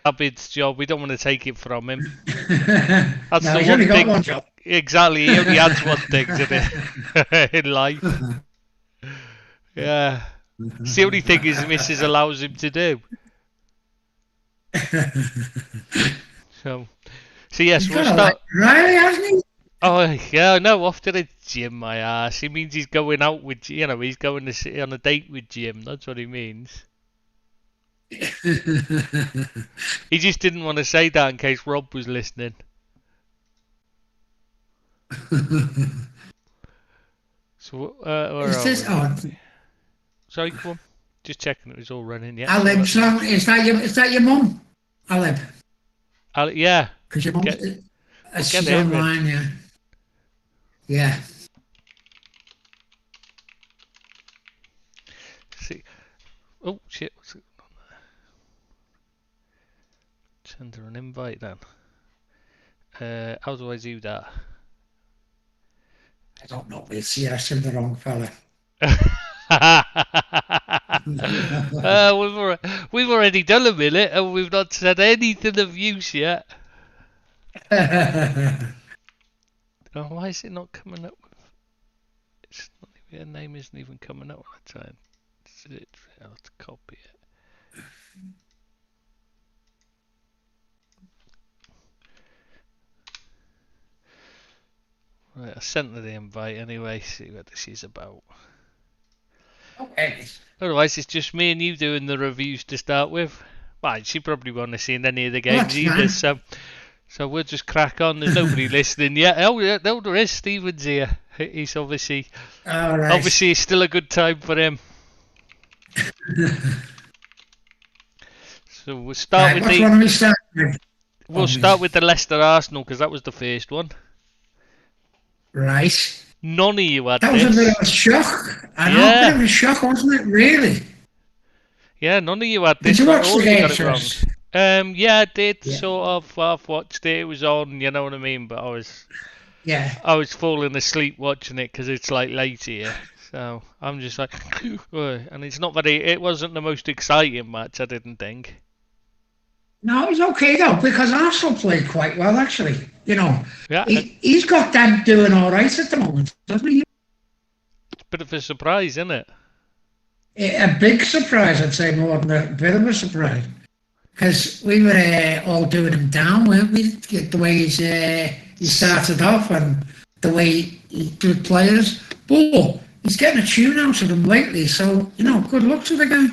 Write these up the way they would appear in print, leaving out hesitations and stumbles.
Abid's job. We don't want to take it from him. That's No, the he's one only got thing. one job. Exactly, he only adds one thing in life. Yeah, it's the only thing his missus allows him to do. So yes, He's we'll got a like start. Riley, hasn't he? Oh yeah, no, off to the gym, my ass. He means he's going out with, he's going to sit on a date with Jim. That's what he means. He just didn't want to say that in case Rob was listening. So where Is are this we? on? Sorry, come on. Just checking it was all running. Yeah, so Aleb song. Is that your mum? Aleb. yeah, Because your we'll mum, get she's there in. online, yeah. Yeah. See, oh shit, what's it on there? Send her an invite then. How do I do that? I don't know. We'll see. I sent the wrong fella. We've already done a minute and we've not said anything of use yet. Oh, why is it not coming up? It's not, your name isn't even coming up when I try and I'll have to copy it. Right, I sent her the invite anyway, see what this is about. Okay. Otherwise, it's just me and you doing the reviews to start with. Well, she probably won't have seen any of the games That's either, fine. so we'll just crack on. There's nobody listening yet. Oh, yeah, no, there is. Stephen's here. He's obviously it's still a good time for him. So we'll start with what one we start with? We'll start with the Leicester Arsenal because that was the first one. Right. None of you had That this. was a bit of a shock. I know, a bit of a shock, wasn't it? Really? Yeah, none of you had this. Did you watch all the you game got it first? wrong. Yeah, I did sort of half watched it. It was on, you know what I mean. But I was falling asleep watching it because it's like late here. So I'm just like, and it's not very. It wasn't the most exciting match, I didn't think. No, it was okay though because Arsenal played quite well actually. You know, yeah, he's got them doing all right at the moment, doesn't he? It's a bit of a surprise, isn't it? A big surprise, I'd say, more than a bit of a surprise. Because we were all doing him down, weren't we? The way he started off and the way he did players. But he's getting a tune out of them lately, so, good luck to the guy.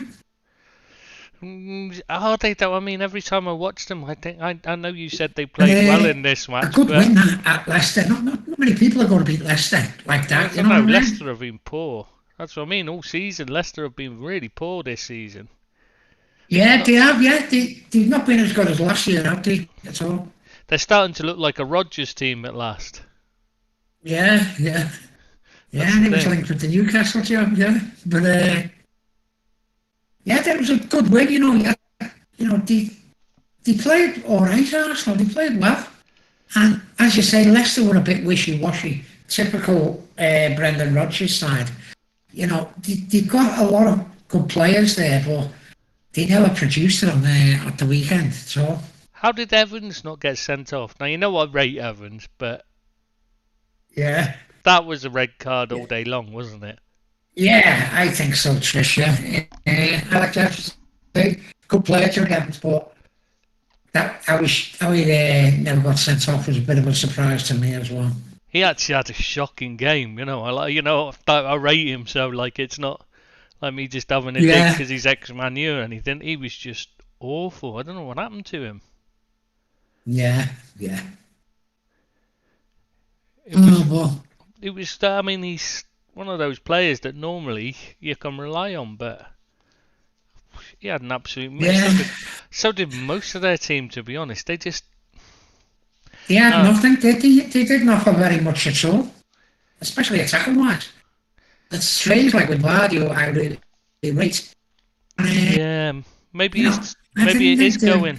Oh, they don't. I mean, every time I watched them, I think I know you said they played well in this match. A good win at Leicester. Not many people are going to beat Leicester like that. Leicester have been poor. That's what I mean. All season, Leicester have been really poor this season. Yeah, they have. Yeah, they've not been as good as last year, have they? At all. They're starting to look like a Rodgers team at last. Yeah. And he was linked with the Newcastle job. Yeah, but yeah, that was a good win. They played all right. Arsenal. They played well, and as you say, Leicester were a bit wishy-washy. Typical Brendan Rodgers side. They've got a lot of good players there, but they never produced it at the weekend. So how did Evans not get sent off? Now you know I rate Evans, but yeah, that was a red card all day long, wasn't it? Yeah, I think so, Trish. Yeah, I like that. Good player to Evans, but how he never got sent off was a bit of a surprise to me as well. He actually had a shocking game, I rate him, so it's not like me just having a dig because he's ex-Man U or anything. He was just awful. I don't know what happened to him. Yeah. It was. I mean, he's one of those players that normally you can rely on, but he had an absolute miss. Yeah. So did most of their team, to be honest. They just. They had nothing. They didn't offer very much at all, especially attacking-wise. It's strange, like with Vardy, how they rate. Yeah, maybe it is going.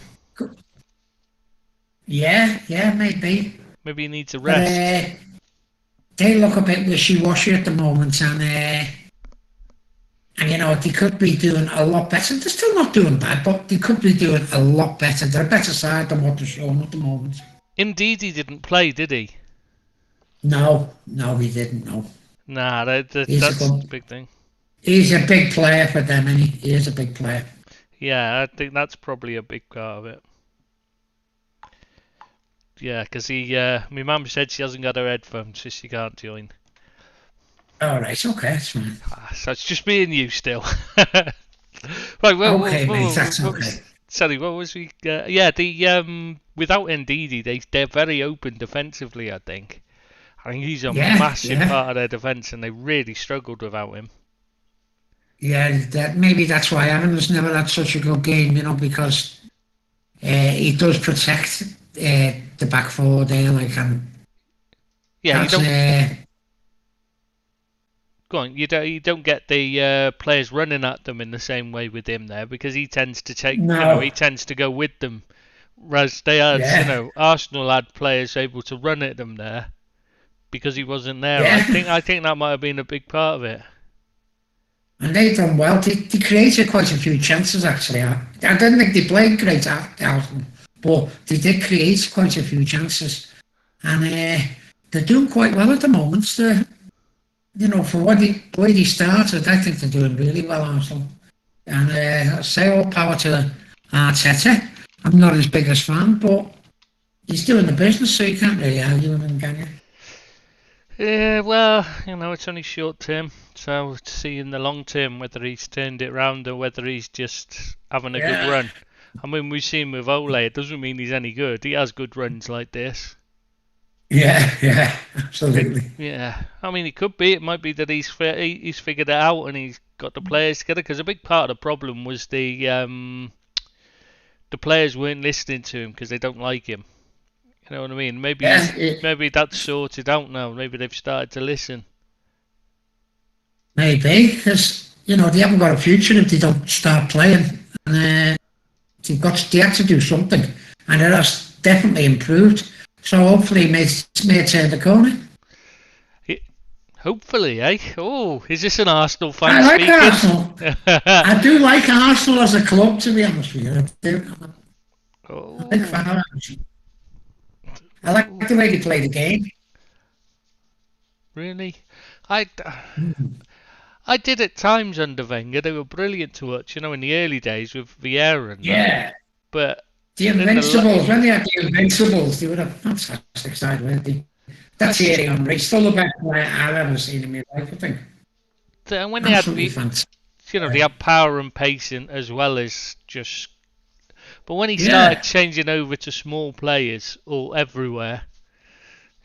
Yeah, maybe. Maybe he needs a rest. They look a bit wishy-washy at the moment, and And, they could be doing a lot better. They're still not doing bad, but they could be doing a lot better. They're a better side than what they're showing at the moment. Indeed, he didn't play, did he? No, he didn't, no. Nah, that's the big thing. He's a big player for them, and he is a big player. Yeah, I think that's probably a big part of it. Yeah, because my mum said she hasn't got her headphones, so she can't join. All right, okay, that's fine. So it's just me and you still. Right, well, okay, mate, that's okay. Sorry, what was we? Without Ndidi, they're very open defensively. I think he's a massive part of their defence, and they really struggled without him. Yeah, maybe that's why Adams never had such a good game, because he does protect the back four there, you don't. Go on, you don't get the players running at them in the same way with him there, because he tends to take, he tends to go with them, whereas they had, Arsenal had players able to run at them there because he wasn't there. Yeah. I think that might have been a big part of it. And they done well. They created quite a few chances, actually. I didn't think they played great at Arsenal, but they did create quite a few chances. And they're doing quite well at the moment. For what way they started, I think they're doing really well, Arsenal. And I say all power to Arteta. I'm not his biggest fan, but he's doing the business, so you can't really argue with him, can you? Yeah, well, it's only short term, so to see in the long term whether he's turned it around or whether he's just having a good run. I mean, we've seen with Ole, it doesn't mean he's any good. He has good runs like this. Yeah, absolutely. Yeah, I mean, it could be. It might be that he's figured it out and he's got the players together. Because a big part of the problem was the players weren't listening to him because they don't like him. You know what I mean? Maybe that's sorted out now. Maybe they've started to listen. Maybe, because they haven't got a future if they don't start playing. And they have to do something, and it has definitely improved. So hopefully, it may turn the corner. Hopefully, eh? Oh, is this an Arsenal fan I like speaking? Arsenal. I do like Arsenal as a club, to be honest with you. I'm a big fan of Arsenal. I like the way they play the game. Really? I did at times under Wenger. They were brilliant to watch, in the early days with Vieira and that. But the Invincibles, when they had the Invincibles, they were a fantastic side, weren't they? That's Thierry Henry, still the best player I've ever seen in my life, I think. And when they had, they had power and pace as well as just. But when he started changing over to small players all everywhere,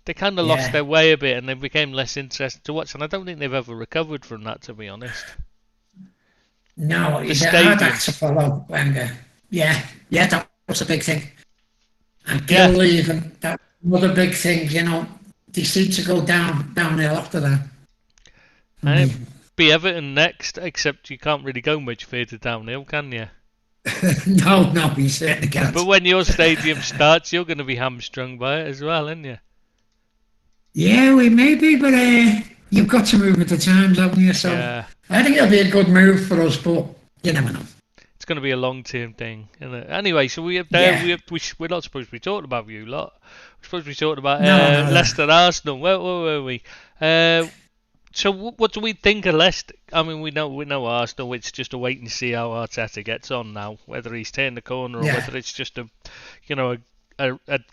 they kind of lost their way a bit and they became less interesting to watch. And I don't think they've ever recovered from that, to be honest. No, he's a hard act to follow, Wenger. Yeah, that was a big thing. And Gil leaving, that was another big thing, They seem to go downhill after that. Be Everton next, except you can't really go much further downhill, can you? No, you certainly can't. But when your stadium starts, you're going to be hamstrung by it as well, aren't you? Yeah, we may be, but you've got to move with the times, haven't you? So I think it'll be a good move for us, but you never know. It's going to be a long-term thing, isn't it? Anyway, so we're not supposed to be talking about you lot. We're supposed to be talking about Leicester Arsenal. Where were we? So what do we think of Leicester? I mean, we know Arsenal. It's just a wait and see how Arteta gets on now. Whether he's turned the corner or whether it's just a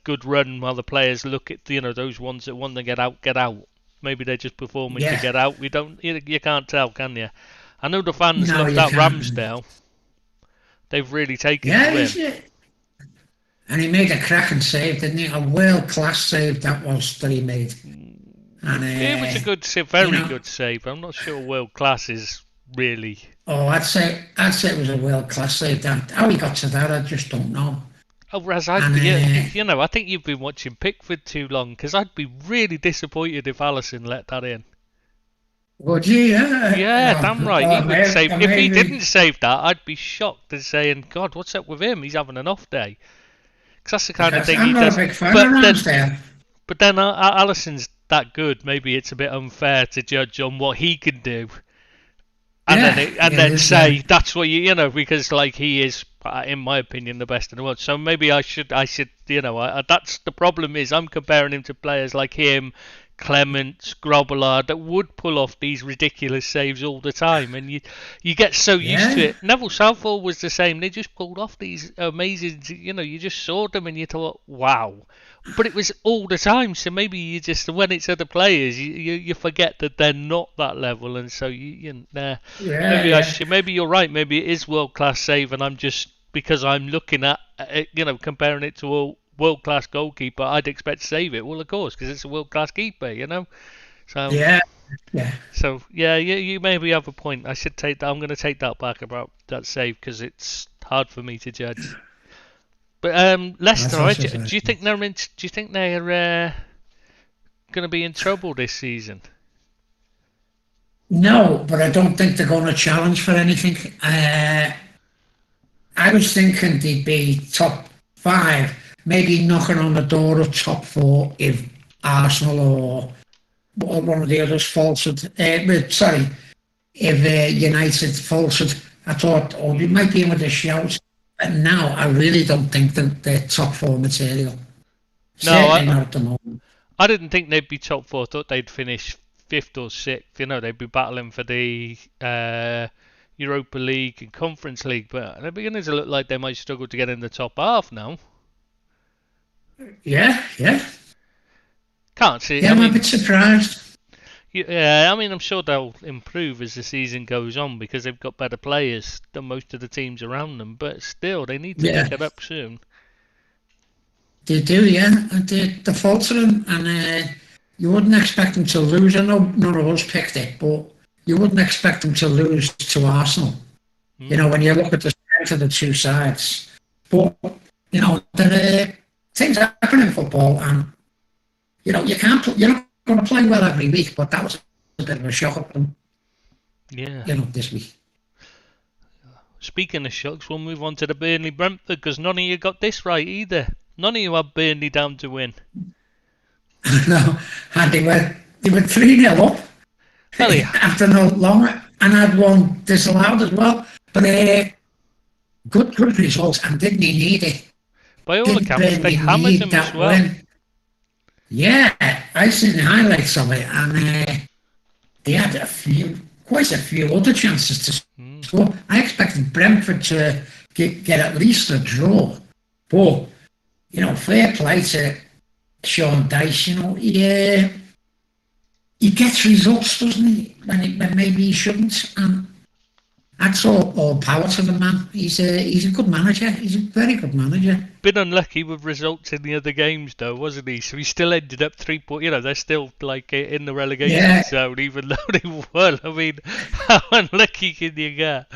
good run while the players look at those ones that want to get out. Maybe they're just performing to get out. You can't tell, can you? I know the fans love that Ramsdale. They've really taken to him. And he made a cracking save, didn't he? A world-class save that he made. And, it was a good save, very good save. I'm not sure world-class is really... Oh, I'd say it was a world-class save. How he got to that, I just don't know. Oh, whereas I think you've been watching Pickford too long, because I'd be really disappointed if Alisson let that in. Would you? Yeah, damn right. He would save. If he didn't save that, I'd be shocked and saying, God, what's up with him? He's having an off day. Because that's the kind of thing he does. I'm not a big fan of but then Alisson's that good. Maybe it's a bit unfair to judge on what he can do. then say that's what because like he is, in my opinion, the best in the world. So maybe I should that's the problem is I'm comparing him to players like him, Clements, Grobbelaar, that would pull off these ridiculous saves all the time, and you get so used to it. Neville Southall was the same. They just pulled off these amazing, you just saw them and you thought, wow. But it was all the time, so maybe you just, when it's other players, you forget that they're not that level, and so maybe you're right. Maybe it is world class save, and I'm just, because I'm looking at it, comparing it to a world class goalkeeper, I'd expect to save it. Well, of course, because it's a world class keeper, So yeah. So you maybe have a point. I should take that. I'm going to take that back about that save because it's hard for me to judge. But Leicester, do you think they're going to be in trouble this season? No, but I don't think they're going to challenge for anything. I was thinking they'd be top 5, maybe knocking on the door of top 4 if Arsenal or one of the others faltered. If United faltered, I thought, they might be in with a shout. But now I really don't think that they're top 4 material. Certainly not at the moment. I didn't think they'd be top 4. I thought they'd finish 5th or 6th. They'd be battling for the Europa League and Conference League. But they're beginning to look like they might struggle to get in the top half now. Yeah. Can't see. Yeah, I'm a bit surprised. Yeah, I'm sure they'll improve as the season goes on because they've got better players than most of the teams around them. But still, they need to pick it up soon. They do, yeah. They're faltering, and you wouldn't expect them to lose. I know none of us picked it, but you wouldn't expect them to lose to Arsenal. When you look at the strength of the two sides. But, there are things happen in football, and, you're not going to play well every week, but that was a bit of a shock at them. Yeah. This week. Speaking of shocks, we'll move on to the Burnley-Brentford, because none of you got this right either. None of you had Burnley down to win. No, and they were 3-0 up. After no longer, and had one disallowed as well. But good results, and didn't he need it? By all accounts, they hammered him as well. Win. Yeah, I seen the highlights of it, and they had quite a few other chances to score. I expected Brentford to get at least a draw, but fair play to Sean Dyche. He gets results, doesn't he? When maybe he shouldn't, and that's all power to the man. He's a good manager. He's a very good manager. Been unlucky with results in the other games, though, wasn't he? So he still ended up 3 points. They're still like in the relegation zone, even though they won. I mean, how unlucky can you get?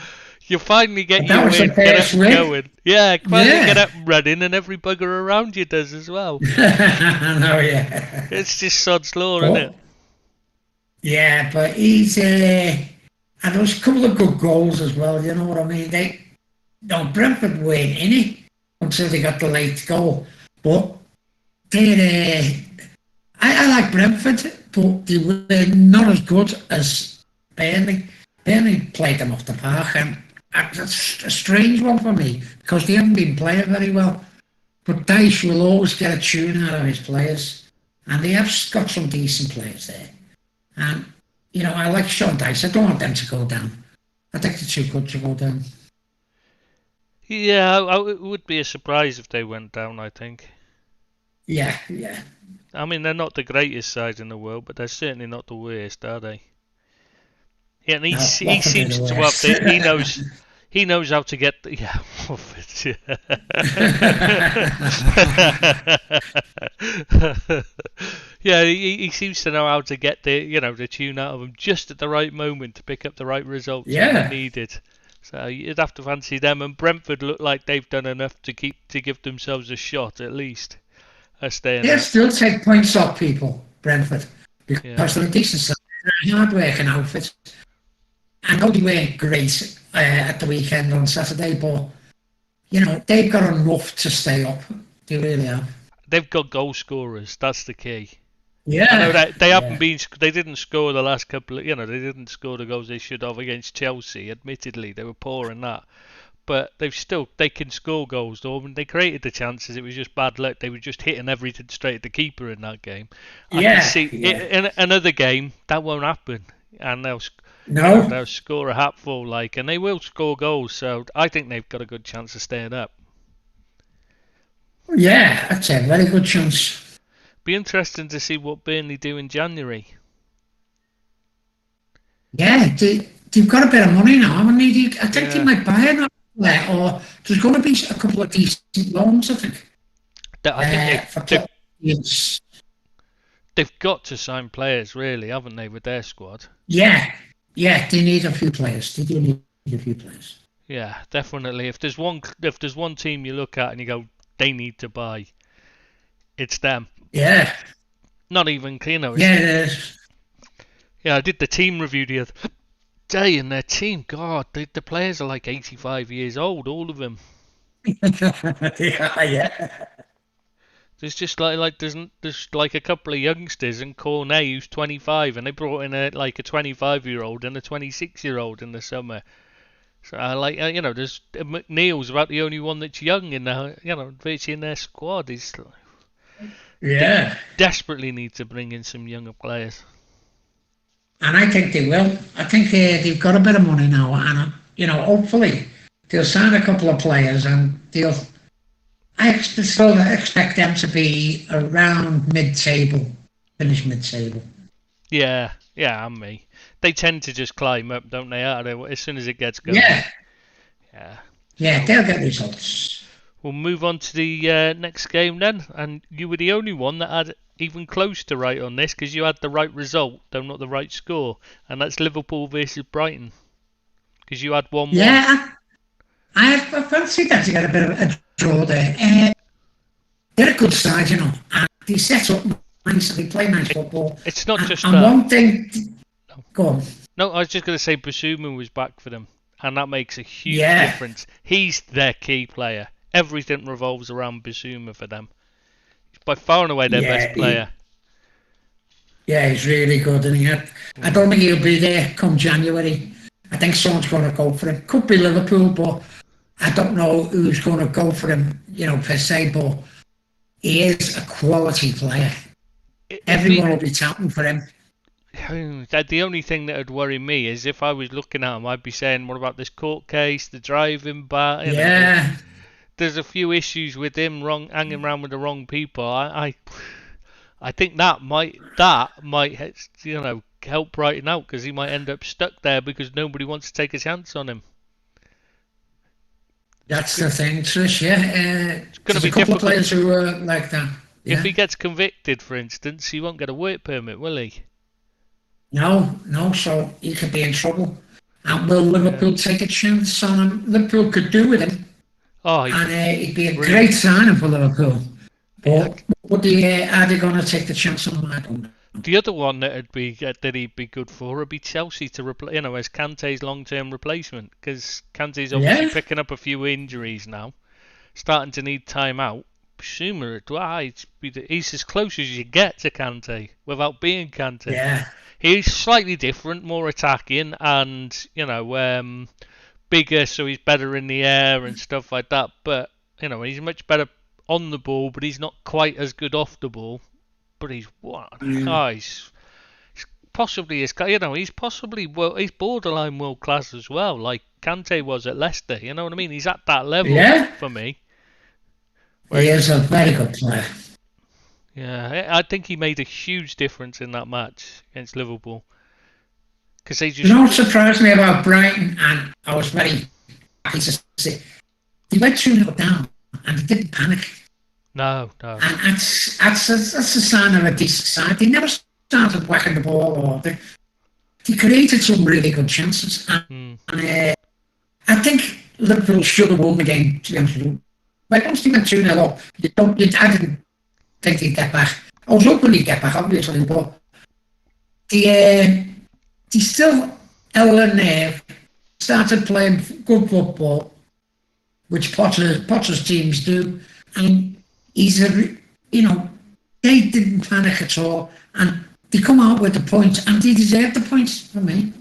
You finally get your win, get up going. Yeah, finally get up and running, and every bugger around you does as well. It's just sod's law, isn't it? Yeah, but he's and there was a couple of good goals as well. You know what I mean? Brentford weren't in it until they got the late goal. But I like Brentford, but they were not as good as Burnley. Burnley played them off the park, and that's a strange one for me because they haven't been playing very well. But Dyche will always get a tune out of his players, and they have got some decent players there. And I like Sean Dyche. I don't want them to go down. I think they're too good to go down. Yeah, it would be a surprise if they went down, I think. Yeah. I mean, they're not the greatest side in the world, but they're certainly not the worst, are they? Yeah, and he seems to have he knows how to get the, yeah, he seems to know how to get the tune out of them just at the right moment to pick up the right results when needed. So you'd have to fancy them, and Brentford look like they've done enough to give themselves a shot at least. They'll still take points off people, Brentford, because they're a decent side. They're a hard-working outfit. I know they weren't great at the weekend on Saturday, but they've got enough to stay up. They really have. They've got goal scorers. That's the key. Yeah. I know that they haven't been. They didn't score the last couple of. They didn't score the goals they should have against Chelsea. Admittedly, they were poor in that. But they can score goals, though. When they created the chances, it was just bad luck. They were just hitting everything straight at the keeper in that game. I can see in another game that won't happen, and they'll score a hatful, and they will score goals. So I think they've got a good chance of staying up. Yeah, that's a very good chance. Be interesting to see what Burnley do in January. Yeah, they've got a bit of money now, haven't they? I think they might buy it. Or there's going to be a couple of decent loans, I think. They've got to sign players, really, haven't they, with their squad? Yeah, they need a few players. They do need a few players. Yeah, definitely. If there's one team you look at and you go, they need to buy, it's them. Yeah. Not even, Yeah, it is. Yeah, I did the team review the other day, and their team, God, the players are like 85 years old, all of them. Yeah. There's just there's a couple of youngsters, and Cornet who's 25, and they brought in a 25-year-old and a 26-year-old in the summer. So there's McNeil's about the only one that's young in virtually in their squad. They desperately need to bring in some younger players. And I think they will. I think they've got a bit of money now, and hopefully they'll sign a couple of players, and I still expect them to be around mid-table, finish mid-table. Yeah, and me. They tend to just climb up, don't they? As soon as it gets going. Yeah, they'll get results. We'll move on to the next game then, and you were the only one that had even close to right on this, because you had the right result, though not the right score, and that's Liverpool versus Brighton, because you had 1-1. Yeah, I fancy that to get a bit of a draw there. They're a good side, and they set up nicely, play nice football. It's not just that. One thing. Go on. No, I was just going to say Bissouma was back for them, and that makes a huge difference. He's their key player. Everything revolves around Bissouma for them. He's by far and away their best player. He's really good, and I don't think he'll be there come January. I think someone's going to go for him. Could be Liverpool, but I don't know who's going to go for him, per se, but he is a quality player. Everyone will be touting for him. The only thing that would worry me is if I was looking at him, I'd be saying, what about this court case, the driving bar? There's a few issues with him hanging around with the wrong people. I think that might help Brighton out, because he might end up stuck there because nobody wants to take a chance on him. That's the thing, Trish. It's going to be a couple of players who are like that. Yeah. If he gets convicted, for instance, he won't get a work permit, will he? No, so he could be in trouble. And will Liverpool take a chance on him? Liverpool could do with him. He'd be a great signing for Liverpool. But are they going to take the chance on him? I don't know. The other one that he'd be good for would be Chelsea to replace, as Kante's long-term replacement, because Kante's obviously picking up a few injuries now, starting to need time out. Bissouma, he's as close as you get to Kante without being Kante. Yeah. He's slightly different, more attacking, and bigger, so he's better in the air and stuff like that. But he's much better on the ball, but he's not quite as good off the ball. But he's he's possibly he's borderline world class as well, like Kante was at Leicester. You know what I mean? He's at that level for me. He is a very good player. Yeah, I think he made a huge difference in that match against Liverpool. Because they just... what surprised me about Brighton, and I was very happy to see, they went 2-0 down and they didn't panic. No. And that's a sign of a decent side. They never started whacking the ball, or they created some really good chances. And I think Liverpool should have won the game, to be honest with you. But once they went 2-0 up, I didn't think they'd get back. I was hoping they'd get back, obviously, but they still held their nerve, started playing good football, which Potter's teams do, and he's they didn't panic at all, and they come out with the points, and they deserved the points for me.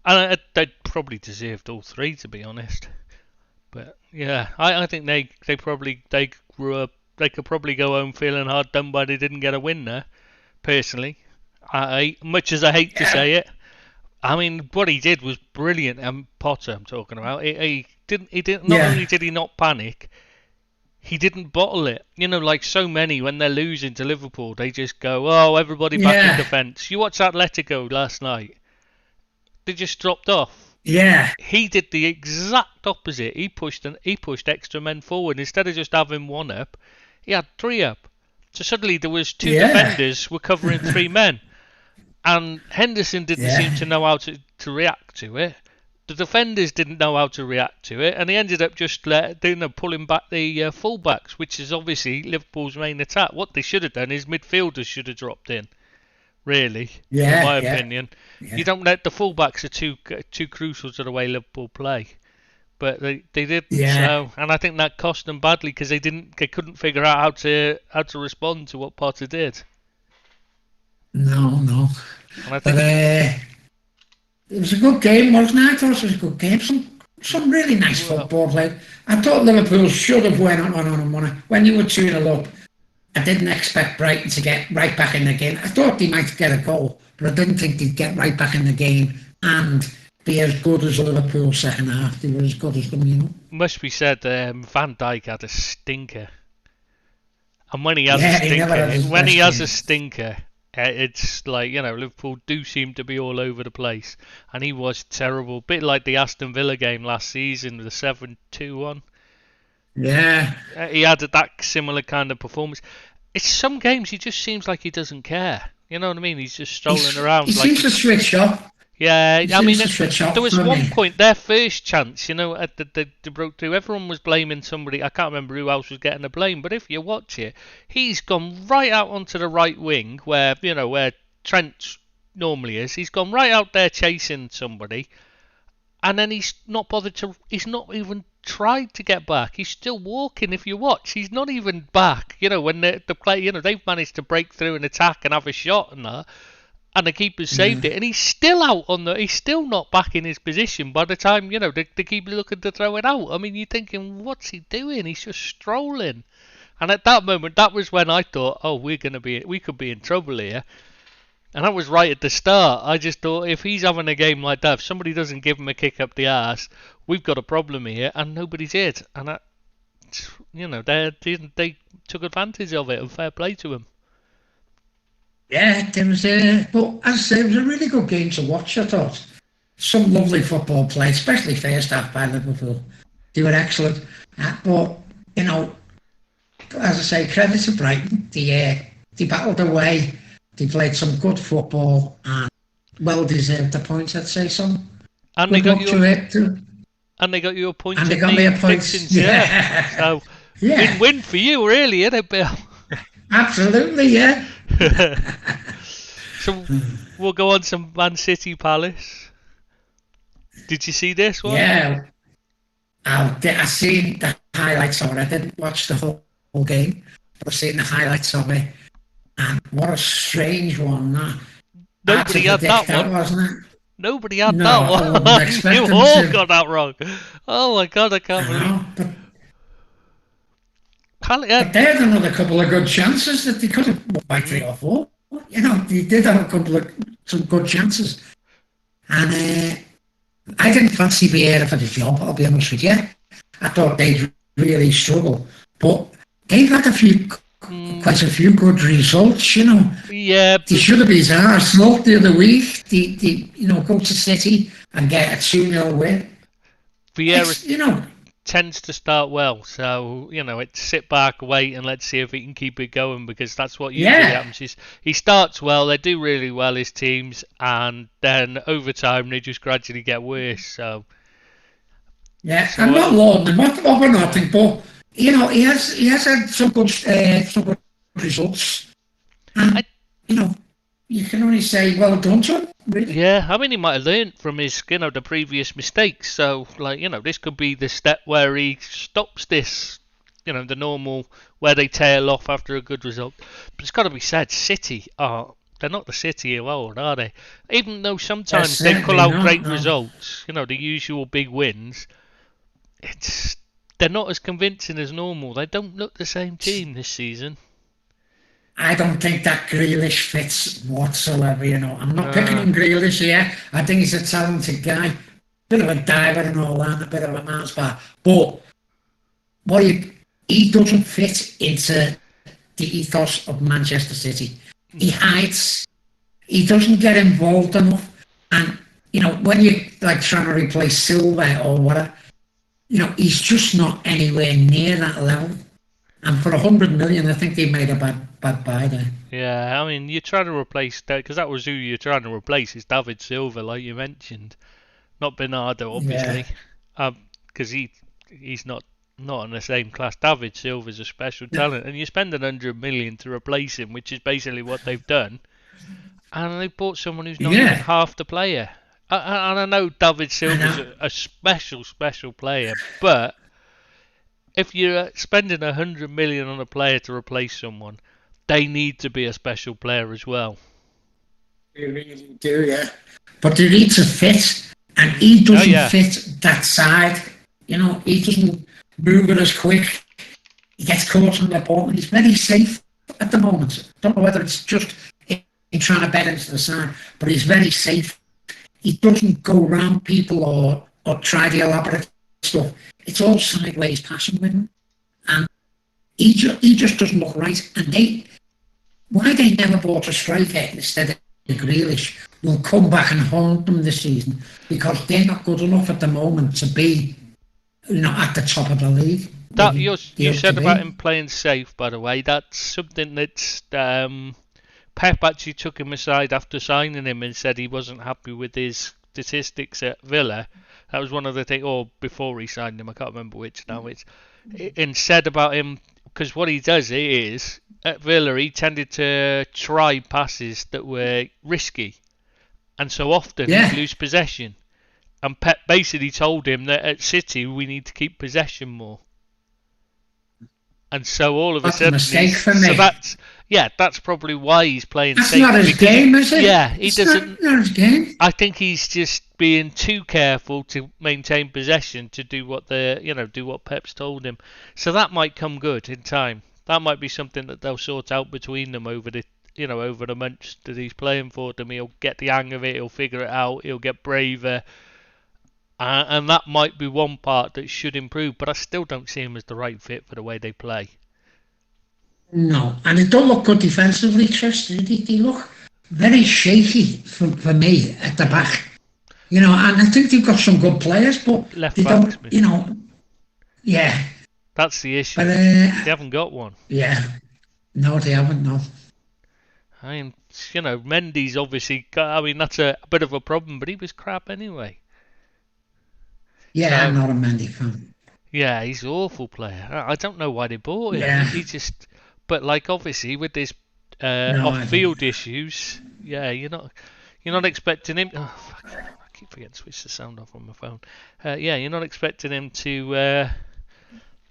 And they probably deserved all 3, to be honest. But yeah, I think they grew up. They could probably go home feeling hard done by they didn't get a win there. Personally, much as I hate to say it, I mean what he did was brilliant. And Potter, I'm talking about. He didn't. Not only did he not panic, he didn't bottle it. You know, like so many when they're losing to Liverpool, they just go, "Oh, everybody back in defence." You watched Atletico last night. They just dropped off. Yeah. He did the exact opposite. He pushed extra men forward. Instead of just having 1 up, he had 3 up. So suddenly there was 2 defenders were covering 3 men. And Henderson didn't seem to know how to react to it. The defenders didn't know how to react to it. And he ended up just pulling back the fullbacks, which is obviously Liverpool's main attack. What they should have done is midfielders should have dropped in. Really, in my opinion. Yeah. You don't let the fullbacks are too crucial to the way Liverpool play, but they didn't. So, and I think that cost them badly because they couldn't figure out how to respond to what Potter did. No. And I think it was a good game, wasn't it? I thought it was a good game. Some really nice football play. I thought Liverpool should have went on and won it. When you were 2-0 up, I didn't expect Brighton to get right back in the game. I thought they might get a goal, but I didn't think they'd get right back in the game and be as good as Liverpool second half. They were as good as them, you know. Must be said, Van Dijk had a stinker. And when he has a stinker, it's like, you know, Liverpool do seem to be all over the place. And he was terrible. Bit like the Aston Villa game last season, the 7-2-1. Yeah. He had that similar kind of performance. It's some games he just seems like he doesn't care. You know what I mean? He's just strolling around. He seems to switch off. Yeah, I mean, there was one point, their first chance, you know, they broke through. Everyone was blaming somebody. I can't remember who else was getting the blame, but if you watch it, he's gone right out onto the right wing where Trent normally is. He's gone right out there chasing somebody, and then he's not bothered to. He's not even tried to get back. He's still walking. If you watch, he's not even back. You know, when the play, you know, they've managed to break through an attack and have a shot and that, and the keeper saved it, and he's still out on the. He's still not back in his position by the time, you know, the keeper looking to throw it out. I mean, you're thinking, what's he doing? He's just strolling. And at that moment, that was when I thought, oh, we could be in trouble here. And that was right at the start. I just thought, if he's having a game like that, if somebody doesn't give him a kick up the arse, we've got a problem here, and nobody did. And that, you know, they took advantage of it, and fair play to him. Yeah, there was but as I say, it was a really good game to watch, I thought. Some lovely football play, especially first half by Liverpool. They were excellent. But, you know, as I say, credit to Brighton. They battled away. They played some good football and well deserved the points, I'd say. And they got you a point. And they got me a point. Yeah. So win for you, really, isn't it, Bill? Absolutely, yeah. So we'll go on to Man City Palace. Did you see this one? Yeah. I seen the highlights of it. I didn't watch the whole game, but I've seen the highlights of it. And what a strange one that. Nobody had that one, wasn't it? Nobody had that one. You all got that wrong. Oh my God, I can't believe. But they had another couple of good chances that they could have won by 3 or 4. You know, they did have a couple of some good chances. And I didn't fancy Vieira for the job, I'll be honest with you. I thought they'd really struggle. But they've had quite a few good results, you know. Yeah. They should have been Arsenal the other week. They go to City and get a 2-0 win. Vieira, you know, tends to start well, so you know, it's sit back, wait, and let's see if he can keep it going, because that's what usually happens. He starts well, they do really well, his teams, and then over time they just gradually get worse. So I'm not lauding him or nothing, but you know, he has had some good results, and you know, you can only say well done to him. Really. Yeah, I mean, he might have learned from his, you know, the previous mistakes. So, like, you know, this could be the step where he stops this the normal where they tail off after a good result. But it's got to be said, City they're not the City of old, are they? Even though sometimes they pull out great results, the usual big wins, they're not as convincing as normal. They don't look the same team this season. I don't think that Grealish fits whatsoever, I'm not picking on Grealish here. I think he's a talented guy. Bit of a diver and all that, a bit of a man's bar. But he doesn't fit into the ethos of Manchester City. He hides. He doesn't get involved enough. And, when you're trying to replace Silva or whatever, he's just not anywhere near that level. And for 100 million, I think they made a bad buy there. Yeah, I mean, you're trying to replace, because that was who you're trying to replace, is David Silva, like you mentioned. Not Bernardo, obviously, because he's not in the same class. David Silva's a special talent, and you spend 100 million to replace him, which is basically what they've done. And they bought someone who's not even half the player. And I know David Silva's a special player, but if you're spending 100 million on a player to replace someone, they need to be a special player as well. They really do, yeah. But they need to fit, and he doesn't fit that side. He doesn't move it as quick. He gets caught on the ball, and he's very safe at the moment. I don't know whether it's just in trying to bet into the side, but he's very safe. He doesn't go around people or try the elaborate stuff. It's all sideways passing with him. And he just doesn't look right. And why they never bought a striker instead of Grealish will come back and haunt them this season, because they're not good enough at the moment to be at the top of the league. That you said about him playing safe, by the way, that's something that's Pep actually took him aside after signing him and said he wasn't happy with his statistics at Villa. That was one of the things, or before he signed him, I can't remember which now. And said about him, because what he does is, at Villa, he tended to try passes that were risky. And so often he'd lose possession. And Pep basically told him that at City, we need to keep possession more. And so all of a sudden... That's a mistake for me. So that's probably why he's playing safe. That's not his game, is it? Yeah, he doesn't... Not his game. I think he's just being too careful to maintain possession to do what Pep's told him. So that might come good in time. That might be something that they'll sort out between them over the months that he's playing for them. He'll get the hang of it. He'll figure it out. He'll get braver. And that might be one part that should improve, but I still don't see him as the right fit for the way they play. No, and it don't look good defensively, Chris. They look very shaky for me at the back. And I think they've got some good players, but left they backs, don't, yeah. That's the issue. But, they haven't got one. Yeah. No, they haven't, no. I mean, Mendy's obviously that's a bit of a problem, but he was crap anyway. Yeah, I'm not a Mendy fan. Yeah, he's an awful player. I don't know why they bought him. Yeah. He just... But obviously with this off-field issues, you're not expecting him. Oh, fuck! I keep forgetting to switch the sound off on my phone. You're not expecting him to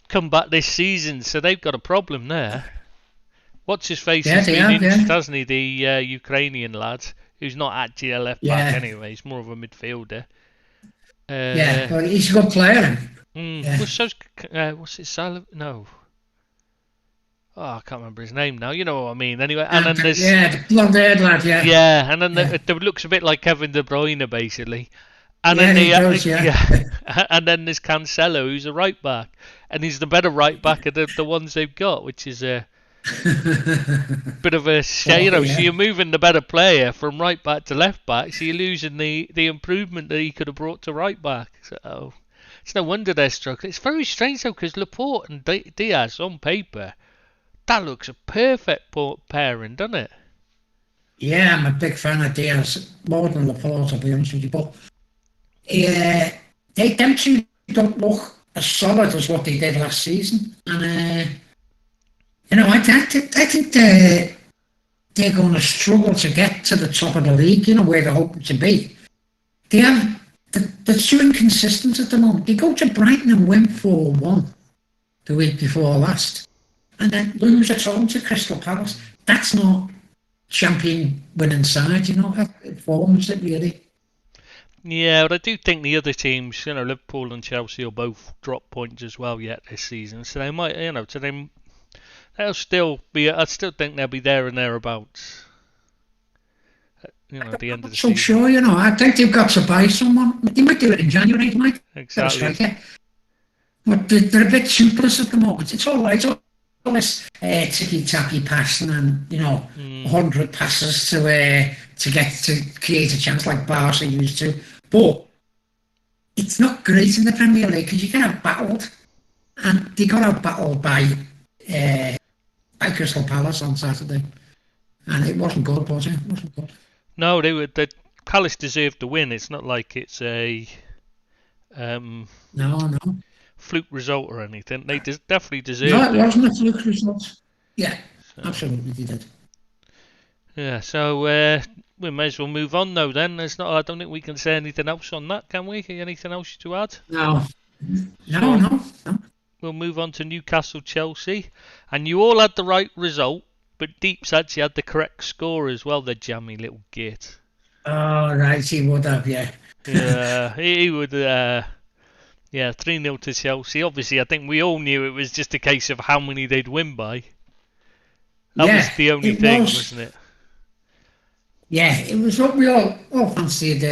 come back this season, so they've got a problem there. What's his face has been injured, hasn't he? The Ukrainian lad, who's not actually a left back anyway. He's more of a midfielder. But he's a good player. What's his silent? No. Oh, I can't remember his name now. You know what I mean. Anyway, and then there's the blonde-haired lad. Yeah, and then the looks a bit like Kevin De Bruyne, basically. And then he does, and then there's Cancelo, who's a right back, and he's the better right back of the ones they've got, which is a bit of a shame. So you're moving the better player from right back to left back, so you're losing the improvement that he could have brought to right back. So it's no wonder they're struggling. It's very strange though, because Laporte and Diaz on paper, that looks a perfect pairing, doesn't it? Yeah, I'm a big fan of Diaz, more than Laporte, to be honest with you. But them two don't look as solid as what they did last season. And, I think they're going to struggle to get to the top of the league, where they're hoping to be. They're too inconsistent at the moment. They go to Brighton and win 4-1. the week before last, and then lose at home to Crystal Palace. That's not champion winning side, forms it really. Yeah, but I do think the other teams, Liverpool and Chelsea will both drop points as well yet this season. So they might, they'll still be. I still think they'll be there and thereabouts. At the end of the season. So sure, I think they've got to buy someone. They might do it in January, Mike. Exactly. But they're a bit toothless at the moment. It's all right. All this ticky-tacky passing and 100 passes to get to create a chance like Barca used to. But it's not great in the Premier League because you get out-battled, and they got out-battled by Crystal Palace on Saturday, and it wasn't good, was it? It wasn't good. No, Palace deserved to win. It's not like it's a no fluke result or anything. They definitely deserved it. No, it wasn't a fluke result. Yeah, absolutely they did. Yeah, so we may as well move on though. Then I don't think we can say anything else on that, can we? Anything else to add? No. We'll move on to Newcastle Chelsea, and you all had the right result, but Deeps actually had the correct score as well. The jammy little git. Oh right, he would have, yeah. Yeah, he would. 3-0 to Chelsea. Obviously, I think we all knew it was just a case of how many they'd win by. That was the only thing, wasn't it? Yeah, it was what we all fancied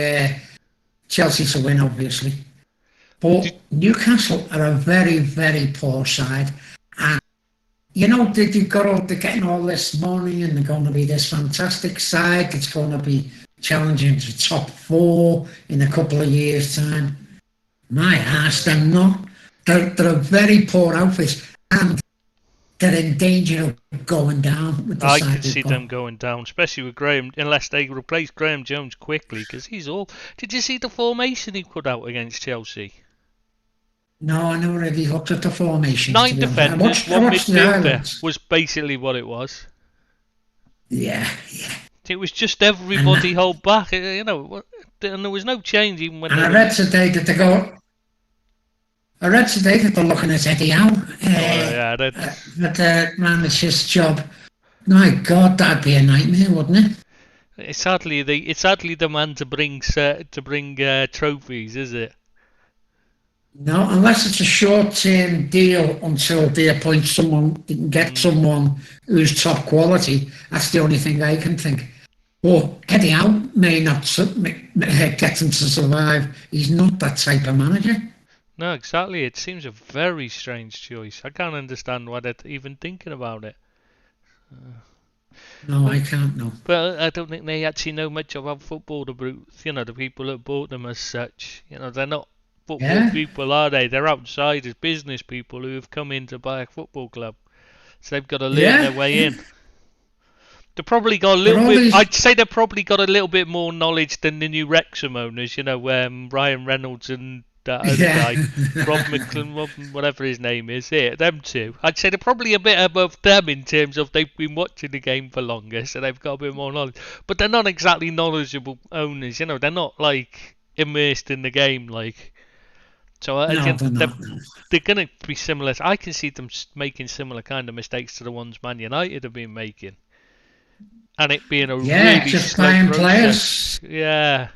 Chelsea to win, obviously. But Newcastle are a very, very poor side. And, they're getting all this money and they're going to be this fantastic side that's going to be challenging to top 4 in a couple of years' time. My ass, they're not. They're a very poor outfit, and they're in danger of going down. With the I side could see them going down, especially with Graham, unless they replace Graham Jones quickly, because he's all. Did you see the formation he put out against Chelsea? No, I never really looked at the formation. 9 defenders, 1 midfielder was basically what it was. Yeah. It was just everybody hold back, and there was no change even when. And I read today that they're looking at Eddie Howe. That manager's job. My God, that'd be a nightmare, wouldn't it? It's hardly the man to bring trophies, is it? No, unless it's a short-term deal until they appoint someone, they can get someone who's top quality. That's the only thing I can think. Well, Eddie Howe may not get him to survive. He's not that type of manager. No, exactly. It seems a very strange choice. I can't understand why they're even thinking about it. No, I can't know. But I don't think they actually know much about football. The people that bought them as such. They're not football people, are they? They're outsiders, business people who have come in to buy a football club. So they've got to learn their way in. They've probably got a little bit. I'd say they've probably got a little bit more knowledge than the new Wrexham owners. Ryan Reynolds and that other guy, Rob McClellan, whatever his name is. Them two. I'd say they're probably a bit above them in terms of they've been watching the game for longer, so they've got a bit more knowledge. But they're not exactly knowledgeable owners. They're not like immersed in the game like. So I think they're going to be similar. I can see them making similar kind of mistakes to the ones Man United have been making. And it being a really just slow buying process. players. Yeah,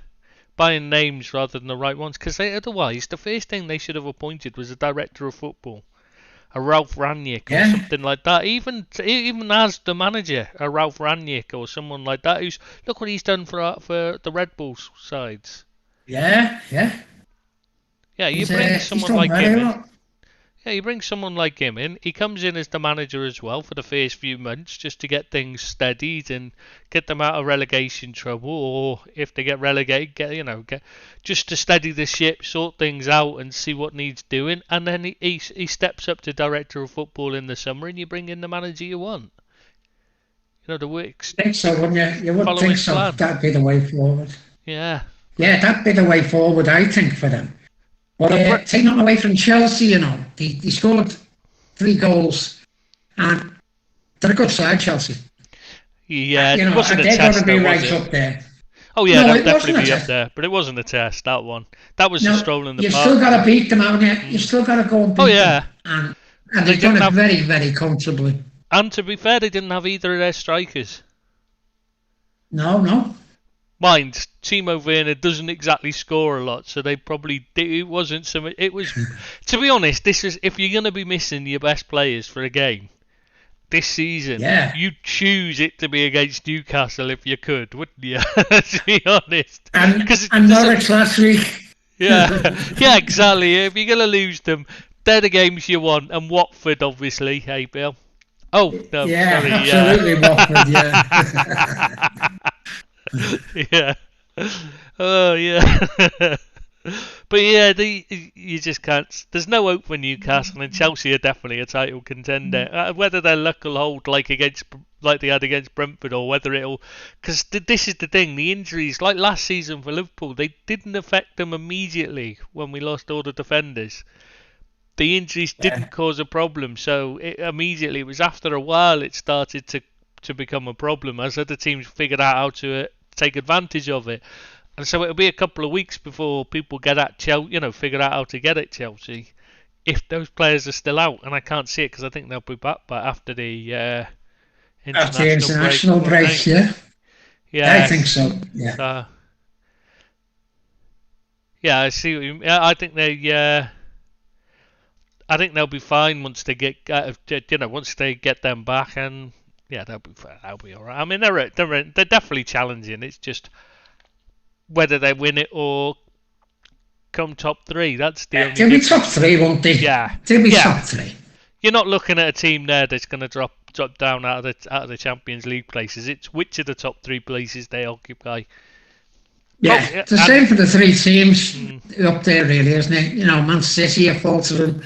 buying names rather than the right ones. Because otherwise, the first thing they should have appointed was a director of football, a Ralph Rangnick or something like that. Even as the manager, a Ralph Rangnick or someone like that. Look what he's done for the Red Bull sides. Yeah. Yeah, you bring someone like him in. Yeah, you bring someone like him in. He comes in as the manager as well for the first few months, just to get things steadied and get them out of relegation trouble, or if they get relegated, just to steady the ship, sort things out, and see what needs doing. And then he steps up to director of football in the summer, and you bring in the manager you want. The works. I think so, wouldn't you? You would think so. Plan. That'd be the way forward. Yeah. Yeah, that'd be the way forward, I think, for them. But take nothing away from Chelsea, they scored 3 goals, and they're a good side, Chelsea. Yeah, it wasn't a test. They're going to be right up there. Oh yeah, they'll definitely be up there, but it wasn't a test. That one, that was a stroll in the park. You've still got to beat them, haven't you? You've still got to go and beat them. And And they've done it very, very comfortably. And to be fair, they didn't have either of their strikers. No. Mind, Timo Werner doesn't exactly score a lot, so it wasn't so much. It was, to be honest, this is if you're going to be missing your best players for a game this season, you'd choose it to be against Newcastle if you could, wouldn't you? To be honest. And Norwich last week. Yeah, exactly. If you're going to lose them, they're the games you want. And Watford, obviously. Hey, Bill. Oh, no, yeah, sorry. Absolutely, Watford, yeah. Oh, yeah. But yeah, you just can't. There's no hope for Newcastle, and Chelsea are definitely a title contender. Whether their luck will hold like they had against Brentford, or whether it'll, because this is the thing: the injuries, like last season for Liverpool, they didn't affect them immediately when we lost all the defenders. The injuries didn't cause a problem, so immediately it was after a while it started to become a problem as other teams figured out how to take advantage of it. And so it'll be a couple of weeks before people get at Chelsea, figure out how to get at Chelsea, if those players are still out. And I can't see it because I think they'll be back after the international break. Yeah, I think so. Yeah. I see what you mean. I think they'll be fine once they get once they get them back, and they'll be all right. I mean, they're definitely challenging. It's just whether they win it or come top three. That's the only. They'll be top three, won't they? Yeah, they'll be top three. You're not looking at a team there that's going to drop down out of the Champions League places. It's which of the top three places they occupy. Yeah, it's the same for the three teams up there, really, isn't it? Man City are faltering.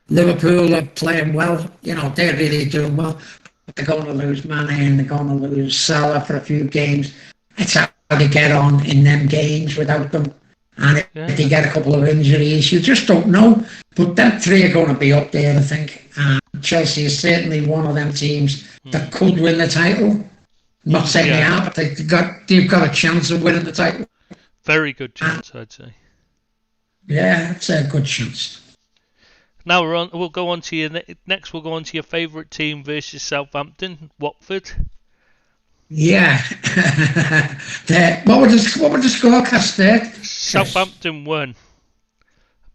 Liverpool are playing well. They're really doing well. But they're going to lose Mane and they're going to lose Salah for a few games. It's how they get on in them games without them. And if they get a couple of injuries, you just don't know. But them three are going to be up there, I think. And Chelsea is certainly one of them teams that could win the title. Not saying they are, but they've got a chance of winning the title. Very good chance, I'd say. Yeah, it's a good chance. Now we'll go on to your next. We'll go on to your favourite team versus Southampton, Watford. Yeah. What were the scorecasts there? Southampton won.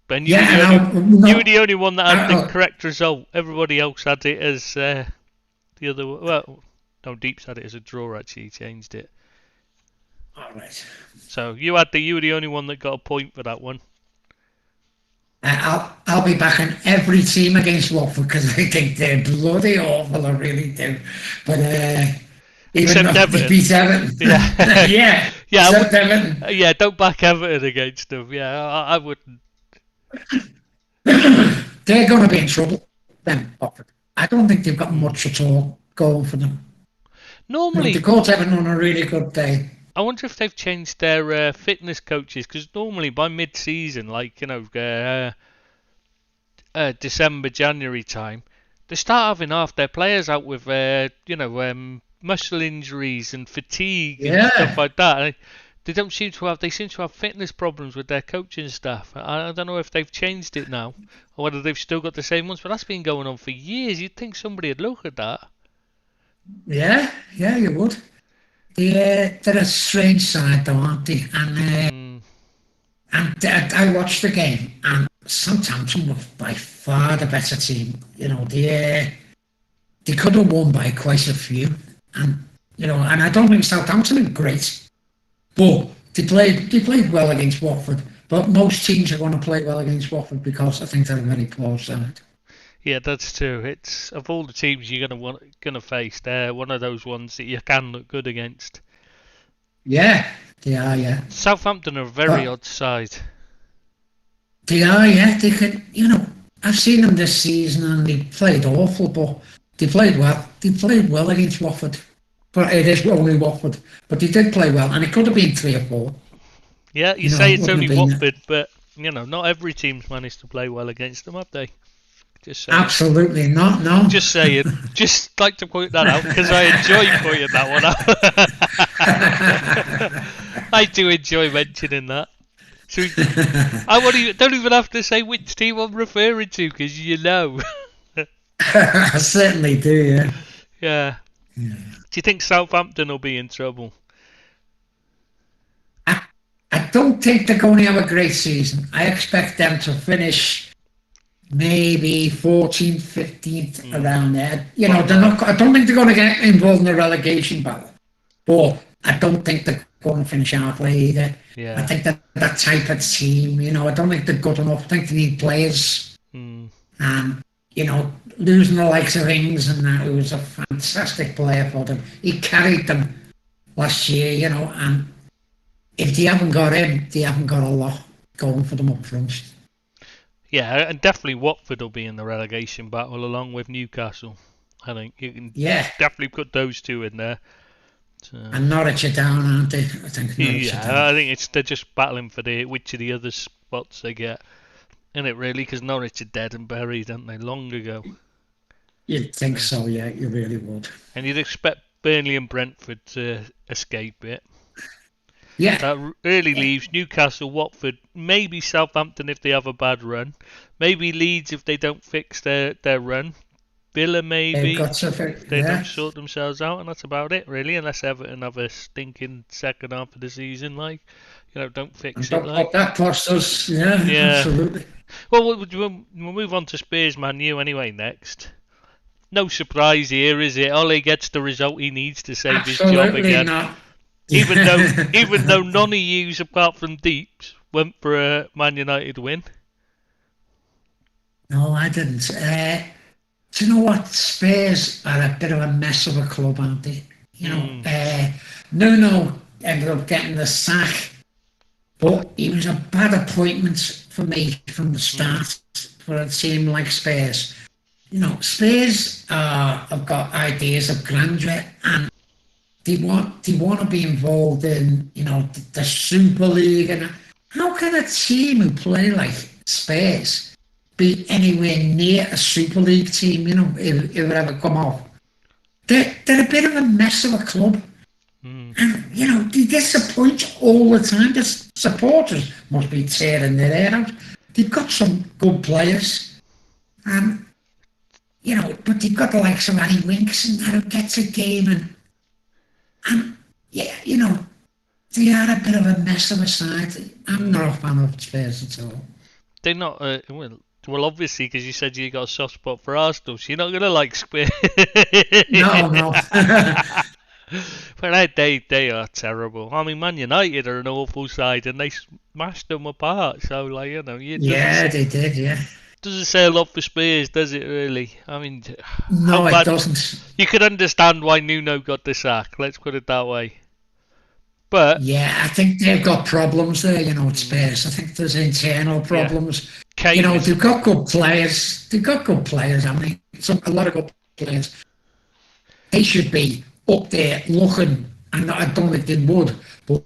And you were the only one that had the correct result. Everybody else had it as the other. Well, no, Deeps had it as a draw. Actually, he changed it. All right. So you were the only one that got a point for that one. I'll be backing every team against Watford because I think they're bloody awful. I really do. But even though they beat Everton, yeah, Everton. Yeah, don't back Everton against them. Yeah, I wouldn't. They're going to be in trouble. Then Watford. I don't think they've got much at all going for them. Normally, they caught Everton on a really good day. I wonder if they've changed their fitness coaches, because normally by mid-season, like December, January time, they start having half their players out with muscle injuries and fatigue and stuff like that. They don't seem to have. They seem to have fitness problems with their coaching staff. I don't know if they've changed it now or whether they've still got the same ones, but that's been going on for years. You'd think somebody would look at that. Yeah, you would. They're a strange side, though, aren't they? And I watched the game, and Southampton were by far the better team. They could have won by quite a few, and I don't think Southampton are great, but they played well against Watford. But most teams are going to play well against Watford because I think they're a very close side. Yeah, that's true. It's of all the teams you're gonna face, they're one of those ones that you can look good against. Yeah, they are. Yeah. Southampton are a very odd side. They are. Yeah, they could. I've seen them this season, and they played awful, but they played well. They played well against Watford, but it is only Watford. But they did play well, and it could have been 3 or 4. Yeah, you say it's only Watford, but not every team's managed to play well against them, have they? Absolutely not, no. Just saying. Just like to point that out because I enjoy pointing that one out. I do enjoy mentioning that. So don't even have to say which team I'm referring to because you know. I certainly do, yeah. Yeah. Do you think Southampton will be in trouble? I don't think they're going to have a great season. I expect them to finish maybe 14th, 15th, around there. They're not. I don't think they're going to get involved in the relegation battle. But I don't think they're going to finish halfway either. Yeah. I think they're that type of team. I don't think they're good enough. I think they need players. And, losing the likes of Ings and that, who was a fantastic player for them. He carried them last year, and if they haven't got him, they haven't got a lot going for them up front. Yeah, and definitely Watford will be in the relegation battle along with Newcastle. I think you can definitely put those two in there. So, and Norwich are down, aren't they? I think Norwich are down. I think they're just battling for which of the other spots they get. Isn't it really? Because Norwich are dead and buried, aren't they? Long ago. You'd think so, yeah. You really would. And you'd expect Burnley and Brentford to escape it. Yeah. That really leaves Newcastle, Watford, maybe Southampton if they have a bad run, maybe Leeds if they don't fix their run, Villa maybe if they don't sort themselves out, and that's about it really, unless Everton have a stinking second half of the season, don't fix it. That costs us, yeah, absolutely. Well, we'll move on to Spurs Man U anyway next. No surprise here, is it? Ole gets the result he needs to save his job again. Not. Even though none of yous apart from Deeps went for a Man United win. No, I didn't. Do you know what? Spurs are a bit of a mess of a club, aren't they? Nuno ended up getting the sack, but he was a bad appointment for me from the start for a team like Spurs. Spurs have got ideas of grandeur, and they want to be involved in, the Super League. And how can a team who play like Spurs be anywhere near a Super League team, if it ever come off? They're a bit of a mess of a club. And, they disappoint all the time. The supporters must be tearing their hair out. They've got some good players. And, but they've got the likes of Harry Winks and that who gets a game and they are a bit of a mess of a side. I'm not a fan of Spurs at all. They're not, well, obviously, because you said you got a soft spot for Arsenal, so you're not going to like Spurs. No. But they are terrible. I mean, Man United are an awful side, and they smashed them apart. So, they did, yeah. Doesn't say a lot for Spurs, does it, really? I mean, no, it doesn't. You could understand why Nuno got the sack, let's put it that way. But yeah, I think they've got problems there, at Spurs. I think there's internal problems. Yeah. They've got good players. I mean, a lot of good players. They should be up there looking, and I don't think they would, but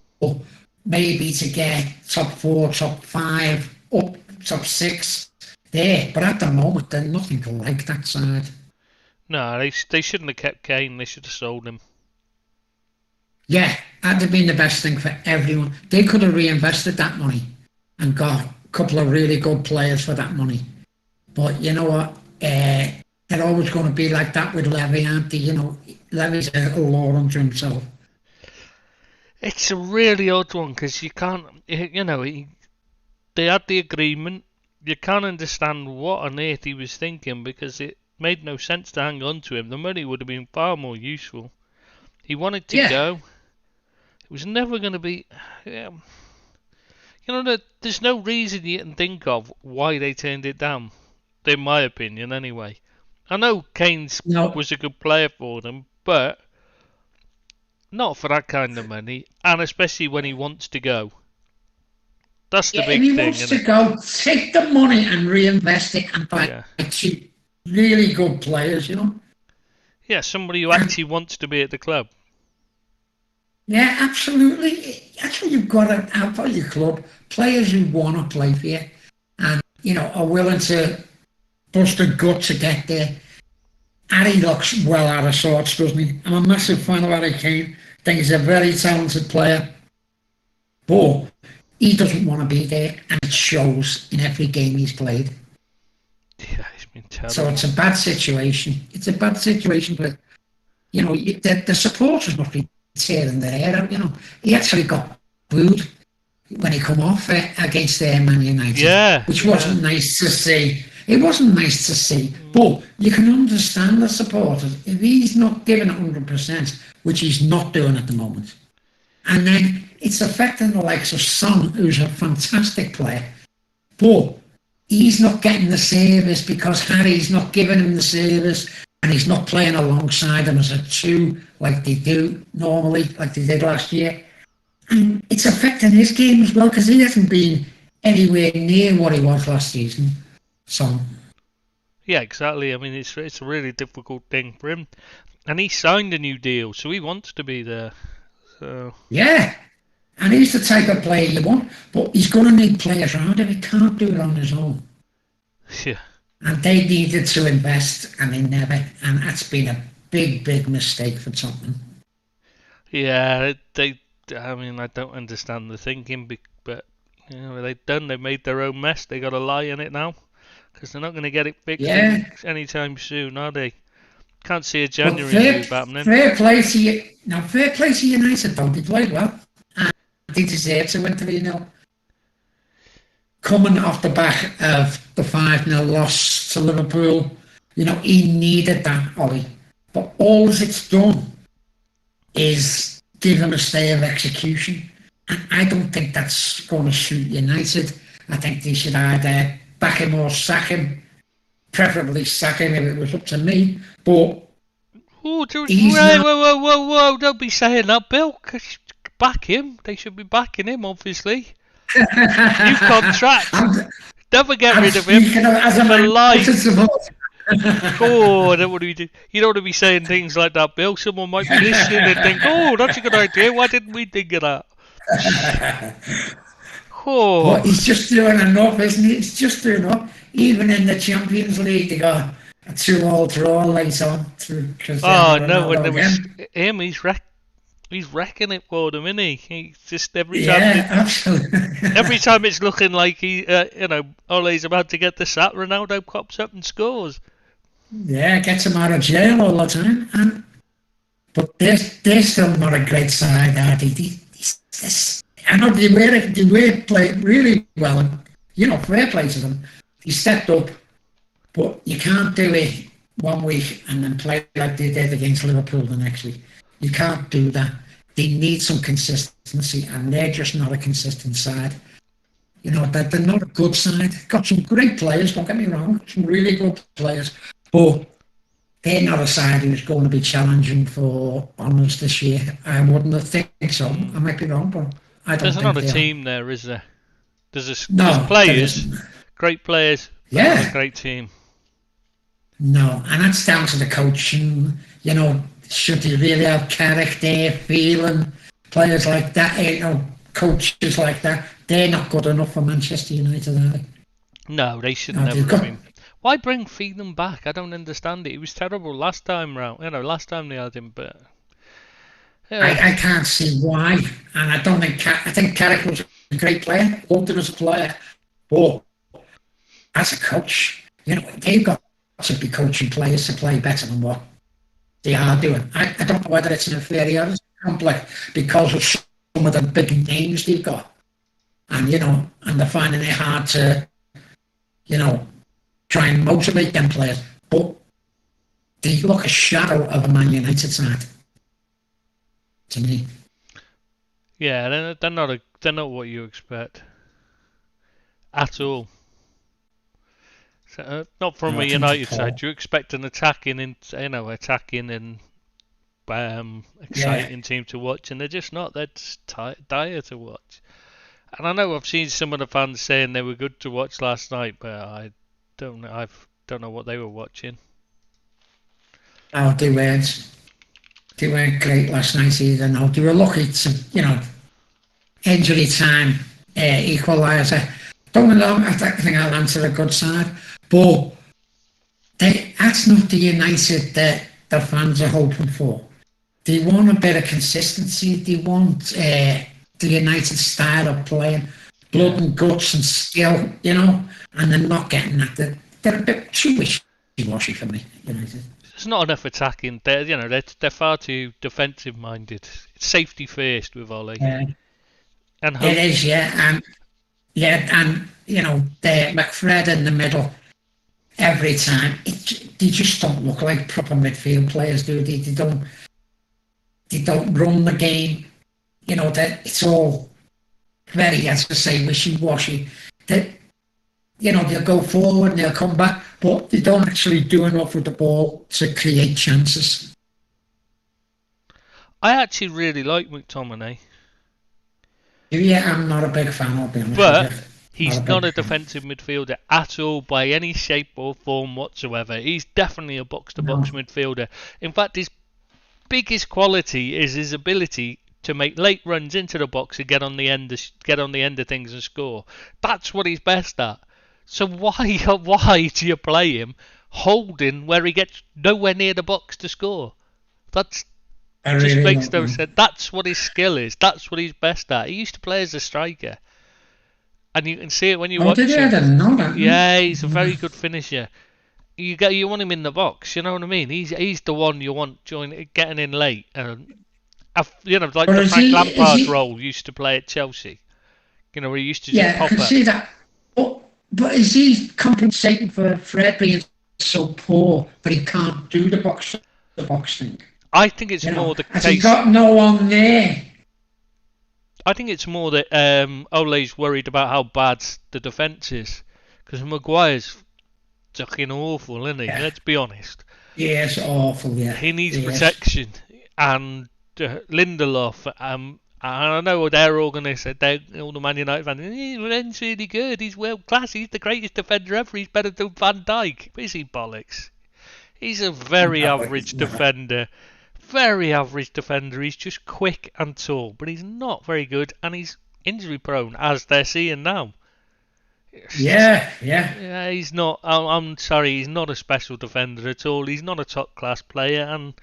maybe to get top 4, top 5, up top 6. There, but at the moment they're nothing like that side. No, they shouldn't have kept Kane. They should have sold him. Yeah, that'd have been the best thing for everyone. They could have reinvested that money and got a couple of really good players for that money. But you know what? They're always going to be like that with Levy, aren't they? Levy's a law unto himself. It's a really odd one because you can't. They had the agreement. You can't understand what on earth he was thinking because it made no sense to hang on to him. The money would have been far more useful. He wanted to go. It was never going to be... there's no reason you can think of why they turned it down, in my opinion, anyway. I know Kane was a good player for them, but not for that kind of money, and especially when he wants to go. That's the big thing. If he wants to go, take the money and reinvest it and buy two really good players, Yeah, somebody who actually wants to be at the club. Yeah, absolutely. That's what you've got to have for your club. Players who want to play for you and, are willing to bust their gut to get there. Harry looks well out of sorts, doesn't he? I'm a massive fan of Harry Kane. I think he's a very talented player. But he doesn't want to be there, and it shows in every game he's played. Yeah, he's been So it's a bad situation. It's a bad situation, but the supporters must be tearing their hair out. He actually got booed when he come off against Man United, which wasn't nice to see. It wasn't nice to see, but you can understand the supporters if he's not giving 100%, which he's not doing at the moment, and then it's affecting the likes of Son, who's a fantastic player, but he's not getting the service because Harry's not giving him the service, and he's not playing alongside him as a two like they do normally, like they did last year. And it's affecting his game as well because he hasn't been anywhere near what he was last season. So. Yeah, exactly. I mean, it's a really difficult thing for him. And he signed a new deal, so he wants to be there. So. Yeah. And he's the type of player you want, but he's going to need players around him. He can't do it on his own. Yeah. And they needed to invest, and they never. And that's been a big, big mistake for Tottenham. Yeah, I mean, I don't understand the thinking, but they made their own mess. They got to lie in it now, because they're not going to get it fixed anytime soon, are they? Can't see a January move happening. Fair play to United, though. They played well, and they deserve to win 3-0. Coming off the back of the 5-0 loss to Liverpool, he needed that, Ollie. But all it's done is give him a stay of execution. And I don't think that's going to suit United. I think they should either back him or sack him. Preferably sack him if it was up to me. But whoa, don't be saying that, Bill. Back him. They should be backing him, obviously. New contract. Never get rid of him for life. Oh, I don't want to be. You don't want to be saying things like that, Bill. Someone might be listening and think, "Oh, that's a good idea. Why didn't we think of that?" But he's just doing enough, isn't he? He's just doing enough. Even in the Champions League, they got a 2-2 draw later on. When there was him, he's wrecking it for them, isn't he? He's just every time it's looking like Ole's about to get the sack, Ronaldo pops up and scores. Yeah, gets him out of jail all the time. But they're still not a great side, are they? I know they were playing really well, and fair play to them. He stepped up, but you can't do it one week and then play like they did against Liverpool the next week. You can't do that. They need some consistency, and they're just not a consistent side. They're not a good side. Got some great players, don't get me wrong, some really good players, but they're not a side who's going to be challenging for honours this year. I wouldn't think so. I might be wrong, but I don't think there's not a team there, is there? There's players, great players. Yeah, not a great team. No, and that's down to the coaching. Should they really have character, feeling, players like that? Coaches like that. They're not good enough for Manchester United, are they? No, they shouldn't have him. Why bring Phelan back? I don't understand it. He was terrible last time round. Last time they had him, but I can't see why. And I don't think I think Carrick was a great player. Loved him as a player, but as a coach, they've got to be coaching players to play better than what they are doing. I don't know whether it's an inferiority complex because of some of the big names they've got, and and they're finding it hard to, try and motivate them players. But they look a shadow of a Man United side to me. Yeah, they're not what you expect at all. So, not from a United side. You expect an attacking and exciting team to watch, and they're just not. They're just dire to watch. And I know I've seen some of the fans saying they were good to watch last night, but I don't know. I don't know what they were watching. Oh, they weren't. They weren't great last night either. No, they were lucky to, injury time equaliser. Don't know. I think I'll answer a good side, but that's not the United that the fans are hoping for. They want a bit of consistency. They want the United style of playing, blood and guts and skill, and they're not getting that. They're a bit chewish wishy-washy for me. There's not enough attacking. They're far too defensive minded. It's safety first with Ollie. Yeah. And it is, yeah, and the McFred in the middle every time. They just don't look like proper midfield players, do they? They don't run the game. That it's all very, as I say, wishy-washy. That they'll go forward and they'll come back, but they don't actually do enough with the ball to create chances. I actually really like McTominay. Yeah, I'm not a big fan of him. But he's not a defensive midfielder at all by any shape or form whatsoever. He's definitely a box-to-box midfielder. In fact, his biggest quality is his ability to make late runs into the box and get on the end of things and score. That's what he's best at. So why do you play him holding where he gets nowhere near the box to score? That just makes no sense. That's what his skill is. That's what he's best at. He used to play as a striker, and you can see it when you watch him. I didn't know that. Yeah, he's a very good finisher. You want him in the box. You know what I mean? He's the one you want getting in late. Like the Frank Lampard role used to play at Chelsea. Where he used to just pop up. I can see that. But is he compensating for Fred being so poor, but he can't do the box thing? I think it's more the case. Has he got no one there? I think it's more that Ole's worried about how bad the defence is, because Maguire's fucking awful, isn't he? Yeah. Let's be honest. Yeah, it's awful. Yeah, he needs protection, and Lindelof. I know they're all going to say, all the Man United fans, he's really good, he's world class, he's the greatest defender ever, he's better than Van Dijk. Is he bollocks? He's a very average defender. Very average defender. He's just quick and tall, but he's not very good, and he's injury prone, as they're seeing now. Yeah, he's not. I'm sorry, he's not a special defender at all. He's not a top class player, and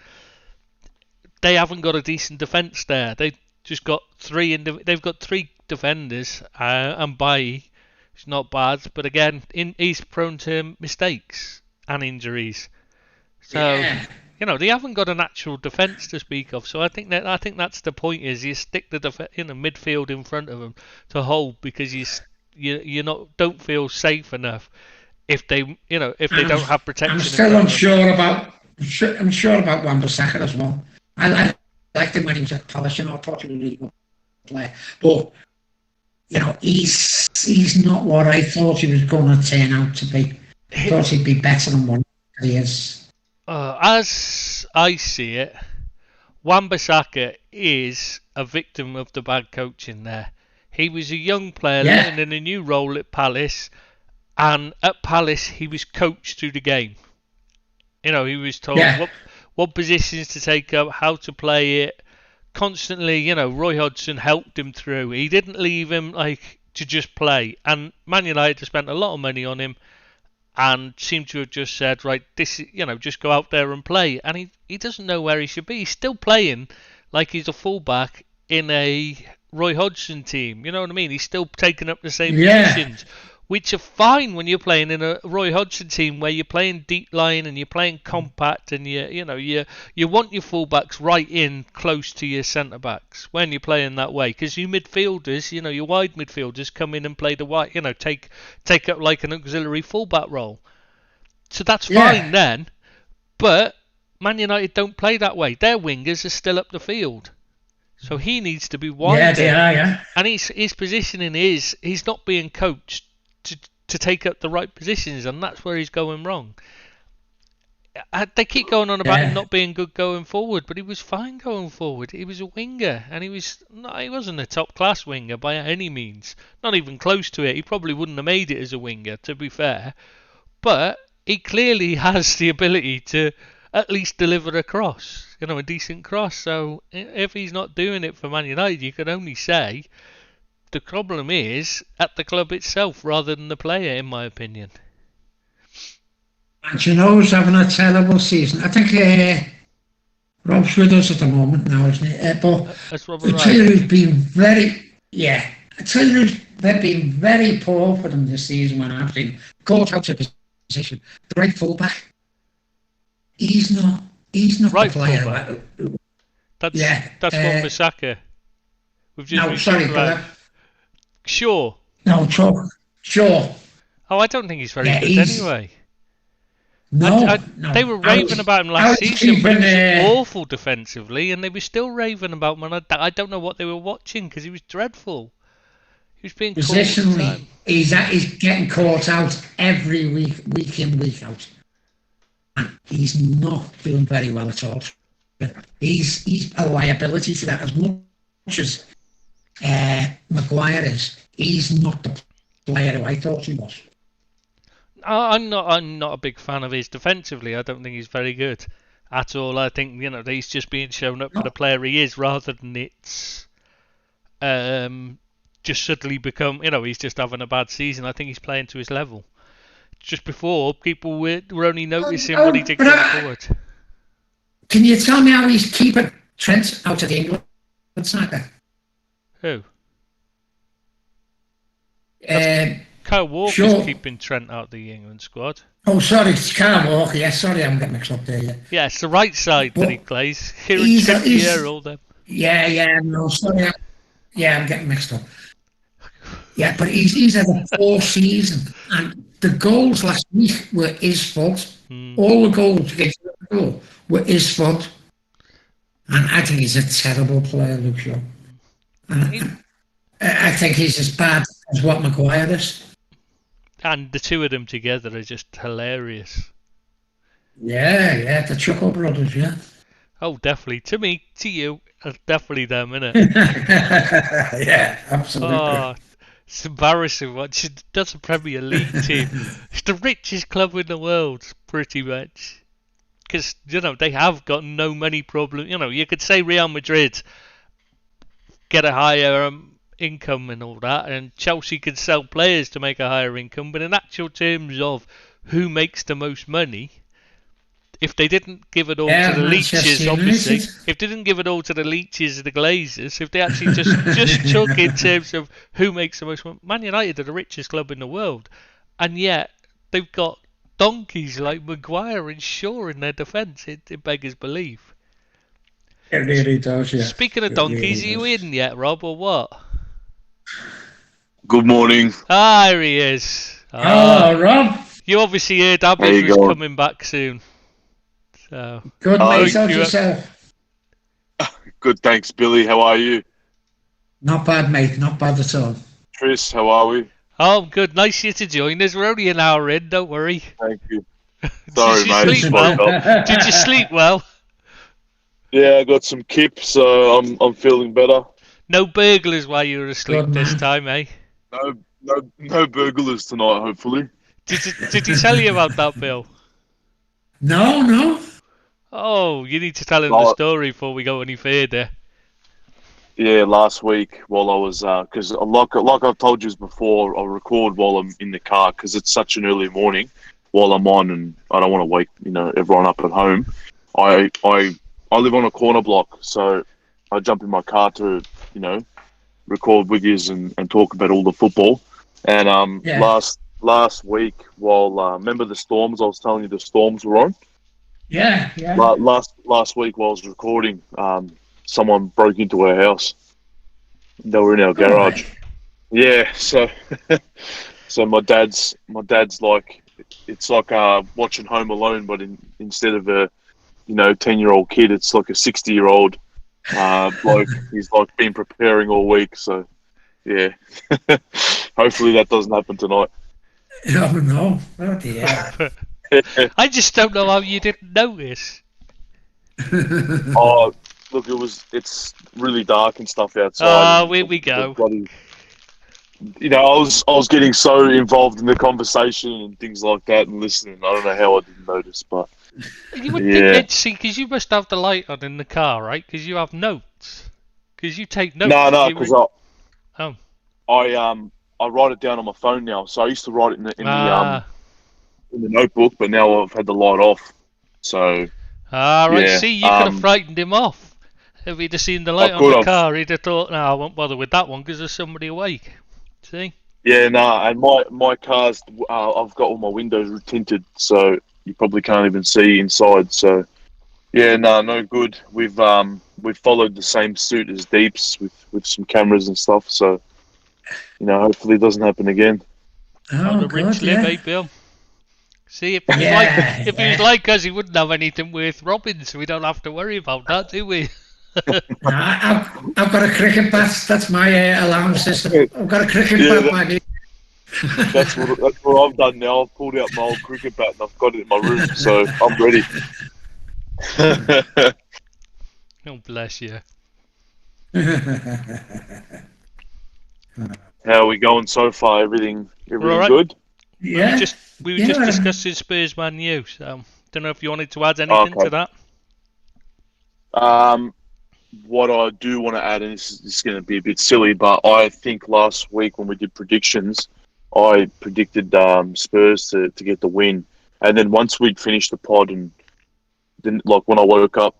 they haven't got a decent defence there. They've just got they've got three defenders, and Bailly, who's not bad, but again, he's prone to mistakes and injuries. So they haven't got an actual defence to speak of. So I think that's the point. Is you stick the midfield in front of them to hold, because you don't feel safe enough if they don't have protection. I'm still unsure about Wan-Bissaka as well. I liked him when he was at Palace. I thought he was a really good player, but he's not what I thought he was going to turn out to be. I thought he'd be better than what he is. As I see it, Wan-Bissaka is a victim of the bad coaching there. He was a young player learning in a new role at Palace, and at Palace he was coached through the game. He was told what positions to take up, how to play it. Constantly, Roy Hodgson helped him through. He didn't leave him to just play. And Man United spent a lot of money on him, and seemed to have just said, right, this, just go out there and play. And he doesn't know where he should be. He's still playing like he's a fullback in a Roy Hodgson team. You know what I mean? He's still taking up the same positions, which are fine when you're playing in a Roy Hodgson team where you're playing deep line and you're playing compact, and you want your fullbacks right in close to your centre backs when you're playing that way, because you midfielders, your wide midfielders come in and play the wide, take up like an auxiliary fullback role. So that's fine then, but Man United don't play that way. Their wingers are still up the field. So he needs to be wider. Yeah, they are, And his positioning is, he's not being coached to take up the right positions, and that's where he's going wrong. They keep going on about him not being good going forward, but he was fine going forward. He was a winger, and he wasn't a top class winger by any means, not even close to it. He probably wouldn't have made it as a winger, to be fair, but he clearly has the ability to at least deliver a cross, a decent cross. So if he's not doing it for Man United, you can only say the problem is at the club itself rather than the player, in my opinion. And who's having a terrible season? I think Rob's with us at the moment now, isn't he? But that's Robert Wright. Who's been they've been very poor for them this season when I've been caught out of position. The right fullback. he's not Right the player. fullback. That's Wan-Bissaka. We've just no, sorry, around. Sure. No, sure. Oh, I don't think he's very good anyway. No, they were raving about him last season, but he was awful defensively, and they were still raving about him. And I don't know what they were watching because he was dreadful. He was being positionally. He's getting caught out every week in, week out. And he's not doing very well at all. He's a liability to that as much as Maguire is. He's not the player who I thought he was. I'm not a big fan of his defensively. I don't think he's very good at all. I think he's just being shown up for the player he is, rather than it's just suddenly become he's just having a bad season. I think he's playing to his level. Just before, people were only noticing what he did going forward. Can you tell me how he's keeping Trent out of the England side then? Who? Kyle Walker's keeping Trent out of the England squad. Oh, sorry, it's Kyle Walker. Yeah, sorry, I'm getting mixed up there. Yeah, it's the right side that he plays. Kieran Trippier, all them. Yeah, no, sorry. I'm getting mixed up. Yeah, but he's had a poor season, and the goals last week were his fault. All the goals against Liverpool were his fault. And I think he's a terrible player, Luke Shaw. I think he's as bad as what Maguire is. And the two of them together are just hilarious. Yeah, the Chuckle Brothers, yeah. Oh, definitely. To me, to you, definitely them, innit? Yeah, absolutely. Oh, it's embarrassing watching. That's a Premier League team. It's the richest club in the world, pretty much. Because, they have got no money problems. You could say Real Madrid get a higher income and all that, and Chelsea could sell players to make a higher income, but in actual terms of who makes the most money, if they didn't give it all to the leeches, obviously, if they didn't give it all to the leeches, the Glazers, if they actually just took in terms of who makes the most money, Man United are the richest club in the world, and yet they've got donkeys like Maguire and Shaw in their defence. It beggars belief. It really does, yeah. Speaking of donkeys, are you in yet, Rob, or what? Good morning. There he is. Rob. You obviously heard Abby was coming back soon. So. Good, mate. How's yourself? Good, thanks, Billy. How are you? Not bad, mate. Not bad at all. Tris, how are we? Oh, good. Nice of you to join us. We're only an hour in. Don't worry. Thank you. Sorry, mate. Sleep well? Did you sleep well? Yeah, I got some kip, so I'm feeling better. No burglars while you were asleep this time, eh? No burglars tonight, hopefully. Did he tell you about that, Bill? No. Oh, you need to tell him the story before we go any further. Yeah, last week while I was, because like I've told you before, I record while I'm in the car because it's such an early morning while I'm on, and I don't want to wake everyone up at home. I live on a corner block, so I jump in my car to record with you and talk about all the football. And last week, while remember the storms? I was telling you the storms were on. Yeah. Last week while I was recording, someone broke into our house. They were in our garage. Yeah, so my dad's like, it's like watching Home Alone, but instead of a 10-year-old kid, it's like a 60-year-old bloke. He's like been preparing all week, so yeah. Hopefully that doesn't happen tonight. No. Oh dear. I just don't know how you didn't notice. Oh, look, it's really dark and stuff outside. Oh, here we go. Bloody, I was getting so involved in the conversation and things like that and listening. I don't know how I didn't notice, but you would think, because you must have the light on in the car, right? Because you have notes. Because you take notes. No, because I write it down on my phone now. So I used to write it in the notebook, but now I've had the light off. So. Right. Yeah, see, you could have frightened him off. If he'd have seen the light on the car, he'd have thought, "No, I won't bother with that one because there's somebody awake." See? Yeah, and my car's I've got all my windows tinted, so you probably can't even see inside. So yeah, no good. We've followed the same suit as Deeps with some cameras and stuff. So hopefully it doesn't happen again. Oh, the rich live, eh, Bill? See, if he was like us, he wouldn't have anything worth robbing, so we don't have to worry about that, do we? I've got a cricket bat. That's my alarm system. I've got a cricket bat, Maggie. That's what I've done now. I've pulled out my old cricket bat and I've got it in my room, so I'm ready. Oh, bless you. How are we going so far? Everything right. Good? Yeah. We were just discussing Spurs Man U, so don't know if you wanted to add anything to that. What I do want to add, and this is going to be a bit silly, but I think last week when we did predictions, I predicted Spurs to get the win. And then once we'd finished the pod, and then like when I woke up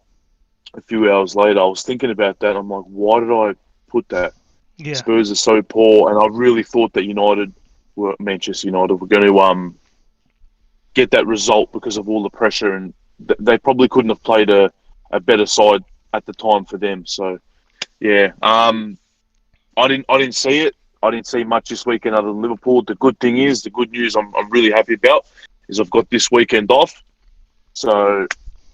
a few hours later, I was thinking about that. I'm like, why did I put that? Yeah. Spurs are so poor, and I really thought that Manchester United were going to get that result because of all the pressure, and they probably couldn't have played a better side at the time for them. So yeah, I didn't see it. I didn't see much this weekend other than Liverpool. The good news I'm really happy about is I've got this weekend off, so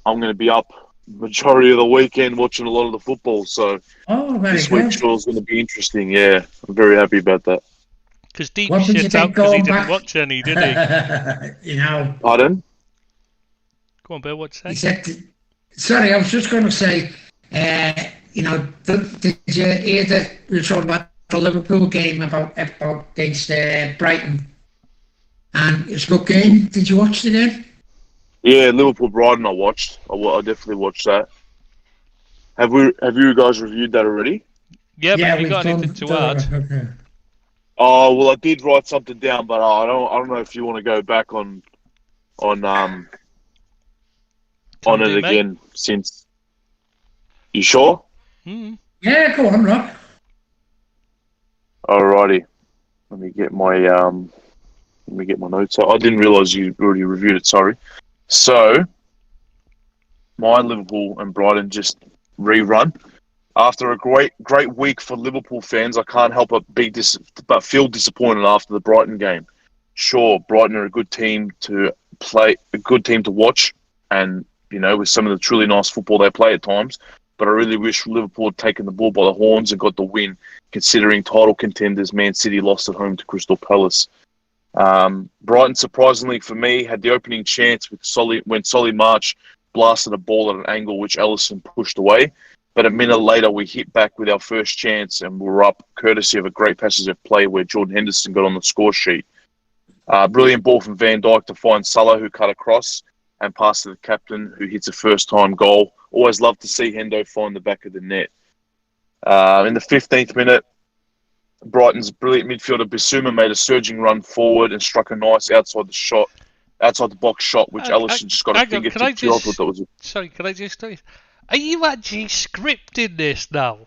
I'm going to be up majority of the weekend watching a lot of the football. So this week sure is going to be interesting. Yeah, I'm very happy about that. Because Deep shit out because he didn't watch any, did he? Pardon? Go on, Bill. What you say? Sorry, I was just going to say, did you hear that we were talking about the Liverpool game against Brighton? And it's a good game. Did you watch the game? Yeah, Liverpool-Brighton I watched. I definitely watched that. Have you guys reviewed that already? Yeah, but have you got anything to add? Okay. Oh, well, I did write something down, but I don't know if you want to go back on it again, since... You sure? Mm. Yeah, go on, Rob. Alrighty. Let me get my notes out. I didn't realise you already reviewed it, sorry. So, my Liverpool and Brighton just rerun. After a great week for Liverpool fans, I can't help but feel disappointed after the Brighton game. Sure, Brighton are a good team to play, a good team to watch, and with some of the truly nice football they play at times. But I really wish Liverpool had taken the bull by the horns and got the win, considering title contenders Man City lost at home to Crystal Palace. Brighton, surprisingly for me, had the opening chance when Solly March blasted a ball at an angle which Alisson pushed away. But a minute later, we hit back with our first chance and we were up, courtesy of a great passage of play where Jordan Henderson got on the score sheet. Brilliant ball from Van Dijk to find Salah, who cut across and passed to the captain, who hits a first-time goal. Always love to see Hendo find the back of the net. In the 15th minute, Brighton's brilliant midfielder Bissouma made a surging run forward and struck a nice outside the box shot, which Alisson just got a fingertip to. Sorry, can I just tell you? Are you actually scripting this now?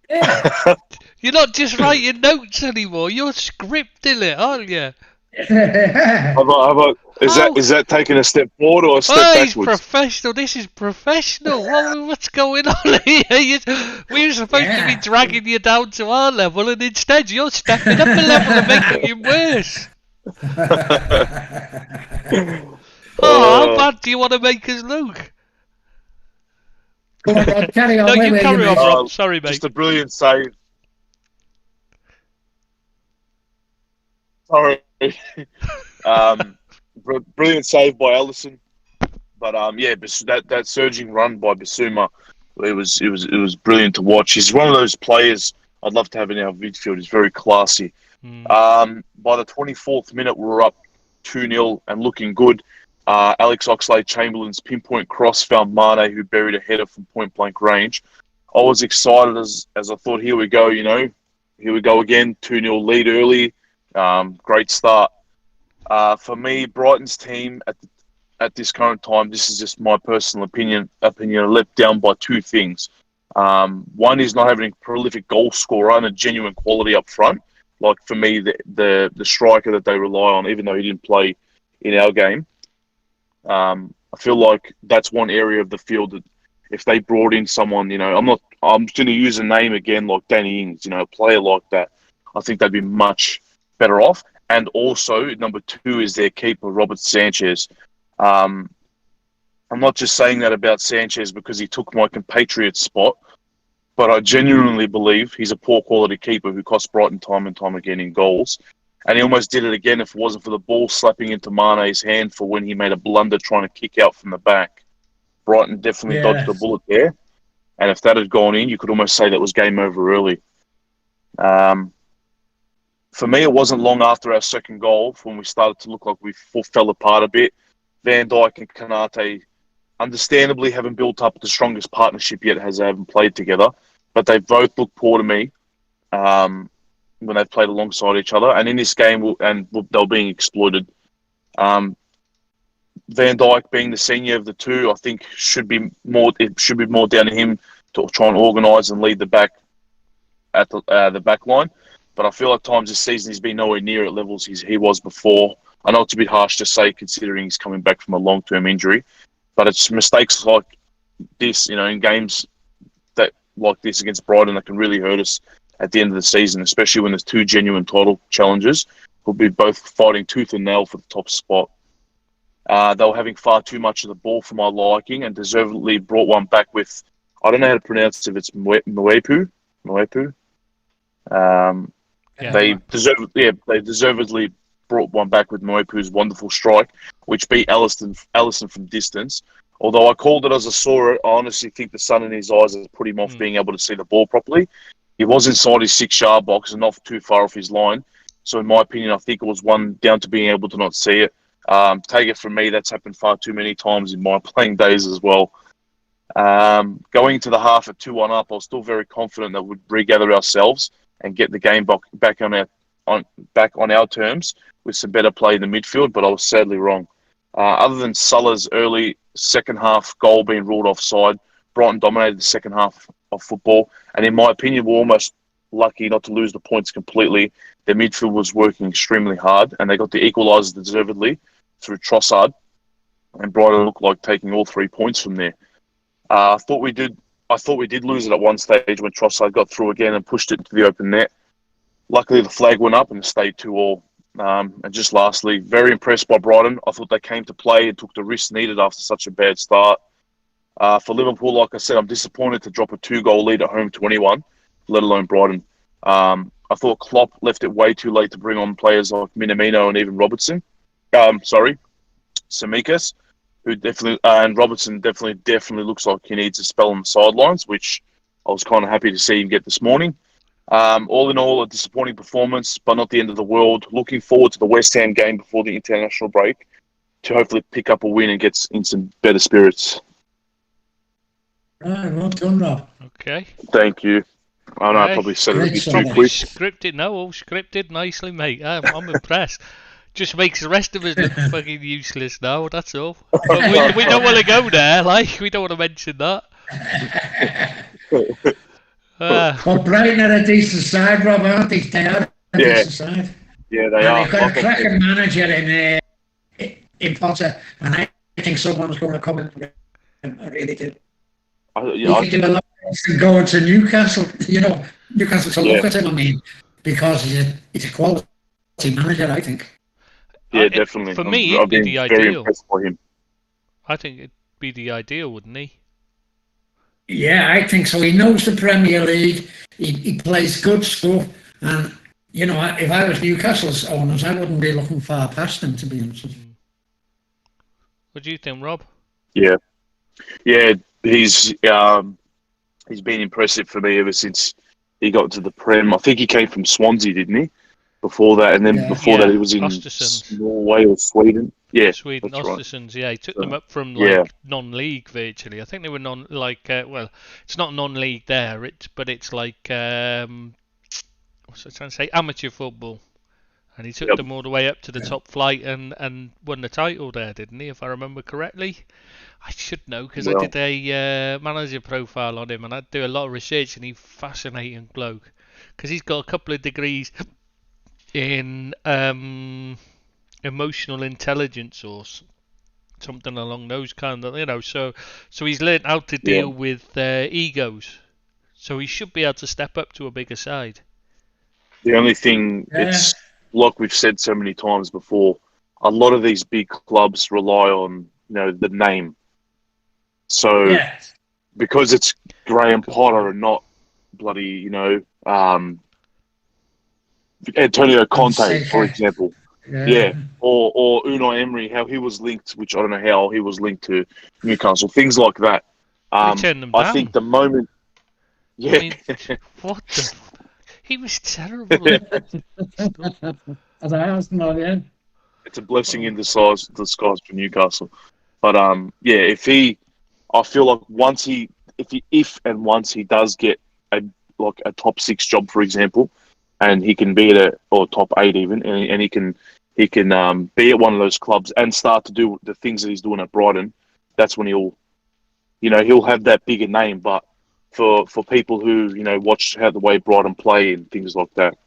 Yeah. You're not just writing notes anymore. You're scripting it, aren't you? Is that taking a step forward or a step backwards? He's professional. This is professional. What's going on here? We were supposed to be dragging you down to our level, and instead you're stepping up a level and making it worse. How bad do you want to make us look? Carry on. No, you carry on, Rob. Sorry, mate. Just a brilliant save. Sorry. Brilliant save by Alisson. But that surging run by Bissouma, it was brilliant to watch. He's one of those players I'd love to have in our midfield. He's very classy. By the 24th minute, we were up 2-0 and looking good. Alex Oxlade-Chamberlain's pinpoint cross found Mane, who buried a header from point-blank range. I was excited as I thought, here we go, here we go again, 2-0 lead early. Great start. For me, Brighton's team at this current time, this is just my personal opinion, let down by two things. One is not having a prolific goal scorer and a genuine quality up front. Like for me, the striker that they rely on, even though he didn't play in our game. I feel like that's one area of the field that if they brought in someone, I'm just going to use a name again like Danny Ings, a player like that, I think they'd be much better off. And also, number 2 is their keeper, Robert Sanchez. I'm not just saying that about Sanchez because he took my compatriot's spot, but I genuinely believe he's a poor quality keeper who cost Brighton time and time again in goals. And he almost did it again if it wasn't for the ball slapping into Mane's hand for when he made a blunder trying to kick out from the back. Brighton definitely dodged a bullet there. And if that had gone in, you could almost say that was game over early. For me, it wasn't long after our second goal when we started to look like we fell apart a bit. Van Dijk and Kanate understandably haven't built up the strongest partnership yet as they haven't played together. But they both look poor to me. When they've played alongside each other. And in this game, they're being exploited. Van Dijk being the senior of the two, I think it should be more down to him to try and organise and lead the back at the back line. But I feel like times this season he's been nowhere near at levels he was before. I know it's a bit harsh to say considering he's coming back from a long-term injury, but it's mistakes like this, in games that like this against Brighton that can really hurt us at the end of the season, especially when there's 2 genuine title challengers who'll be both fighting tooth and nail for the top spot. They were having far too much of the ball for my liking and deservedly brought one back with, I don't know how to pronounce it, if it's Mwepu. They deservedly brought one back with Mwepu's wonderful strike, which beat Alisson from distance. Although I called it as I saw it, I honestly think the sun in his eyes has put him off being able to see the ball properly. He was inside his 6-yard box and not too far off his line. So in my opinion, I think it was one down to being able to not see it. Take it from me, that's happened far too many times in my playing days as well. Going into the half at 2-1 up, I was still very confident that we'd regather ourselves and get the game back on our terms with some better play in the midfield, but I was sadly wrong. Other than Salah's early second half goal being ruled offside, Brighton dominated the second half of football, and in my opinion, we're almost lucky not to lose the points completely. Their midfield was working extremely hard, and they got the equaliser deservedly through Trossard, and Brighton looked like taking all 3 points from there. I thought we did lose it at one stage when Trossard got through again and pushed it into the open net. Luckily, the flag went up and it stayed 2-2. And just lastly, very impressed by Brighton. I thought they came to play and took the risks needed after such a bad start. For Liverpool, like I said, I'm disappointed to drop a 2-goal lead at home to anyone, let alone Brighton. I thought Klopp left it way too late to bring on players like Minamino and even Tsimikas, who definitely and Robertson definitely looks like he needs a spell on the sidelines, which I was kind of happy to see him get this morning. All in all, a disappointing performance, but not the end of the world. Looking forward to the West Ham game before the international break to hopefully pick up a win and get in some better spirits. Right, well done, Rob. Okay. Thank you. I know I probably said it a bit too quick. All scripted nicely, mate. I'm impressed. Just makes the rest of us look fucking useless now, that's all. But we don't want to go there, we don't want to mention that. Well, Brighton are a decent side, Rob, aren't they? They are a decent side. Yeah, they are. They've got a cracking manager in Potter, and I think someone's going to come in. I really do. He can do a lot of going to Newcastle. Newcastle to look at him, because he's a quality manager, I think. Yeah, definitely. For me, it'd be the ideal. I think it'd be the ideal, wouldn't he? Yeah, I think so. He knows the Premier League. He plays good stuff. And, if I was Newcastle's owners, I wouldn't be looking far past him, to be honest with you. What do you think, Rob? Yeah. Yeah, he's been impressive for me ever since he got to the Prem. I think he came from Swansea, didn't he? Before that, and then before that, he was in Norway or Sweden. Yeah, Sweden, Östersunds. Right. Yeah, he took them up from non-league virtually. I think they were it's not non-league there. But it's like what's I trying to say? Amateur football. And he took them all the way up to the top flight and won the title there, didn't he? If I remember correctly. I should know because I did a manager profile on him, and I do a lot of research, and he's a fascinating bloke because he's got a couple of degrees in emotional intelligence or something along those kind of, so he's learned how to deal with egos, so he should be able to step up to a bigger side. The only thing, it's like we've said so many times before, a lot of these big clubs rely on the name. So because it's Graham Potter and not bloody Antonio Conte, for example. Or Unai Emery, how he was linked, which I don't know how he was linked to Newcastle, things like that. I think the moment, I mean, what the? He was terrible. It's a blessing in disguise for Newcastle, but I feel like once he does get a top 6 job, for example, and he can be or top 8 even, and he can be at one of those clubs and start to do the things that he's doing at Brighton. That's when he'll have that bigger name. But for people who watch the way Brighton play and things like that,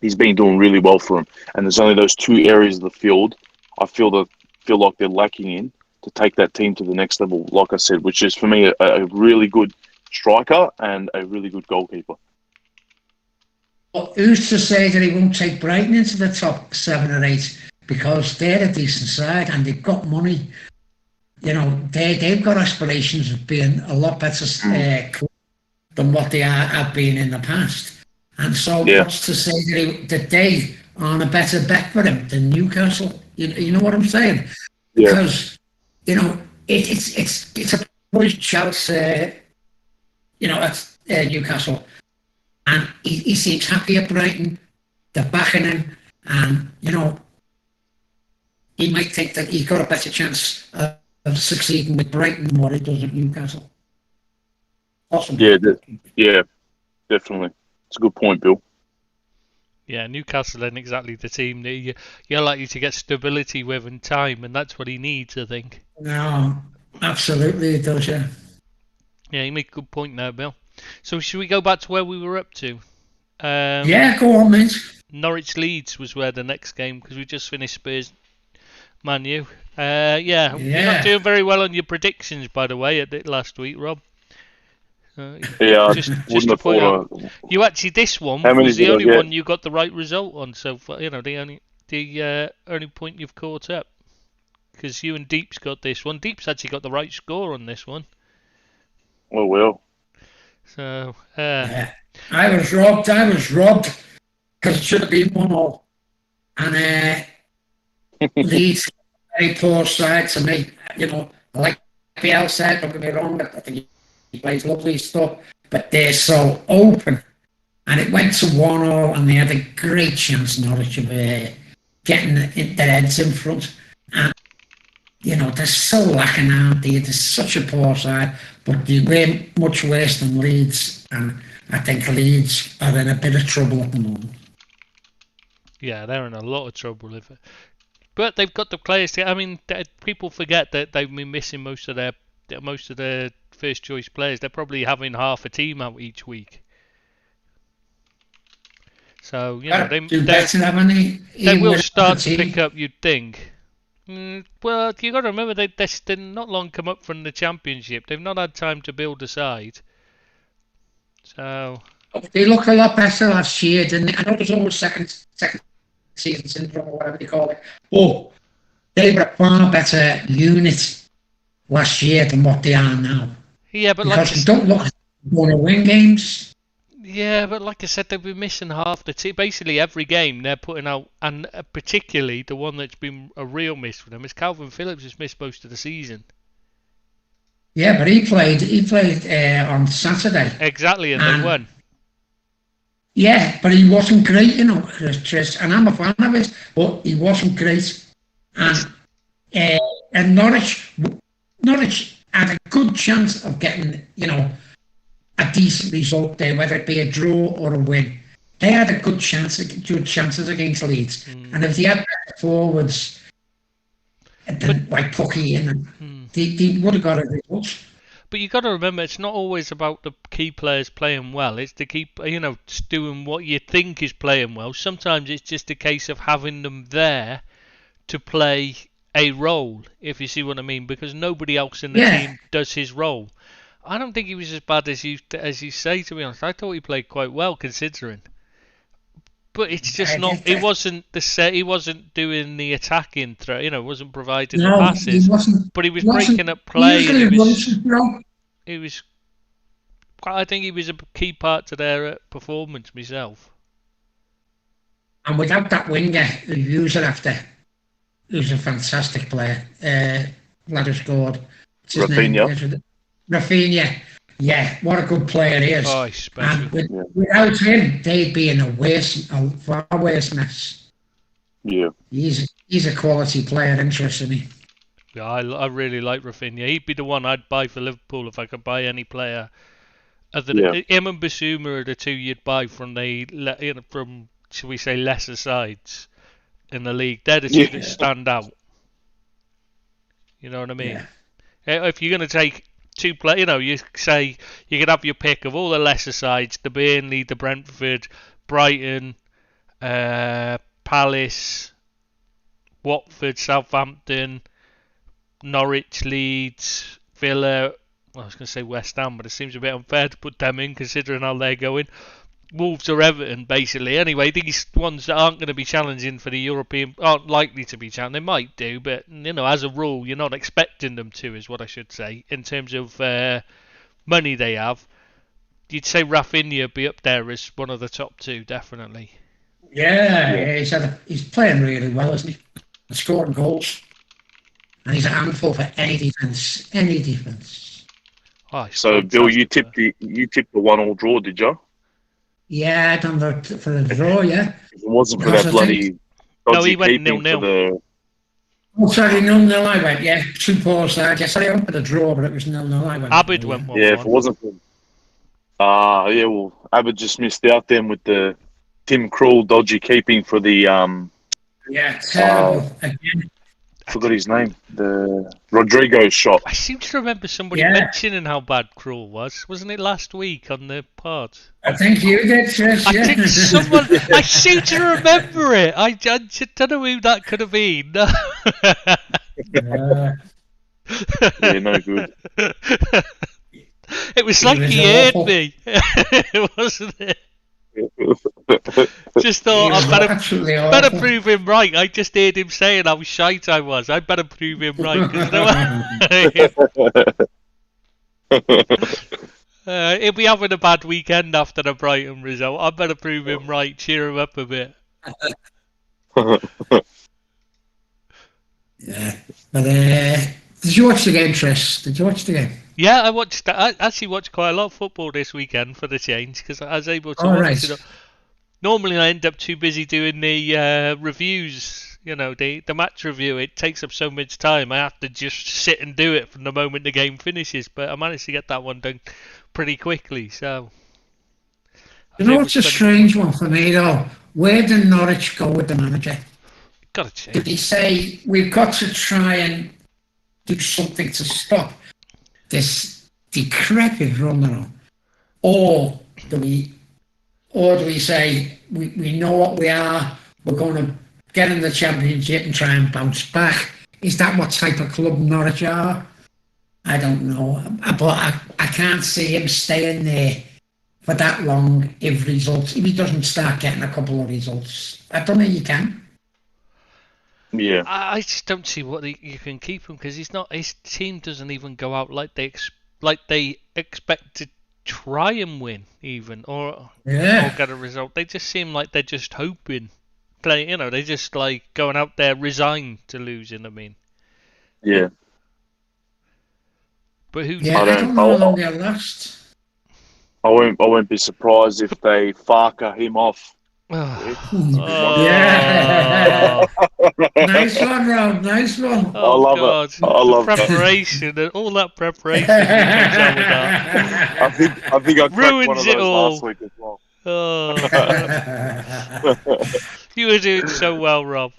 he's been doing really well for him. And there's only those 2 areas of the field I feel like they're lacking in to take that team to the next level. Like I said, which is for me a really good striker and a really good goalkeeper. Well, who's to say that he won't take Brighton into the top 7 or 8 because they're a decent side and they've got money. They've got aspirations of being a lot better than what they have been in the past. And so what's to say that they aren't a better bet for him than Newcastle? You know what I'm saying? Yeah. Because, it's a push shout, at Newcastle. And he seems happy at Brighton. They're backing him. And, he might think that he's got a better chance of succeeding with Brighton than what he does at Newcastle. Awesome. Yeah, definitely. It's a good point, Bill. Yeah, Newcastle isn't exactly the team that you're likely to get stability with in time, and that's what he needs, I think. No, absolutely it does, yeah. Yeah, you make a good point there, Bill. So should we go back to where we were up to? Go on, mate. Norwich Leeds was where the next game, because we just finished Spurs Man U. You're not doing very well on your predictions, by the way, last week, Rob. Just to point out, you actually, this one was the only one you got the right result on. So the only point you've caught up, because you and Deep's got this one. Deep's actually got the right score on this one. Oh well. So I was robbed because it should have been 1-1, and Leeds very poor side to me. I like the outside. Don't get me wrong. I think he plays lovely stuff, but they're so open. And it went to 1-1, and they had a great chance, Norwich, of getting their heads in front. And they're so lacking out there. They're such a poor side, but they were much worse than Leeds, and I think Leeds are in a bit of trouble at the moment. Yeah, they're in a lot of trouble with it. But they've got the players. People forget that they've been missing most of their first choice players. They're probably having half a team out each week. So they will start to pick up, you'd think. Well, you got to remember they're not long come up from the Championship. They've not had time to build a side. So they look a lot better last year, didn't they? I know there's always second season syndrome or whatever they call it. But they were a far better unit last year than what they are now. Yeah, but because they don't look like they want to win games. Yeah, but like I said, they've been missing half the team. Basically, every game they're putting out, and particularly the one that's been a real miss for them is Calvin Phillips has missed most of the season. Yeah, but he played on Saturday. Exactly, and they won. Yeah, but he wasn't great, Chris, and I'm a fan of it, but he wasn't great. And Norwich had a good chance of getting, a decent result there, whether it be a draw or a win. They had a good chances against Leeds. And if they had better forwards, like Pucky, they would have got a result. But you got to remember, it's not always about the key players playing well. It's to keep, doing what you think is playing well. Sometimes it's just a case of having them there to play a role, if you see what I mean, because nobody else in the team does his role. I don't think he was as bad as you say, to be honest. I thought he played quite well, considering. But it's just not. He wasn't He wasn't doing the attacking throw. Wasn't providing the passes. He wasn't, but he was breaking up play. He was. I think he was a key part to their performance myself. And without that winger who used it after, who's a fantastic player, lad who scored. Rafinha. Yeah, what a good player he is. Oh, he's special. And without him, they'd be in a far worse mess. Yeah. He's a quality player, interesting me. Yeah, I really like Rafinha. He'd be the one I'd buy for Liverpool if I could buy any player. Him and Basuma are the two you'd buy from shall we say, lesser sides in the league. They're the two that stand out. You know what I mean? Yeah. If you're going to take two players, you say you could have your pick of all the lesser sides: the Burnley, the Brentford, Brighton, Palace, Watford, Southampton, Norwich, Leeds, Villa. I was going to say West Ham, but it seems a bit unfair to put them in considering how they're going. Wolves or Everton, basically. Anyway, these ones that aren't going to be challenging for the European, aren't likely to be challenging. They might do, but, as a rule, you're not expecting them to, is what I should say, in terms of money they have. You'd say Rafinha would be up there as one of the top two, definitely. Yeah. He's playing really well, isn't he? He's scoring goals. And he's a handful for any defence. Oh, so, Bill, you tipped the 1-1 draw, did you? Yeah, I done for the draw, yeah. If it wasn't for that bloody... No, he went 0-0. Oh, sorry, 0-0 I went, yeah. 2 poor sides. Yes, I went for the draw, but it was 0-0 I went. Abid went 1-1. Yeah, if it wasn't for... Abid just missed out then with the Tim Krul dodgy keeping for the... yeah, terrible. Again. Forgot his name. The Rodrigo shot. I seem to remember somebody mentioning how bad Krul was. Wasn't it last week on the pod? I think you did, Trish. I think someone. I seem to remember it. I don't know who that could have been. Yeah, no good. It was like he heard me, wasn't it? Just thought I better prove him right. I just heard him saying how shite I was. I better prove him right. He'll be having a bad weekend after the Brighton result. I better prove him right. Cheer him up a bit. Yeah. But did you watch the game, Trish? Did you watch the game? Yeah, I actually watched quite a lot of football this weekend for the change because I was able to watch it. Normally I end up too busy doing the reviews, the match review. It takes up so much time. I have to just sit and do it from the moment the game finishes. But I managed to get that one done pretty quickly. So, what's a strange one for me though? Where did Norwich go with the manager? Got to change. Did he say we've got to try and do something to stop this decrepit run, or do we say we know what we are, we're going to get in the Championship and try and bounce back? Is that what type of club Norwich are? I don't know, but I can't see him staying there for that long if he doesn't start getting a couple of results. I don't think he can. Yeah, I just don't see what you can keep him because his team doesn't even go out like they expect to try and win even or get a result. They just seem like they're just hoping. They're just like going out there resigned to losing. I mean, yeah. But who? Yeah, I don't know how long they'll last. I won't be surprised if they Farker him off. Yeah. Nice one, Rob. Nice one. I love it. I love preparation and all that preparation. I think I ruins one of it those all. last week as well. Oh. You were doing so well, Rob.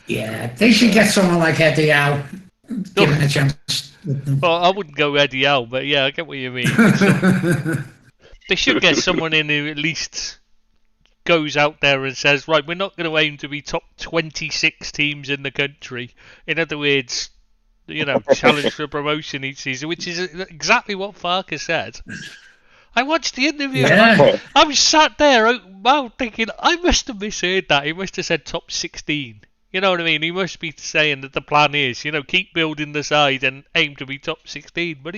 Yeah, they should get someone like Eddie Howe. Give him a chance. Well, I wouldn't go Eddie Howe, but yeah, I get what you mean. They should get someone in who at least goes out there and says, right, we're not going to aim to be top 26 teams in the country. In other words, challenge for promotion each season, which is exactly what Farke said. I watched the interview. Yeah. I was sat there thinking, I must have misheard that. He must have said top 16. You know what I mean? He must be saying that the plan is, keep building the side and aim to be top 16. But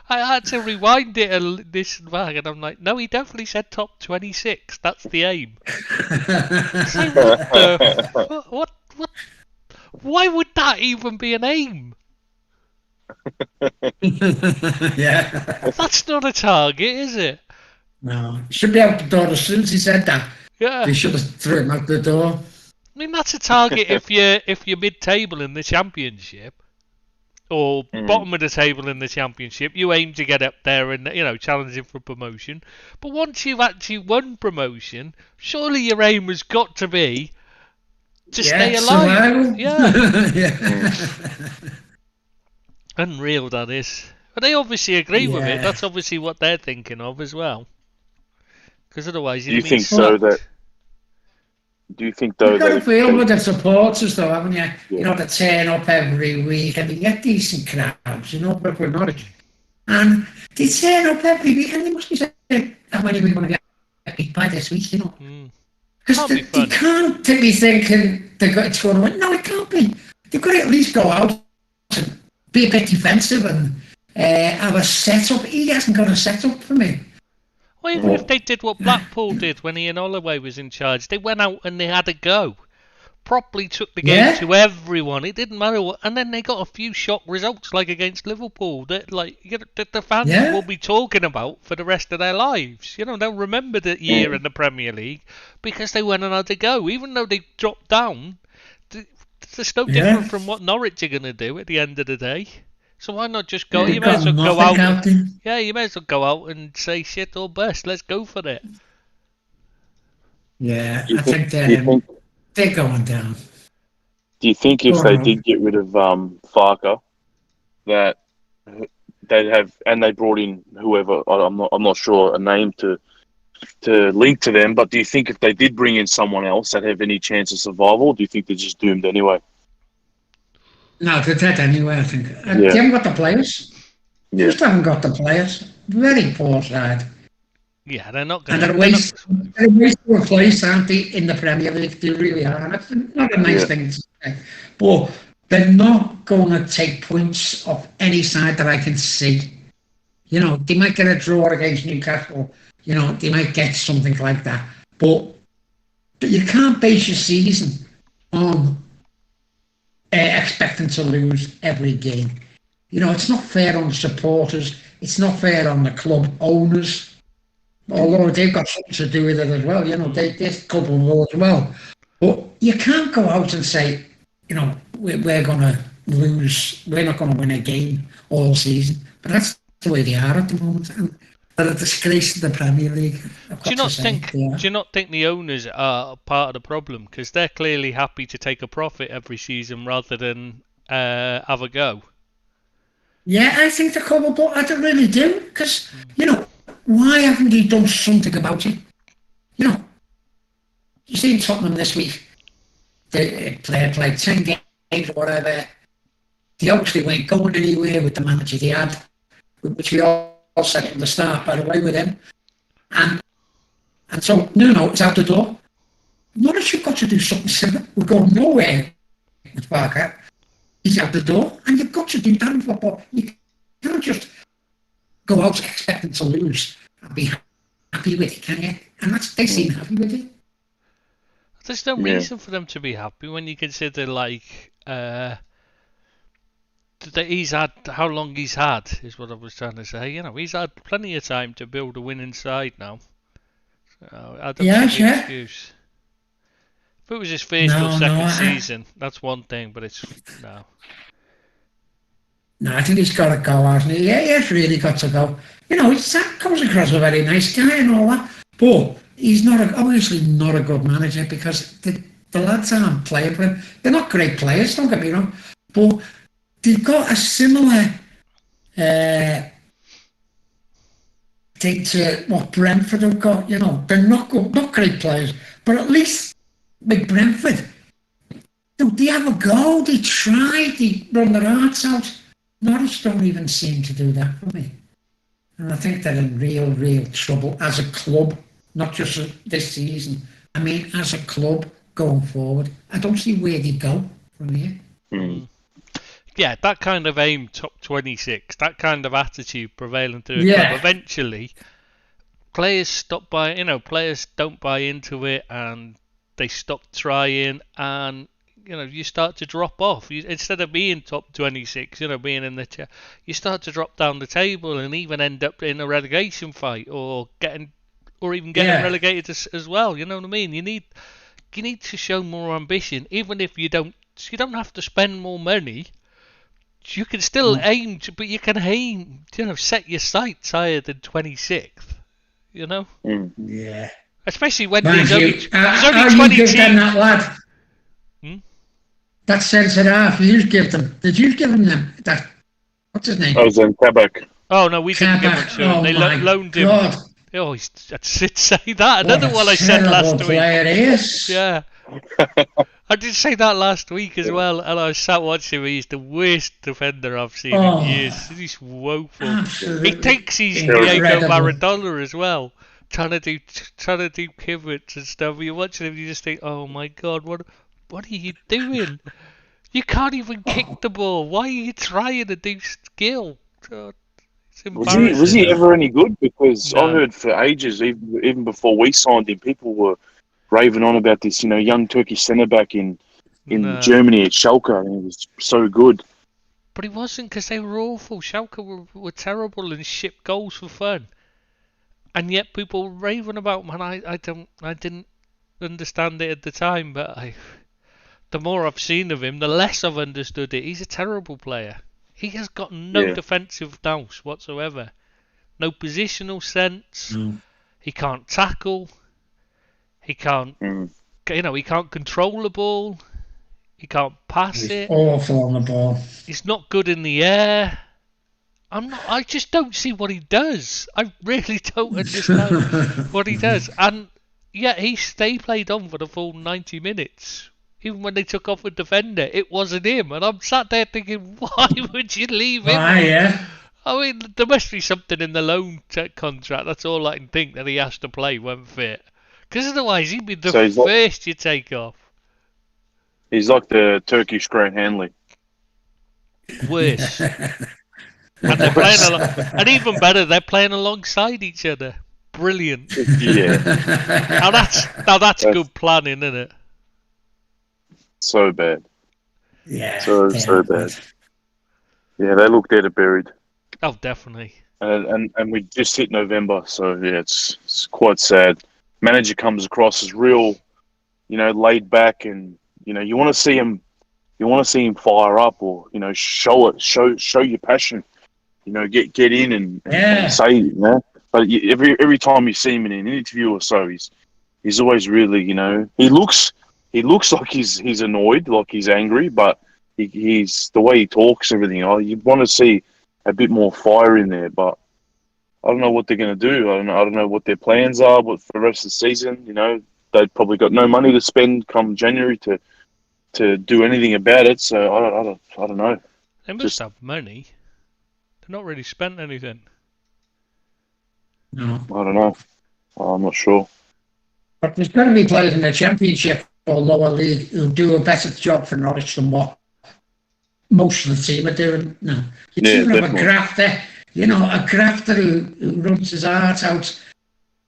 I had to rewind it and listen back, and I'm like, no, he definitely said top 26. That's the aim. So what? Why would that even be an aim? Yeah. That's not a target, is it? No. Should be out the door as soon as he said that. Yeah. They should have threw him out the door. I mean, that's a target if you're mid-table in the championship, or bottom of the table in the championship. You aim to get up there and challenging for promotion. But once you've actually won promotion, surely your aim has got to be to stay alive. Yeah. Yeah. Unreal, that is. But they obviously agree with it. That's obviously what they're thinking of as well. Because otherwise, do you think so? Do you think though you've got that to feel with the supporters, though, haven't you? Yeah. They turn up every week and they get decent crowds, but we're not. And they turn up every week and they must be saying, when are we going to get beat by this week, Because they can't be thinking it's going to win. No, it can't be. They've got to at least go out and be a bit defensive and have a set-up. He hasn't got a set-up for me. Well, even if they did what Blackpool did when Ian Holloway was in charge, they went out and they had a go. Properly took the game to everyone. It didn't matter what, and then they got a few shock results, like against Liverpool, that the fans will be talking about for the rest of their lives. They'll remember the year in the Premier League because they went and had a go, even though they dropped down. It's no different from what Norwich are going to do at the end of the day. So why not just go? You may as well go out. You may as well go out and say shit or bust. Let's go for it. Yeah, I think they're going down. Do you think if they did get rid of Farke, that they'd have, and they brought in whoever, I'm not sure a name to link to them, but do you think if they did bring in someone else that have any chance of survival, do you think they're just doomed anyway? No, they're dead anyway, I think. They haven't got the players. Just haven't got the players. Very poor side. Yeah, they're not going to... And they're a waste to replace, aren't they, in the Premier League? They really are. And that's not a nice thing to say. But they're not going to take points off any side that I can see. They might get a draw against Newcastle. They might get something like that. But you can't base your season on expecting to lose every game. It's not fair on the supporters. It's not fair on the club owners. Although they've got something to do with it as well. They're culpable as well. But you can't go out and say, we're going to lose. We're not going to win a game all season. But that's the way they are at the moment. And they're a disgrace to the Premier League. Do you not think the owners are part of the problem? Because they're clearly happy to take a profit every season rather than have a go. Yeah, I think they're culpable. I don't really do. Because, why haven't they done something about it? You see Tottenham this week. They played 10 games or whatever. They obviously weren't going anywhere with the manager they had, which we all said from the start, by the way, with him. And so, Nuno is out the door. Norwich have got to do something similar. We're going nowhere with Barker. He's out the door, and you've got to do that in football. You can't just go out expecting to lose and be happy with it, can you? And they seem happy with it. There's no reason for them to be happy when you consider, he's had how long he's had is what I was trying to say. He's had plenty of time to build a winning side now. So I don't see the excuse. If it was his first or second season, that's one thing, but it's no. No, I think he's got to go, hasn't he? Yeah, he's really got to go. Sam comes across a very nice guy and all that, but he's obviously not a good manager because the lads aren't playing for him. They're not great players, don't get me wrong, but they've got a similar to what Brentford have got. You know, they're not good, not great players, but at least with Brentford, they have a go. They try. They run their hearts out. Norwich don't even seem to do that for me. And I think they're in real trouble as a club, not just this season. I mean, as a club going forward. I don't see where they go from here. Yeah, that kind of aim, top 26, that kind of attitude prevailing through a club. Eventually, players players don't buy into it and they stop trying, and you start to drop off. Instead of being top 26, being in the chair, you start to drop down the table and even end up in a relegation fight or getting relegated as well. You know what I mean? You need to show more ambition, even if you don't have to spend more money. You can still aim, but you can aim, set your sights higher than 26th. Yeah. Especially when there's only 20 teams. That lad? That centre half, did you give him that? What's his name? Oh, Kabak. Oh, no, we didn't give him to him. They loaned him. God. Oh, I did say that. Another one I said last week. Yeah. I did say that last week as well, and I sat watching him. He's the worst defender I've seen in years. He's woeful. Absolutely. He thinks he's Diego Maradona as well, trying to do pivots and stuff. You're watching him, you just think, oh my God, what are you doing? You can't even kick the ball. Why are you trying to do skill? God, was he ever any good? Because I heard for ages, even before we signed him, people were raving on about this, young Turkish centre back in Germany at Schalke, and he was so good. But he wasn't, because they were awful. Schalke were terrible and shipped goals for fun, and yet people were raving about him. And I didn't understand it at the time, but the more I've seen of him, the less I've understood it. He's a terrible player. He has got no defensive nous whatsoever, no positional sense. He can't tackle. He can't, he can't control the ball. He can't pass it. Awful on the ball. He's not good in the air. I just don't see what he does. I really don't understand what he does. And yet they played on for the full 90 minutes. Even when they took off a defender, it wasn't him. And I'm sat there thinking, why would you leave him? Yeah. I mean, there must be something in the loan contract. That's all I can think, that he has to play when fit. Because otherwise, he'd be the first you take off. He's like the Turkish Grant Hanley. Worse. And they're playing and even better, they're playing alongside each other. Brilliant. Yeah. Now that's good planning, isn't it? So bad. Yeah. So bad. Yeah, they look dead and buried. Oh, definitely. And we just hit November, so yeah, it's quite sad. Manager comes across as real, laid back, and you want to see him fire up, or show your passion, get in and say, But every time you see him in an interview or so, he's always really, he looks like he's annoyed, like he's angry, but he's the way he talks, everything. You want to see a bit more fire in there, but I don't know what they're going to do. I don't know what their plans are for the rest of the season. They've probably got no money to spend come January to do anything about it. So I don't know. They must have money. They've not really spent anything. No, I don't know. I'm not sure. But there's going to be players in the Championship or lower league who do a better job for Norwich than what most of the team are doing now. You even have a grafter. A grafter who runs his heart out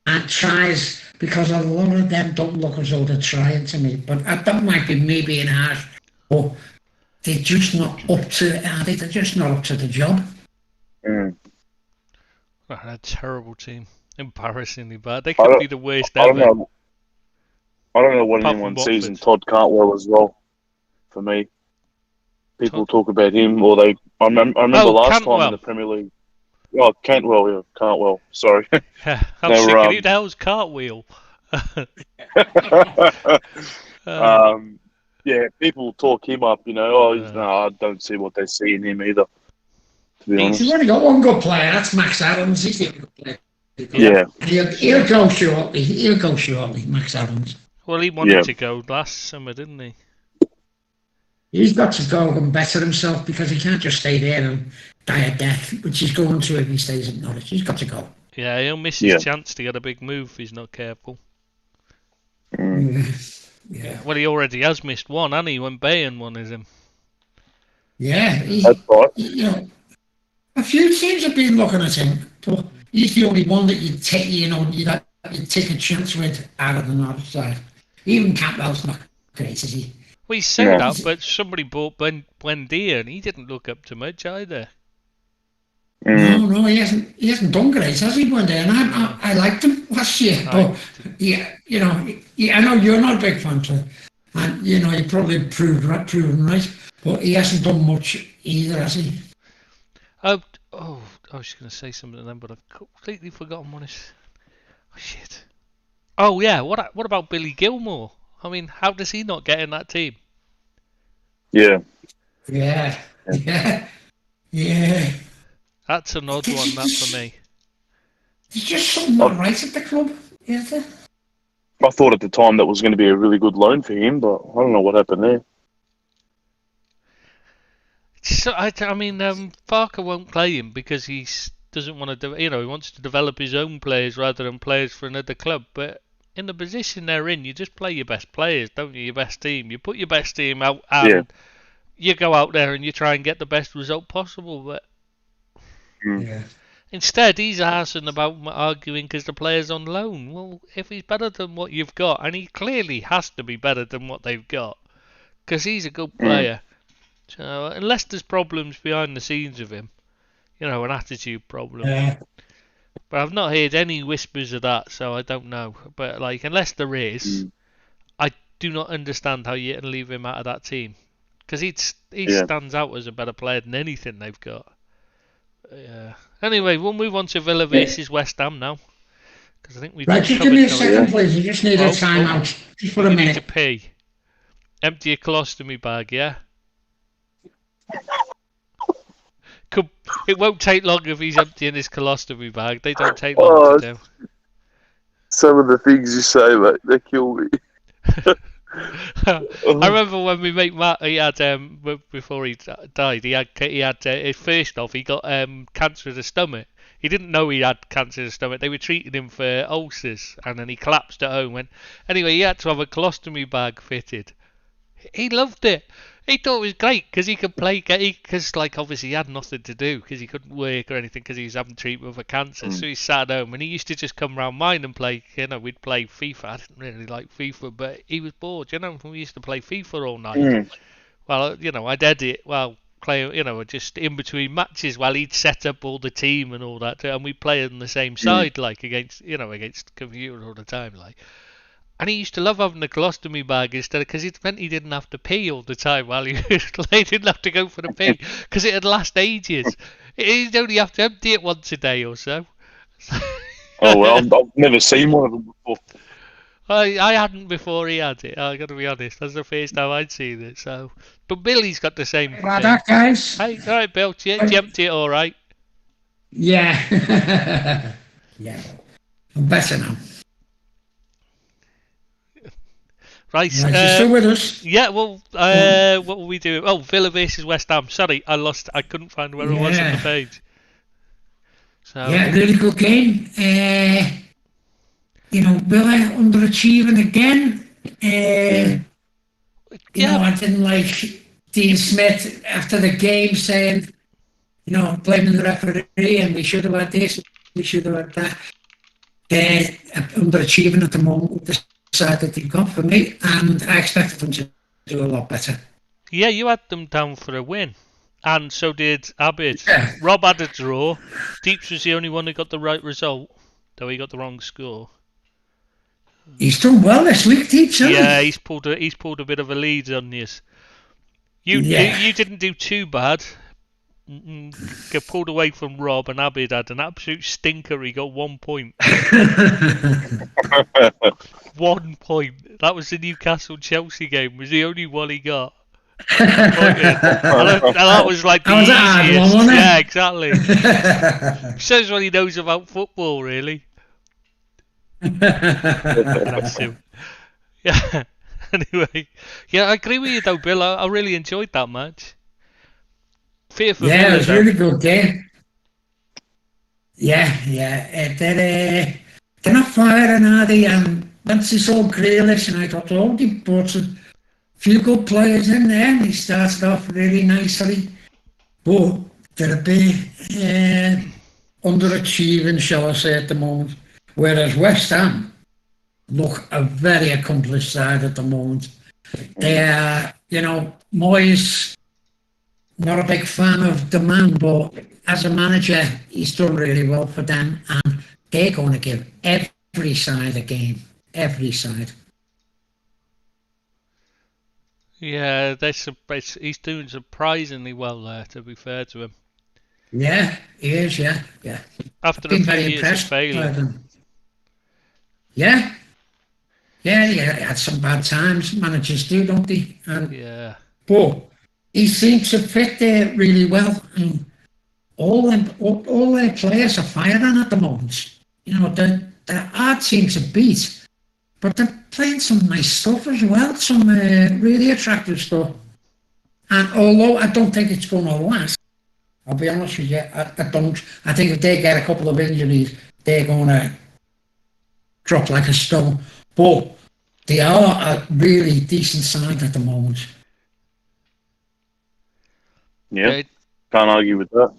and tries, because a lot of them don't look as though they're trying to me. But that might be me being harsh. But they're just not up to it, are they? They're just not up to the job. Well, a terrible team. Embarrassingly bad. They could be the worst ever. I don't know what anyone sees in Todd Cantwell as well, for me. People talk about him, or I remember last time in the Premier League. Oh, Cantwell, sorry. I'm thinking, who the hell's Cartwheel? Yeah, people talk him up, I don't see what they see in him either, to be honest. He's only got one good player, that's Max Adams. He's a good player. Yeah. He'll go shortly. He'll go shortly, Max Adams. Well, he wanted to go last summer, didn't he? He's got to go and better himself because he can't just stay there and die a death, which he's going to if he stays at Norwich. He's got to go. Yeah, he'll miss his chance to get a big move if he's not careful. Yeah. Well, he already has missed one, hasn't he, when Bayern won him? Yeah. That's right. You know, a few teams have been looking at him, but he's the only one that you'd take, you'd take a chance with out of the Norwich side. Even Campbell's not great, is he? Well, he said that, but somebody bought Buendia and he didn't look up to much either. No, he hasn't done great, has he, Buendia? And I liked him last year, but I know you're not a big fan of him, and he probably proven right, but he hasn't done much either, has he? I was going to say something then, but I've completely forgotten what it's... Oh, shit. Oh, yeah, what about Billy Gilmore? I mean, how does he not get in that team? Yeah. That's an odd one, that for me. There's just something not right at the club, is there? I thought at the time that was going to be a really good loan for him, but I don't know what happened there. So, I mean, Farke won't play him because he doesn't want to he wants to develop his own players rather than players for another club. But in the position they're in, you just play your best players, don't you? Your best team. You put your best team out and you go out there and you try and get the best result possible. But instead, he's arsing about arguing because the player's on loan. Well, if he's better than what you've got, and he clearly has to be better than what they've got, because he's a good player. So, unless there's problems behind the scenes of him, an attitude problem. But I've not heard any whispers of that, so I don't know. But unless there is, I do not understand how you can leave him out of that team, because he stands out as a better player than anything they've got. Yeah. Anyway, we'll move on to Villa versus West Ham now, because I think we've right. Just give me a second, please. You just need a time out, just for a minute. Need to pee. Empty your colostomy bag, yeah. It won't take long if he's emptying his colostomy bag. They don't take long to do. Some of the things you say, mate, they kill me. I remember when we met Matt, he had before he died, he had first off he got cancer of the stomach. He didn't know he had cancer of the stomach. They were treating him for ulcers, and then he collapsed at home. Anyway, he had to have a colostomy bag fitted. He loved it. He thought it was great because he could play, because obviously he had nothing to do because he couldn't work or anything because he was having treatment for cancer. So he sat at home and he used to just come round mine and play. We'd play FIFA. I didn't really like FIFA, but he was bored. We used to play FIFA all night. Well, I'd edit play. Just in between matches while he'd set up all the team and all that, and we'd play on the same side, against the computer all the time, And he used to love having the colostomy bag instead, because it meant he didn't have to pee all the time while he didn't have to go for the pee, because it'd last ages. He'd only have to empty it once a day or so. Oh, well, I've never seen one of them before. I hadn't before he had it, I got to be honest. That's the first time I'd seen it. So, but Billy's got the same thing. About that, guys? Hey, all right, Bill, did you empty it all right? Yeah. Yeah. I'm better now. Right, you still with us? Yeah, well, what will we do? Oh, Villa versus West Ham. Sorry, I couldn't find where it was on the page. So, yeah, really good game. Villa underachieving again. I didn't like Dean Smith after the game saying, blaming the referee, and we should have had this, we should have had that. They're underachieving at the moment with the side that they've got for me, and I expected them to do a lot better. Yeah, you had them down for a win, and so did Abid. Yeah. Rob had a draw. Deeps was the only one who got the right result, though he got the wrong score. He's done well this week, Deeps. Yeah, he's pulled a bit of a lead on this. You didn't do too bad. Get pulled away from Rob, and Abid had an absolute stinker. He got 1 point. 1 point. That was the Newcastle-Chelsea game. Was the only one he got. And that was the easiest. One, wasn't it? Yeah, exactly. Shows what he knows about football, really. Bless him. Yeah. Anyway, yeah, I agree with you though, Bill. I really enjoyed that match. Fear for Yeah, it Villa was a though. really good game. Yeah, they're not firing, are they? And once they saw Grealish, and I thought, oh, they brought a few good players in there, and they started off really nicely. But they're a bit underachieving, shall I say, at the moment. Whereas West Ham look a very accomplished side at the moment. They are, Moyes, not a big fan of the man, but as a manager, he's done really well for them, and they're going to give every side a game, every side. Yeah, he's doing surprisingly well there, to be fair to him. Yeah, he is, yeah. After I've a been few very years of impressed by failing. them. Yeah, he had some bad times. Managers do, don't they? Yeah. But he seems to fit there really well. And all their players are firing at the moment. They're hard team to beat, but they're playing some nice stuff as well, some really attractive stuff. And although I don't think it's going to last, I'll be honest with you, I don't. I think if they get a couple of injuries, they're going to drop like a stone. But they are a really decent side at the moment. Yeah, can't argue with that.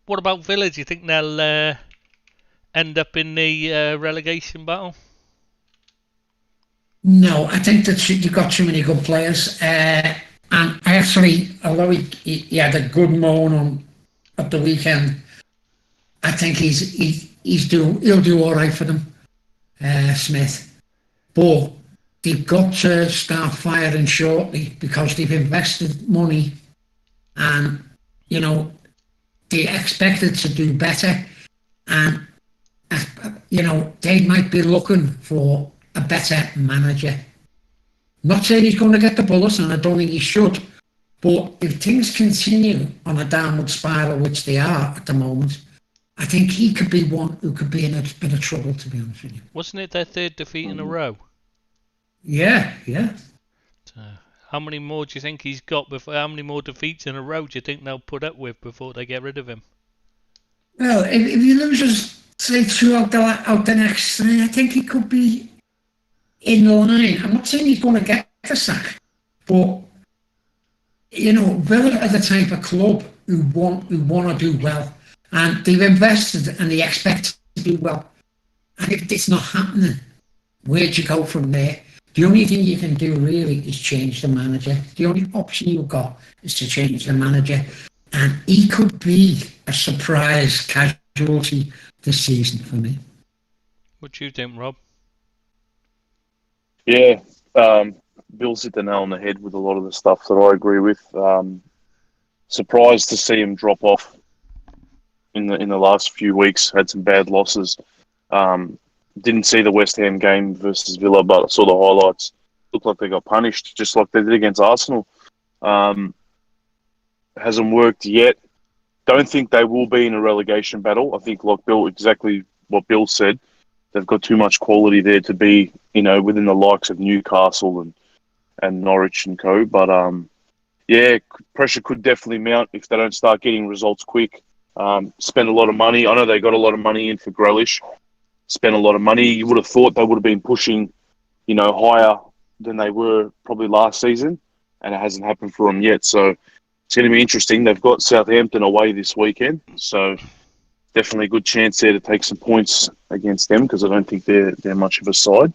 What about Villa? Do you think they'll end up in the relegation battle? No, I think that you've got too many good players. And actually, although he had a good moan on at the weekend, I think he'll do all right for them, Smith. But they've got to start firing shortly because they've invested money, and they expected to do better, and they might be looking for a better manager. Not saying he's going to get the bullets, and I don't think he should. But if things continue on a downward spiral, which they are at the moment, I think he could be one who could be in a bit of trouble, to be honest with you. Wasn't it their third defeat in a row? Yeah. So, how many more do you think he's got before? How many more defeats in a row do you think they'll put up with before they get rid of him? Well, if he loses, say, two out the next three, I think he could be in line. I'm not saying he's going to get the sack, but Villa are the type of club who want to do well, and they've invested and they expect to do well. And if it's not happening, where'd you go from there? The only thing you can do really is change the manager. The only option you've got is to change the manager, and he could be a surprise casualty this season for me. What do you think, Rob? Yeah, Bill's hit the nail on the head with a lot of the stuff that I agree with. Surprised to see him drop off in the last few weeks. Had some bad losses. Didn't see the West Ham game versus Villa, but I saw the highlights. Looked like they got punished, just like they did against Arsenal. Hasn't worked yet. Don't think they will be in a relegation battle. I think, like Bill, exactly what Bill said. They've got too much quality there to be, within the likes of Newcastle and Norwich and co. But pressure could definitely mount if they don't start getting results quick. Spend a lot of money. I know they got a lot of money in for Grealish. Spent a lot of money. You would have thought they would have been pushing, higher than they were probably last season, and it hasn't happened for them yet. So it's going to be interesting. They've got Southampton away this weekend, so definitely a good chance there to take some points against them because I don't think they're much of a side.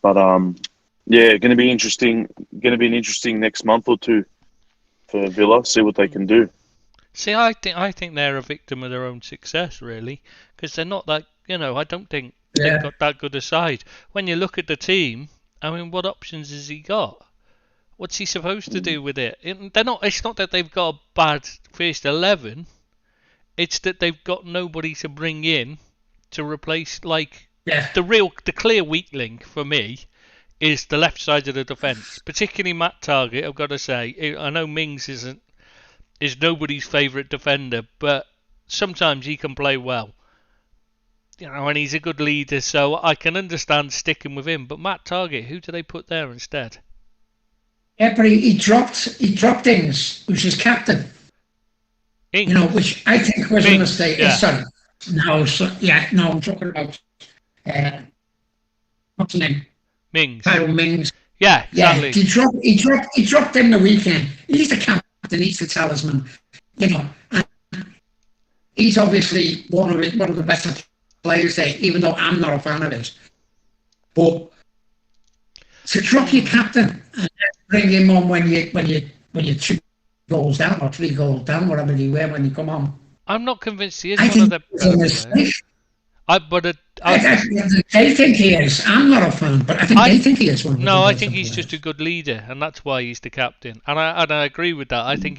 But going to be interesting. Going to be an interesting next month or two for Villa. See what they can do. See, I think they're a victim of their own success, really, because they're not that. I don't think they've got that good a side. When you look at the team, I mean, what options has he got? What's he supposed to do with it? It's not that they've got a bad first 11. It's that they've got nobody to bring in to replace. The clear weak link for me is the left side of the defence, particularly Matt Targett. I've got to say, I know Mings is nobody's favourite defender, but sometimes he can play well. and he's a good leader, so I can understand sticking with him. But Matt Targett, who do they put there instead? Yeah, but he dropped Ings, who's his captain. Ings. Which I think was a mistake. Yeah. Sorry. No, I'm talking about what's his name? Mings. Tyrone Mings. Yeah, exactly. Yeah, he dropped him the weekend. He's the captain, he's the talisman. And he's obviously one of the best players there, even though I'm not a fan of his. But to drop your captain and bring him on when you 2 goals down or 3 goals down, whatever you were when you come on. I'm not convinced he is one of the better players. They think he is. I'm not a fan, but I think they think he is one of the No, I think he's just a good leader, and that's why he's the captain. And I agree with that. I think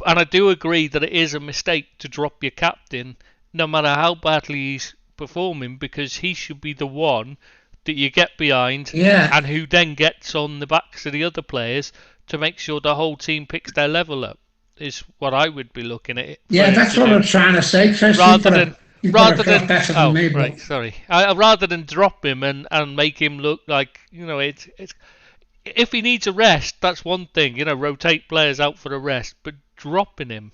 and I do agree that it is a mistake to drop your captain, no matter how badly he's performing, because he should be the one that you get behind, and who then gets on the backs of the other players to make sure the whole team picks their level up. Is what I would be looking at. Yeah, that's what I'm trying to say, Chris. Rather than rather than drop him and make him look like it's if he needs a rest, that's one thing. Rotate players out for a rest, but dropping him,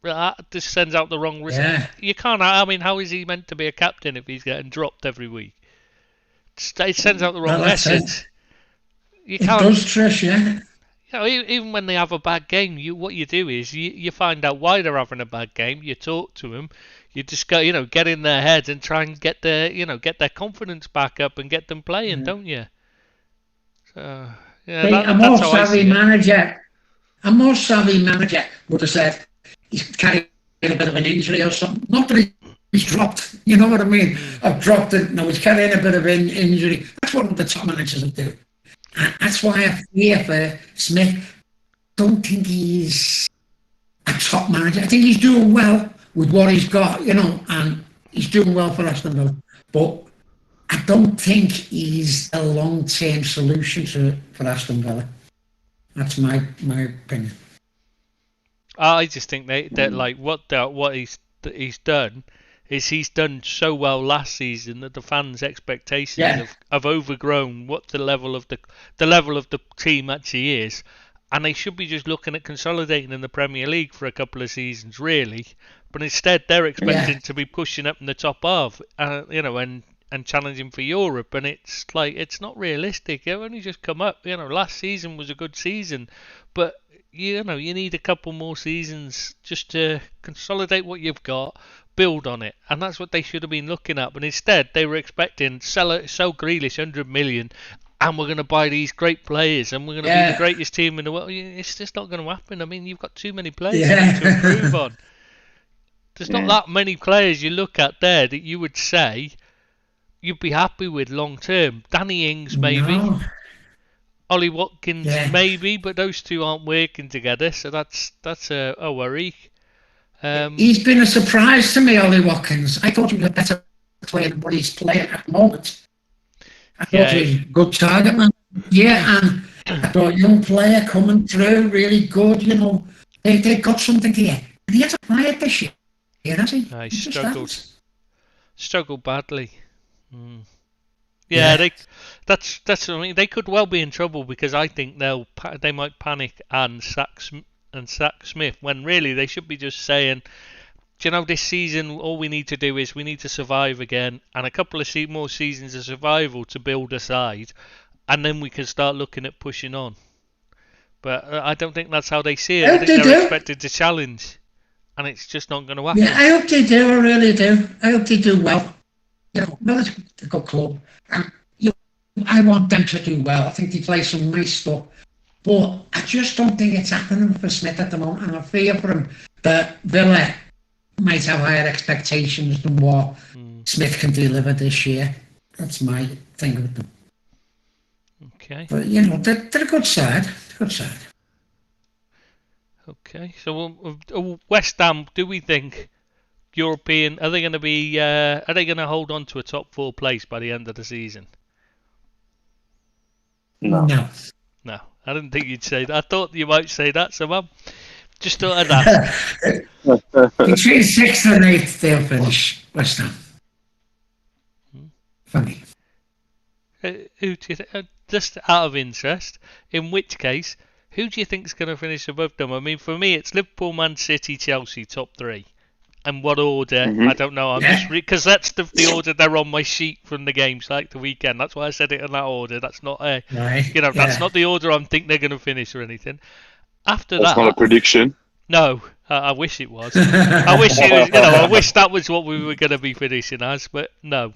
that just sends out the wrong result. Yeah. You can't. I mean, how is he meant to be a captain if he's getting dropped every week? It sends out the wrong message. It does, Trish. Yeah. Even when they have a bad game, what you do is you find out why they're having a bad game. You talk to them. You just go, get in their heads and try and get their confidence back up and get them playing, don't you? So a more savvy manager would have said he's carrying a bit of an injury or something. Not that he's dropped. You know what I mean? I've dropped it. No, he's carrying a bit of an injury. That's what the top managers will do. And that's why I fear for Smith. Don't think he's a top manager. I think he's doing well with what he's got, and he's doing well for Aston Villa. But I don't think he's a long-term solution for Aston Villa. That's my opinion. I just think that like what he's done is he's done so well last season that the fans' expectations have overgrown what the level of the team actually is, and they should be just looking at consolidating in the Premier League for a couple of seasons, really. But instead, they're expecting to be pushing up in the top half, and challenging for Europe, and it's like it's not realistic. They've only just come up. Last season was a good season, but you need a couple more seasons just to consolidate what you've got. Build on it, and that's what they should have been looking at. But instead, they were expecting sell Grealish 100 million, and we're going to buy these great players, and we're going to be the greatest team in the world. It's just not going to happen. I mean, you've got too many players to improve on. There's not that many players you look at there that you would say you'd be happy with long term. Danny Ings, maybe. Ollie Watkins, maybe, but those two aren't working together, so that's a worry. He's been a surprise to me, Ollie Watkins. I thought he was a better player than what he's playing at the moment. I thought he was a good target man. Yeah, and I thought young player coming through, really good, They got something here. And he hasn't played this year, has he? He struggled badly. Yeah, that's what I mean. They could well be in trouble because I think they might panic and sack Smith when really they should be just saying, this season all we need to do is we need to survive again and a couple of more seasons of survival to build a side, and then we can start looking at pushing on. But I don't think that's how they see it. I think they're expected to challenge, and it's just not going to happen. Yeah, I hope they do. I really do. I hope they do well. It's a good club. I want them to do well. I think they play some nice stuff. But I just don't think it's happening for Smith at the moment. And I fear for him that Villa might have higher expectations than what Smith can deliver this year. That's my thing with them. Okay. But, they're a good side. Okay. So West Ham, do we think European, are they going to hold on to a top 4 place by the end of the season? No. No, I didn't think you'd say that. I thought you might say that, so I'm just thought I'd ask. Between 6th and 8th, they'll finish, West Ham. for me. Who do you just out of interest, in which case, who do you think's going to finish above them? I mean, for me, it's Liverpool, Man City, Chelsea, top three. And what order? I don't know. I'm just because that's the order they're on my sheet from the games, like the weekend. That's why I said it in that order. That's not that's not the order I'm think they're going to finish or anything. After that's not a prediction. No, I wish it was. I wish it was. I wish that was what we were going to be finishing as, but no.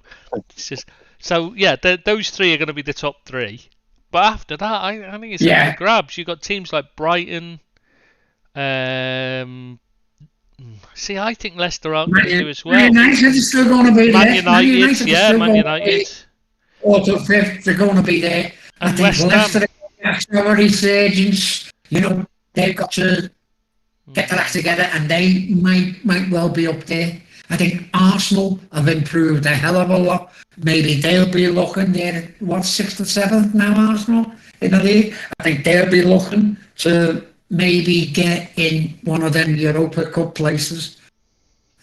It's just so yeah. Those three are going to be the top three. But after that, I think it's up for grabs. You've got teams like Brighton. See, I think Leicester are going to do as well. Man United is still going to be there. Man United. Auto fifth, they're going to be there. And I think Leicester are resurgence. They've got to get their act together, and they might well be up there. I think Arsenal have improved a hell of a lot. Maybe they'll be looking there. Sixth or seventh now, Arsenal in the league. I think they'll be looking to maybe get in one of them Europa Cup places.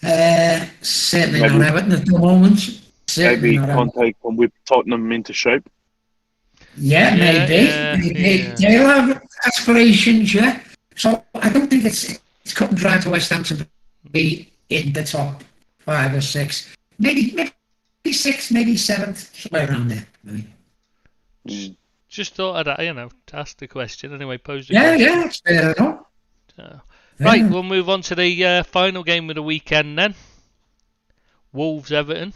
Certainly not Everton at the moment. Maybe Conte can whip Tottenham into shape. Yeah, maybe. They'll have aspirations, yeah. So I don't think it's cut and dry to West Ham to be in the top 5 or 6. Maybe 6, maybe 7th, somewhere around there. Maybe. Just thought I'd, ask the question. Anyway, posed the question. Yeah, it's fair enough. Right, we'll move on to the final game of the weekend then. Wolves-Everton.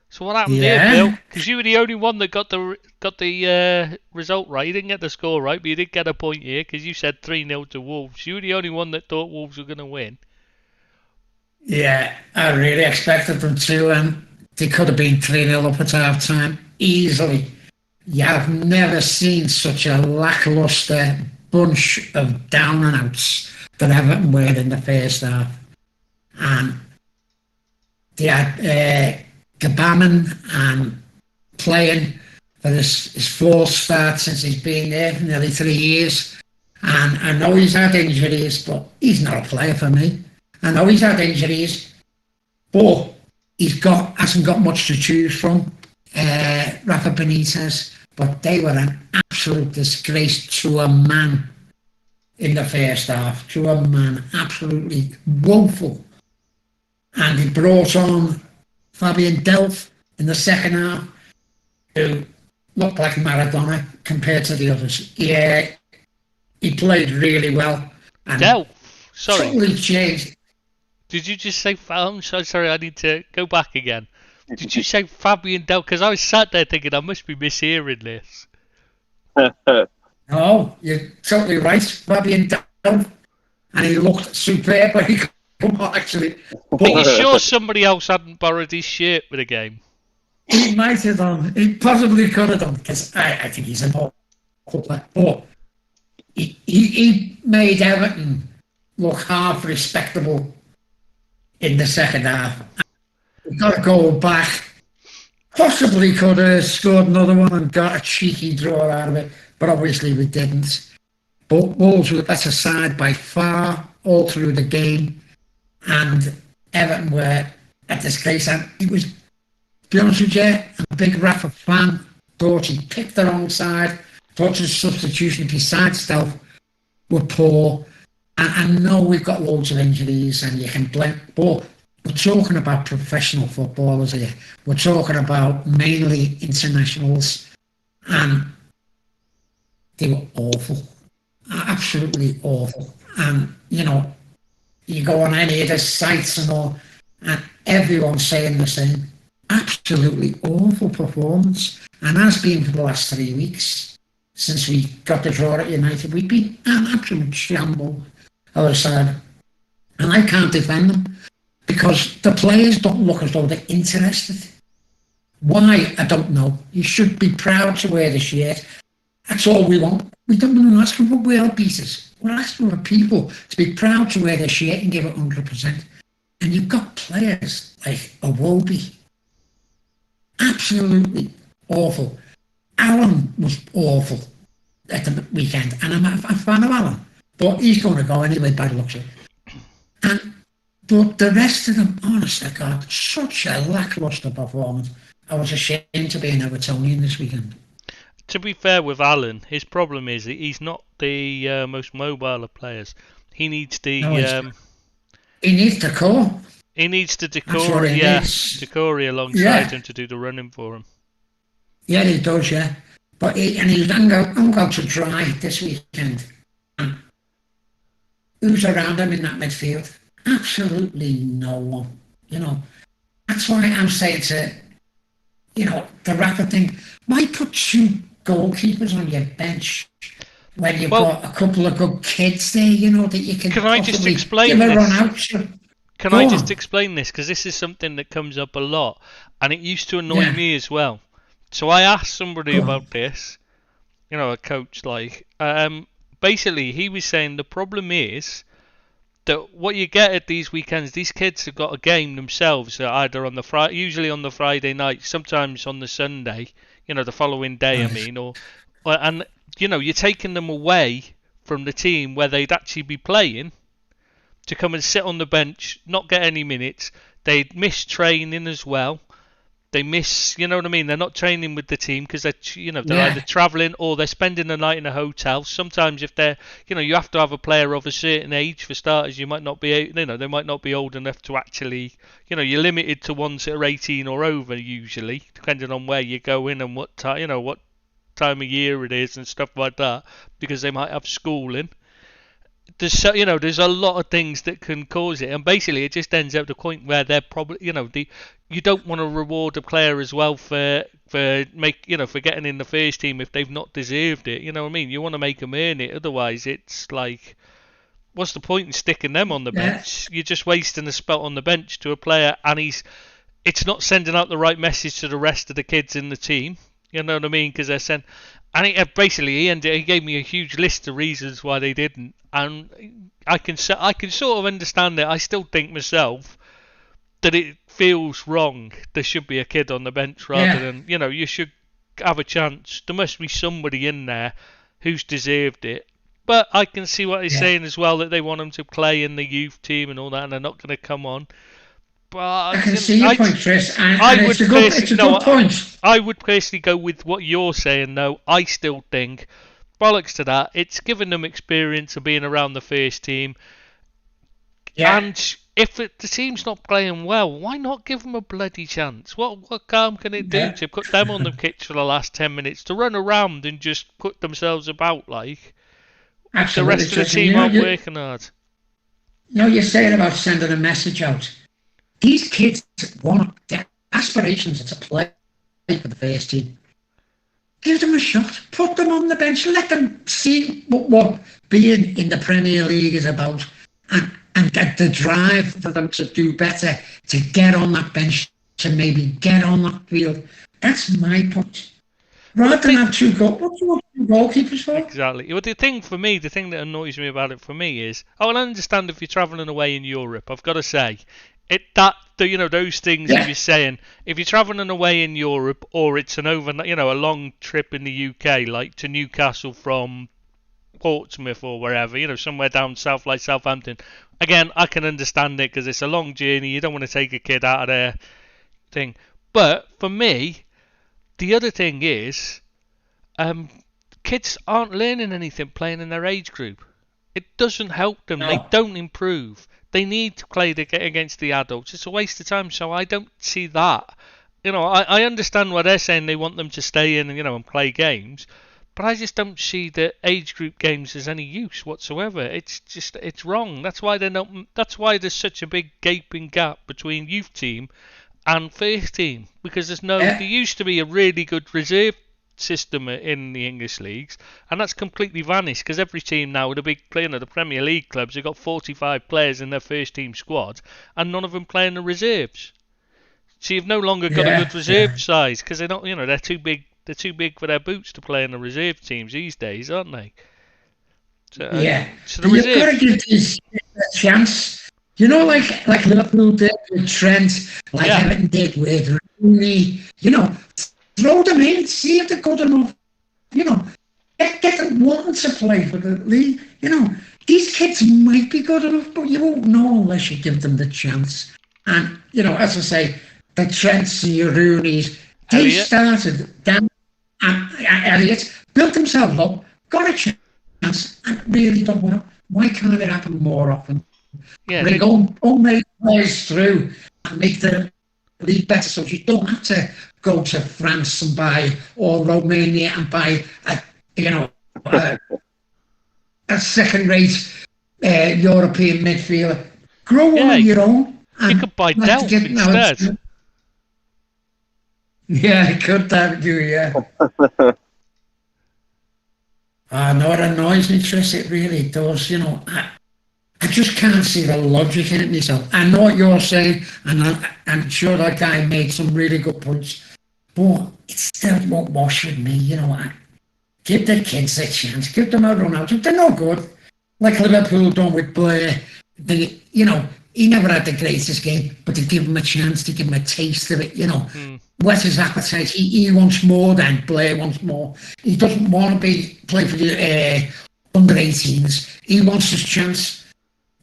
So what happened here, Bill? Because you were the only one that got the result right. You didn't get the score right, but you did get a point here because you said 3-0 to Wolves. You were the only one that thought Wolves were going to win. Yeah, I really expected them to, and they could have been 3-0 up at half time easily. Yeah, I've never seen such a lacklustre bunch of down and outs that Everton were in the first half. And they had Gabaman and playing for his 4th start since he's been there for nearly 3 years. And I know he's had injuries, but he's not a player for me. I know he's had injuries, but hasn't got much to choose from. Rafa Benitez, but they were an absolute disgrace to a man in the first half. To a man, absolutely woeful. And he brought on Fabian Delph in the second half, who looked like Maradona compared to the others. Yeah, he played really well. And Delph? Sorry. Totally changed. Did you just say... I'm sorry, I need to go back again. Did you say Fabian Delph? Because I was sat there thinking I must be mishearing this. No, you're totally right. Fabian Delph. And he looked superb when he come on, actually. Are you sure somebody else hadn't borrowed his shirt for the game? He might have done. He possibly could have done, because I think he's an awful player. But he made Everton look half respectable in the second half. We got to go back. Possibly could have scored another one and got a cheeky draw out of it, but obviously we didn't. But Wolves were the better side by far all through the game, and Everton were a disgrace. And it was, to be honest with you, I'm a big Rafa fan. Thought he picked the wrong side. Thought his substitution besides Delph were poor. And I know we've got loads of injuries and you can blame, but we're talking about professional footballers here. We're talking about mainly internationals, and they were awful. Absolutely awful. And, you go on any of the sites and all, and everyone's saying the same. Absolutely awful performance. And has been for the last 3 weeks since we got the draw at United. We've been an absolute shambles other side. And I can't defend them because the players don't look as though they're interested. Why? I don't know. You should be proud to wear the shirt. That's all we want. We don't want to ask for world beaters. We're asking for people to be proud to wear their shirt and give it 100%. And you've got players like Iwobi. Absolutely awful. Alan was awful at the weekend, and I'm a fan of Alan. But he's going to go anyway by the looks of it. But the rest of them, honest to God, such a lacklustre performance. I was ashamed to be an Evertonian this weekend. To be fair with Alan, his problem is that he's not the most mobile of players. He needs the. No, he needs the core. He needs the Decore alongside him to do the running for him. Yeah, he does, yeah. But he's going to try this weekend. Who's around him in that midfield? Absolutely no one. That's why I'm saying to, the Rafa thing, why put 2 goalkeepers on your bench when you've got a couple of good kids there, that you can I just explain give a this? Run out to? Can I just explain this? Because this is something that comes up a lot, and it used to annoy me as well. So I asked somebody about this, a coach, basically he was saying the problem is that what you get at these weekends, these kids have got a game themselves, either on the usually on the Friday night, sometimes on the Sunday, the following day, and you're taking them away from the team where they'd actually be playing to come and sit on the bench, not get any minutes. They'd miss training as well. They miss, They're not training with the team because they're either travelling or they're spending the night in a hotel. Sometimes if they're, you have to have a player of a certain age for starters. You might not be, they might not be old enough to actually, you're limited to ones that are 18 or over usually, depending on where you go in and what time, what time of year it is and stuff like that, because they might have schooling. There's a lot of things that can cause it, and basically it just ends up the point where they're probably, you don't want to reward a player as well for getting in the first team if they've not deserved it. You know what I mean? You want to make them earn it, otherwise it's like, what's the point in sticking them on the bench? You're just wasting a spot on the bench to a player, and it's not sending out the right message to the rest of the kids in the team. You know what I mean? Because they're saying, and he gave me a huge list of reasons why they didn't, and I can sort of understand it. I still think myself that it feels wrong. There should be a kid on the bench rather than, you should have a chance. There must be somebody in there who's deserved it. But I can see what he's saying as well, that they want him to play in the youth team and all that, and they're not going to come on. But I can see your point, Chris, and it's a good point. I would personally go with what you're saying, though. I still think, bollocks to that, it's given them experience of being around the first team. Yeah. And if the team's not playing well, why not give them a bloody chance? What harm can it do to put them on the pitch for the last 10 minutes, to run around and just put themselves about like the rest of the team aren't working hard? You're saying about sending a message out. These kids want their aspirations to play for the first team. Give them a shot. Put them on the bench. Let them see what being in the Premier League is about, and get the drive for them to do better, to get on that bench, to maybe get on that field. That's my point. Rather than have 2 goalkeepers, what do you want 2 goalkeepers for? Exactly. Well, the thing that annoys me about it for me is, I will understand if you're travelling away in Europe. I've got to say, those things you're saying, if you're travelling away in Europe, or it's an overnight, a long trip in the UK, like to Newcastle from Portsmouth or wherever, somewhere down south like Southampton. Again, I can understand it because it's a long journey. You don't want to take a kid out of their thing. But for me, the other thing is, kids aren't learning anything playing in their age group. It doesn't help them. No. They don't improve. They need to play against the adults. It's a waste of time, so I don't see that. I understand why they're saying they want them to stay in and play games, but I just don't see the age group games as any use whatsoever. It's wrong. That's why there's such a big gaping gap between youth team and first team, because there used to be a really good reserve system in the English leagues, and that's completely vanished because every team now with a big player, the Premier League clubs, have got 45 players in their first team squad, and none of them play in the reserves. So you've no longer got a good reserve size because they're not, they're too big. They're too big for their boots to play in the reserve teams these days, aren't they? So you've got to give these a chance. Like Liverpool did with Trent, like Everton did with Rooney. Throw them in, see if they're good enough. Get them wanting to play for the league. These kids might be good enough, but you won't know unless you give them the chance. And, as I say, the Trents and your Rooneys, He started down Elliot, built himself up, got a chance, and really don't want to. Why can't it happen more often? Yeah, bring homemade players through and make the league better, so you don't have to go to France and buy, or Romania and buy a second-rate European midfielder. Grow one on your own. You could buy Delph instead. Yeah, I could do, yeah. I know it annoys me, Tris, it really does, I just can't see the logic in it myself. I know what you're saying, and I'm sure that guy made some really good points, but it still won't wash with me, Give the kids a chance, give them a run out. If they're no good, like Liverpool done with Blair, he never had the greatest game, but to give him a chance, to give him a taste of it, whet his appetite. He wants more than Blair wants more. He doesn't want to play for the under 18s. He wants his chance.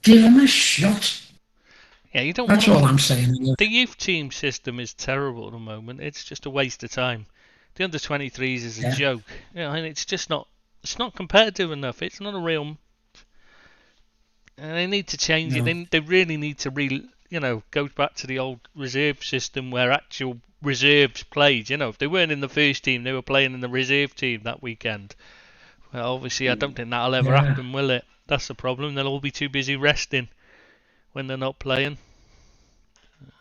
Give him a shot. Yeah, you don't. That's all I'm saying. The youth team system is terrible at the moment. It's just a waste of time. The under 23s is a joke. And it's just not. It's not competitive enough. It's not a real. And they need to change it. They really need to go back to the old reserve system where actual reserves played. If they weren't in the first team, they were playing in the reserve team that weekend. Well, obviously, I don't think that'll ever happen, will it? That's the problem. They'll all be too busy resting when they're not playing.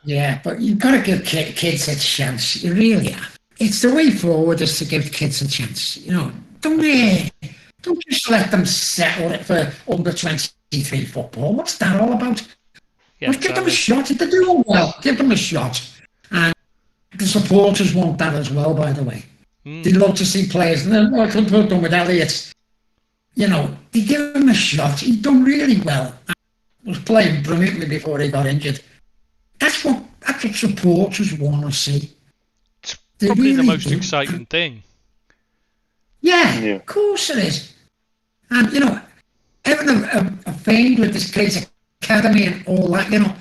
Yeah, but you've got to give kids a chance. You really have. It's the way forward is to give kids a chance. Don't just let them settle it for under 23 football. What's that all about? Yeah, give them a shot. If they're doing well, give them a shot. And the supporters want that as well, by the way. They love to see players. Like Liverpool done with Elliot. They give him a shot. He's done really well. He was playing brilliantly before he got injured. That's what supporters want to see. It's probably the most exciting thing. Yeah, of course it is. And, having a fame with this great academy and all that, and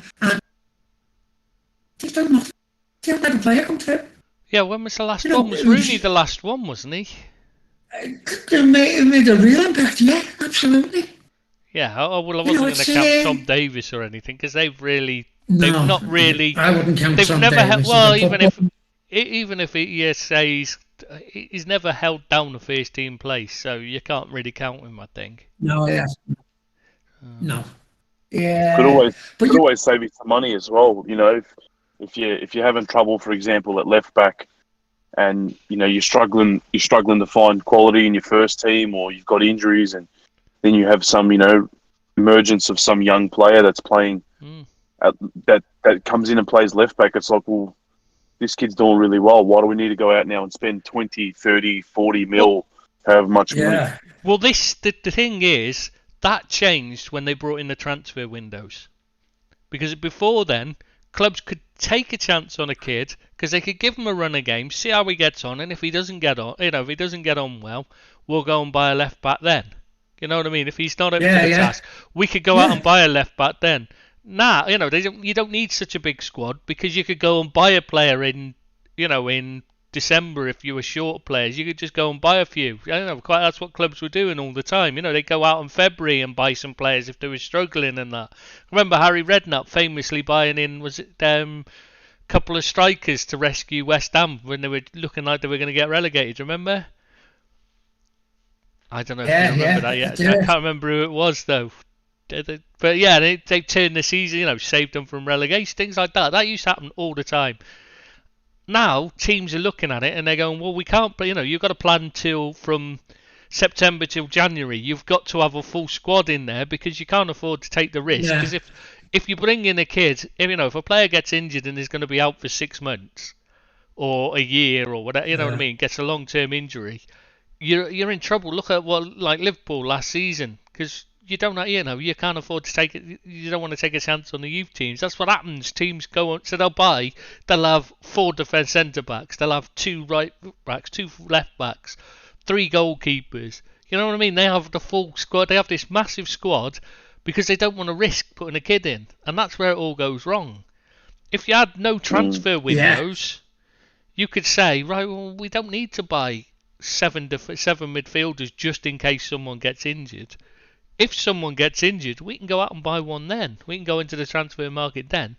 they've done nothing. They haven't had a player come through. Yeah, when was the last one? Was Rooney the last one, wasn't he? It made a real impact, yeah, absolutely. Yeah, I wasn't going to count Tom Davis or anything, because they've not really. I wouldn't count they've Tom never Davis. Well, even if he says he's never held down the first team place, so you can't really count him, I think. No, yeah. No. Yeah. Could always save you some money as well, if you're having trouble, for example, at left back, and you're struggling to find quality in your first team, or you've got injuries, and then you have some emergence of some young player that's playing that comes in and plays left back. It's like, well, this kid's doing really well. Why do we need to go out now and spend 20, 30, 40 mil, however much money? Well, the thing is that changed when they brought in the transfer windows, because before then clubs could take a chance on a kid because they could give him a run of games, see how he gets on, and if he doesn't get on, well, we'll go and buy a left back then. You know what I mean? If he's not up to the task, we could go out and buy a left back then. Nah, you don't need such a big squad, because you could go and buy a player in December if you were short players. You could just go and buy a few. That's what clubs were doing all the time. They go out in February and buy some players if they were struggling and that. Remember Harry Redknapp famously buying in, was it couple of strikers to rescue West Ham when they were looking like they were going to get relegated, remember? I don't know if you remember that yet. I can't remember who it was though. But yeah, they turned the season, saved them from relegation, things like that. That used to happen all the time. Now teams are looking at it and they're going, well, we can't. But you've got to plan from September till January. You've got to have a full squad in there, because you can't afford to take the risk. Because if you bring in a kid, if a player gets injured and is going to be out for 6 months or a year or whatever, what I mean, gets a long-term injury, you're in trouble. Look at like Liverpool last season, because you don't, you can't afford to take it. You don't want to take a chance on the youth teams. That's what happens. Teams go on, so they'll have 4 defence centre backs, they'll have 2 right backs, 2 left backs, 3 goalkeepers. You know what I mean? They have the full squad. They have this massive squad because they don't want to risk putting a kid in, and that's where it all goes wrong. If you had no transfer windows, you could say, right, well, we don't need to buy seven midfielders just in case someone gets injured. If someone gets injured, we can go out and buy one then. We can go into the transfer market then.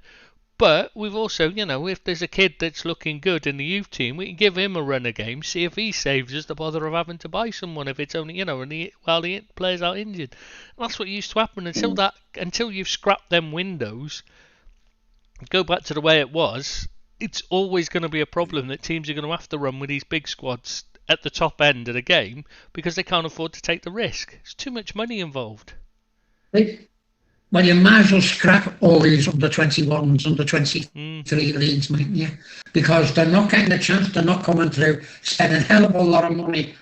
But we've also, if there's a kid that's looking good in the youth team, we can give him a run of games, see if he saves us the bother of having to buy someone if it's only, while the player's out injured. And that's what used to happen until you've scrapped them windows. Go back to the way it was. It's always going to be a problem that teams are going to have to run with these big squads at the top end of the game because they can't afford to take the risk. There's too much money involved. Well, you might as well scrap all these under 21s, under 23 leagues, mightn't you? Because they're not getting a chance, they're not coming through, spending a hell of a lot of money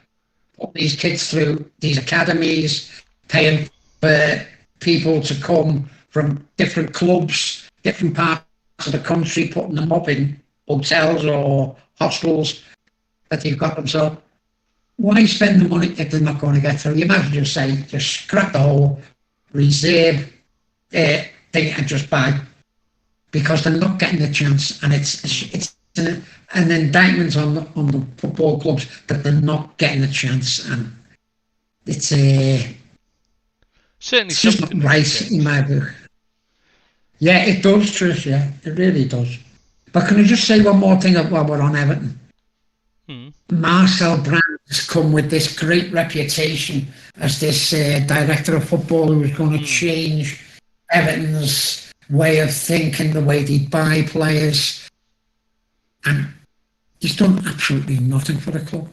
putting these kids through these academies, paying for people to come from different clubs, different parts of the country, putting them up in hotels or hostels that they've got them. So why spend the money if they're not going to get through? You might as well just say, just scrap the whole reserve thing and just buy, because they're not getting a chance, and it's an indictment on the football clubs that they're not getting a chance, and it's certainly it's just not right in my book. Yeah, it does, Trish. Yeah, it really does. But can I just say one more thing while we're on Everton? Marcel Brands has come with this great reputation as this director of football who is going to change Everton's way of thinking, the way they buy players, and he's done absolutely nothing for the club.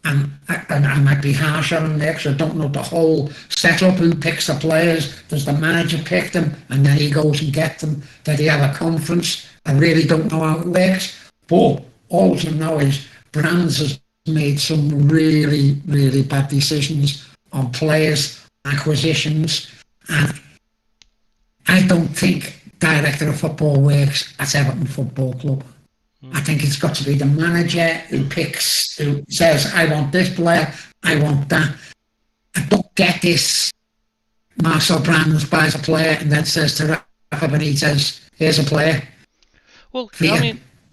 And I might be harsh on him there because I don't know the whole setup, who picks the players. Does the manager pick them and then he goes and gets them? Did he have a conference? I really don't know how it works. But all I know is Brands has made some really, really bad decisions on players, acquisitions, and I don't think director of football works at Everton Football Club. I think it's got to be the manager who says, I want this player, I want that. I don't get this. Marcel Brands buys a player and then says to Rafa Benitez, here's a player. Well, I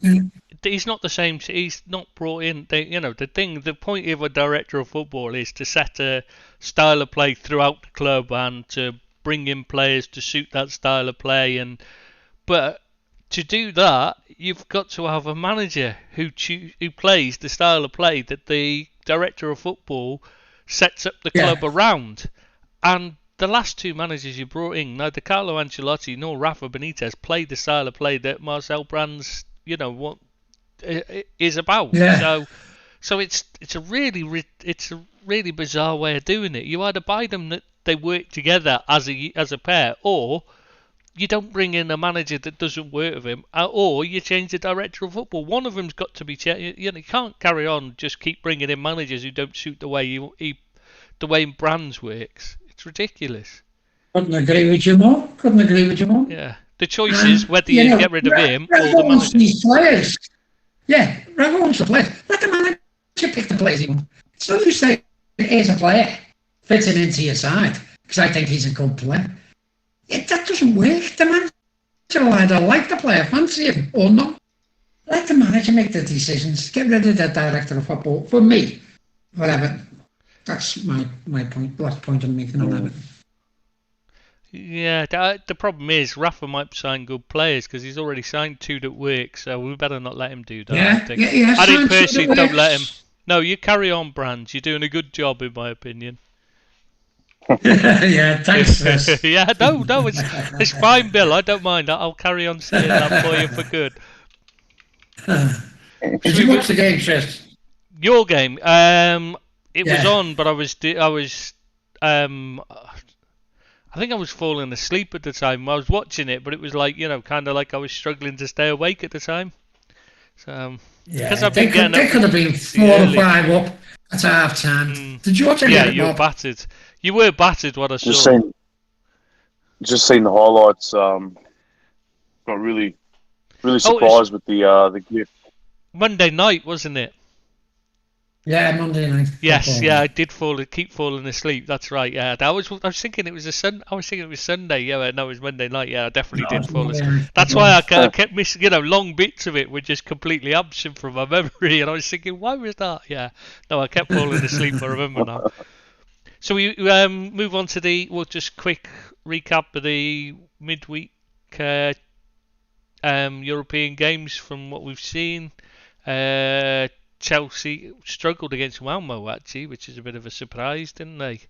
mean, he's not the same. He's not brought in. The point of a director of football is to set a style of play throughout the club and to bring in players to suit that style of play. But to do that, you've got to have a manager who plays the style of play that the director of football sets up the club around. And the last two managers you brought in, neither Carlo Ancelotti nor Rafa Benitez, played the style of play that Marcel Brands, what is about. Yeah. So it's a really bizarre way of doing it. You either buy them that they work together as a pair, or you don't bring in a manager that doesn't work with him, or you change the director of football. One of them's got to be changed. You can't carry on just keep bringing in managers who don't suit the way Brands works. It's ridiculous. Couldn't agree with you more. Yeah, the choice is whether you get rid of him or the manager. These players. Yeah, Rafa wants the players. Let the manager pick the players he wants. So you say, here's a player, fitting into your side, because I think he's a good player. That doesn't work. The manager will either like the player, fancy him, or not. Let the manager make the decisions. Get rid of the director of football. For me, whatever. That's my point. Last point I'm making on that. Yeah, the problem is Rafa might sign good players because he's already signed two that work, so we better not let him do that. Yeah, I think personally, don't let him. No, you carry on, Brands. You're doing a good job, in my opinion. Yeah, thanks. Yeah, no, it's fine, Bill. I don't mind. I'll carry on saying that for you for good. Did you watch the game, Chris? Your game? It was on, but I think I was falling asleep at the time. I was watching it, but it was kind of like I was struggling to stay awake at the time. So, yeah, they could have been 4 or 5 up at half time. Did you watch it? Yeah, you were battered. You were battered. What I saw. Just seen the highlights. Got really surprised with the gift. Monday night, wasn't it? Yeah, Monday night. Yes, yeah, I did keep falling asleep. That's right. Yeah, I was thinking it was I was thinking it was Sunday. Yeah, but no, it was Monday night. Yeah, I definitely did fall asleep. That's why I kept missing. Long bits of it were just completely absent from my memory, and I was thinking, why was that? Yeah, no, I kept falling asleep. I remember now. So we move on to we'll just quick recap of the midweek European games from what we've seen. Chelsea struggled against Malmo actually, which is a bit of a surprise, didn't they?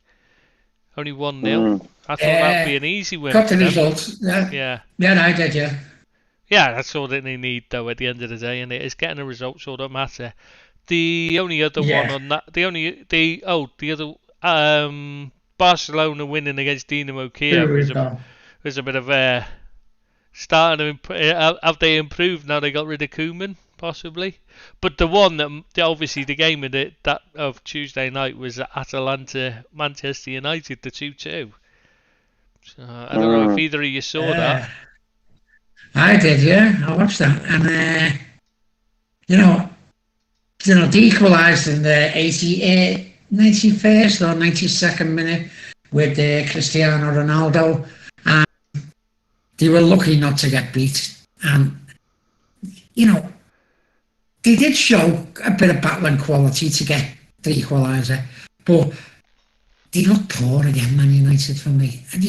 Only 1-0. I thought that'd be an easy win. Got the results. Yeah, I did. Yeah. Yeah, that's all that they need though at the end of the day, and it is getting the results all that matter. The only other one on that, the other Barcelona winning against Dinamo Kiev was a bit of a starting to have they improved now they got rid of Koeman possibly, but the one that obviously the game of Tuesday night was Atalanta Manchester United, the 2-2. So I don't know if either of you saw that. I did, yeah. I watched that, and they equalised in the 91st or 92nd minute with Cristiano Ronaldo, and they were lucky not to get beat. And they did show a bit of battling quality to get the equaliser, but they look poor again, Man United, for me. And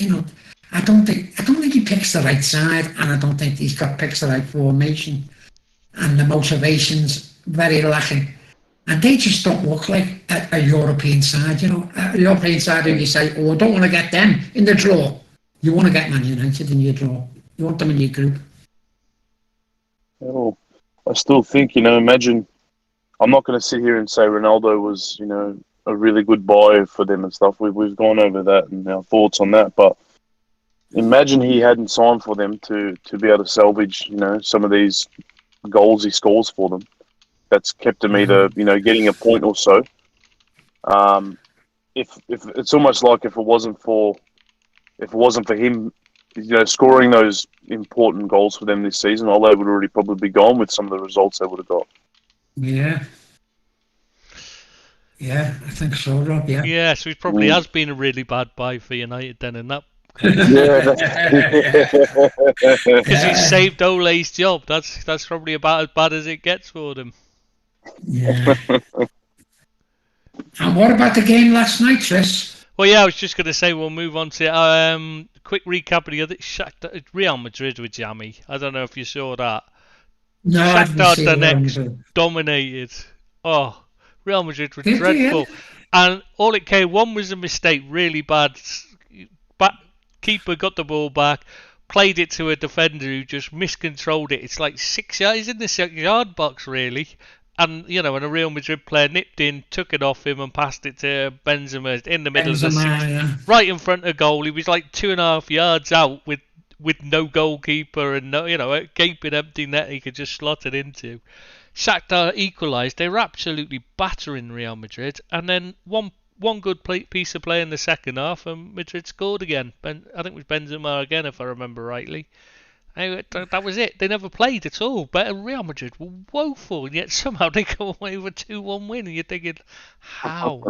I don't think he picks the right side, and I don't think he's picks the right formation, and the motivation's very lacking. And they just don't look like a European side, a European side who you say, oh, I don't want to get them in the draw. You want to get Man United in your draw. You want them in your group. Oh, I still think, imagine, I'm not going to sit here and say Ronaldo was, a really good buy for them and stuff. We've gone over that and our thoughts on that, but imagine he hadn't signed for them to be able to salvage, some of these goals he scores for them. That's kept him either, getting a point or so. If it's almost like if it wasn't for him, scoring those important goals for them this season, Ole would already probably be gone with some of the results they would have got. Yeah. Yeah, I think so, Rob. Yeah. Yeah, so he probably has been a really bad buy for United then, in that. Because he saved Ole's job. That's probably about as bad as it gets for them. Yeah. And what about the game last night, Tris? Well, yeah, I was just going to say we'll move on to quick recap of the other Real Madrid with Jamie. I don't know if you saw that. No, Shakhtar Donetsk dominated. Oh, Real Madrid were dreadful, and all it came one was a mistake, really bad. Keeper got the ball back, played it to a defender who just miscontrolled it. It's like 6 yards in the 6-yard box, really. And, and a Real Madrid player nipped in, took it off him and passed it to Benzema in the middle of the right in front of goal. He was like 2.5 yards out with no goalkeeper and no, a gaping empty net he could just slot it into. Shakhtar equalised. They were absolutely battering Real Madrid. And then one good piece of play in the second half and Madrid scored again. I think it was Benzema again, if I remember rightly. That was it. They never played at all. But Real Madrid were woeful, and yet somehow they go away with a 2-1 win. And you're thinking, how?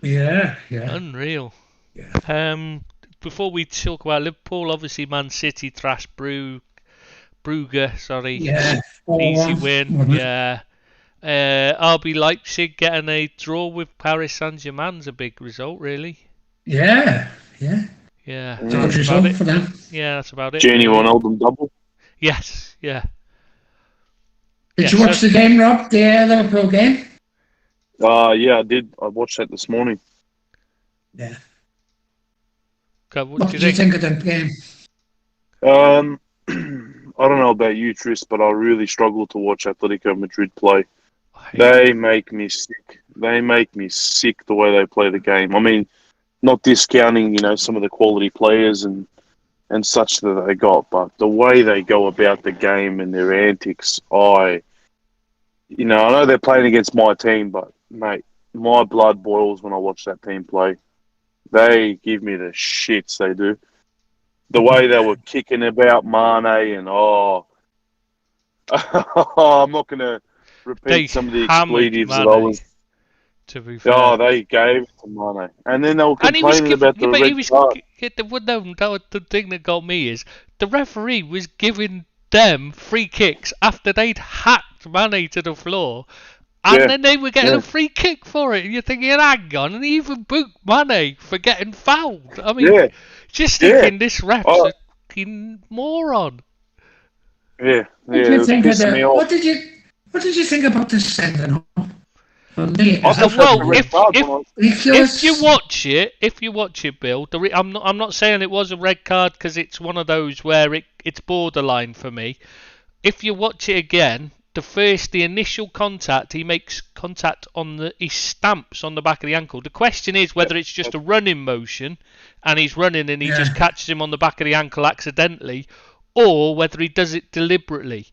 Yeah. Unreal. Yeah. Before we talk about Liverpool, obviously Man City thrashed Brugge. Yeah. Easy win. Yeah. RB Leipzig getting a draw with Paris Saint-Germain's a big result, really. Yeah. Yeah, good result for them. Yeah, that's about it. Genuine Oldham double. Yes, yeah. Did you watch the game, Rob? The Liverpool game? Yeah, I did. I watched that this morning. Yeah. Okay, what did you think of the game? I don't know about you, Tris, but I really struggle to watch Atletico Madrid play. They make me sick. They make me sick the way they play the game. I mean, not discounting, some of the quality players and such that they got, but the way they go about the game and their antics, I know they're playing against my team, but mate, my blood boils when I watch that team play. They give me the shits, they do. The way they were kicking about Mane and I'm not going to repeat some of the expletives that I was. To be fair. Oh, they gave it to Mane, and then they were complaining about the red card. The thing that got me is the referee was giving them free kicks after they'd hacked Mane to the floor, and then they were getting a free kick for it. And you're thinking, hang on, and he even booked Mane for getting fouled. I mean, just thinking this ref's a fucking moron. What did you think about the sending off? If you watch it, Bill, I'm not saying it was a red card because it's one of those where it's borderline for me. If you watch it again, the initial contact, he makes contact he stamps on the back of the ankle. The question is whether it's just a running motion and he's running and he just catches him on the back of the ankle accidentally, or whether he does it deliberately.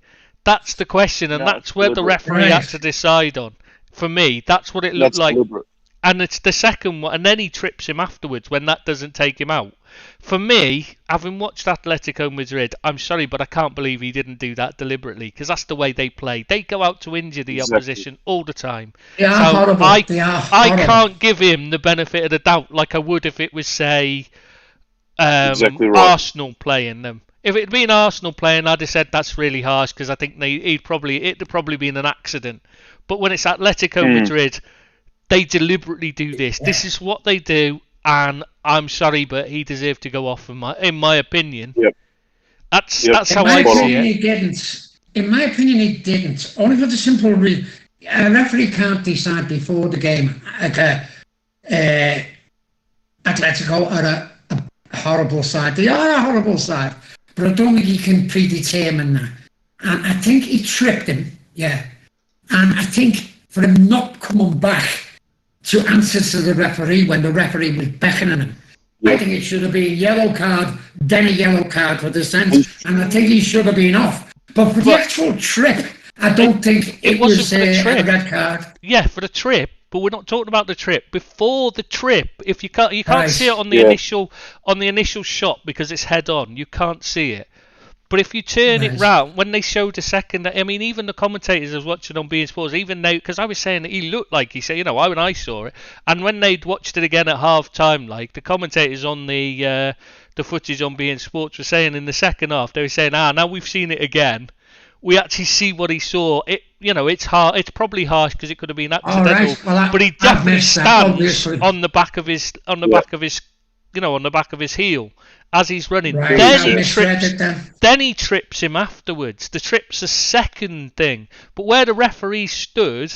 That's the question, and that's where the referee had to decide on. For me, that's what it looked like. Deliberate. And it's the second one, and then he trips him afterwards when that doesn't take him out. For me, having watched Atletico Madrid, I'm sorry, but I can't believe he didn't do that deliberately, because that's the way they play. They go out to injure the opposition all the time. They are horrible. I can't give him the benefit of the doubt like I would if it was, say, Arsenal playing them. If it had been Arsenal playing, I'd have said that's really harsh, because I think it'd probably been an accident. But when it's Atletico Madrid, they deliberately do this. Yeah. This is what they do, and I'm sorry, but he deserved to go off in my opinion. Yep. That's how I see it. In my opinion, he didn't. Only for the simple reason a referee can't decide before the game at Atletico are a horrible side. They are a horrible side, but I don't think he can predetermine that. And I think he tripped him. Yeah. And I think for him not coming back to answer to the referee when the referee was beckoning him, I think it should have been a yellow card, then a yellow card for dissent, and I think he should have been off. But for the actual trip, I don't think it was a red card. Yeah, for the trip, but we're not talking about the trip. Before the trip, if you can't see it on the initial shot because it's head on, you can't see it. But if you turn it round, when they showed the second, I mean, even the commentators I was watching on beIN Sports, even they, because I was saying that he looked like, he said, when I saw it, and when they'd watched it again at half time, like the commentators on the footage on beIN Sports were saying in the second half, they were saying, now we've seen it again, we actually see what he saw. It's hard. It's probably harsh because it could have been accidental, but he definitely stands on the back of his heel as he's running. Right. Then he trips him afterwards. The trip's a second thing. But where the referee stood,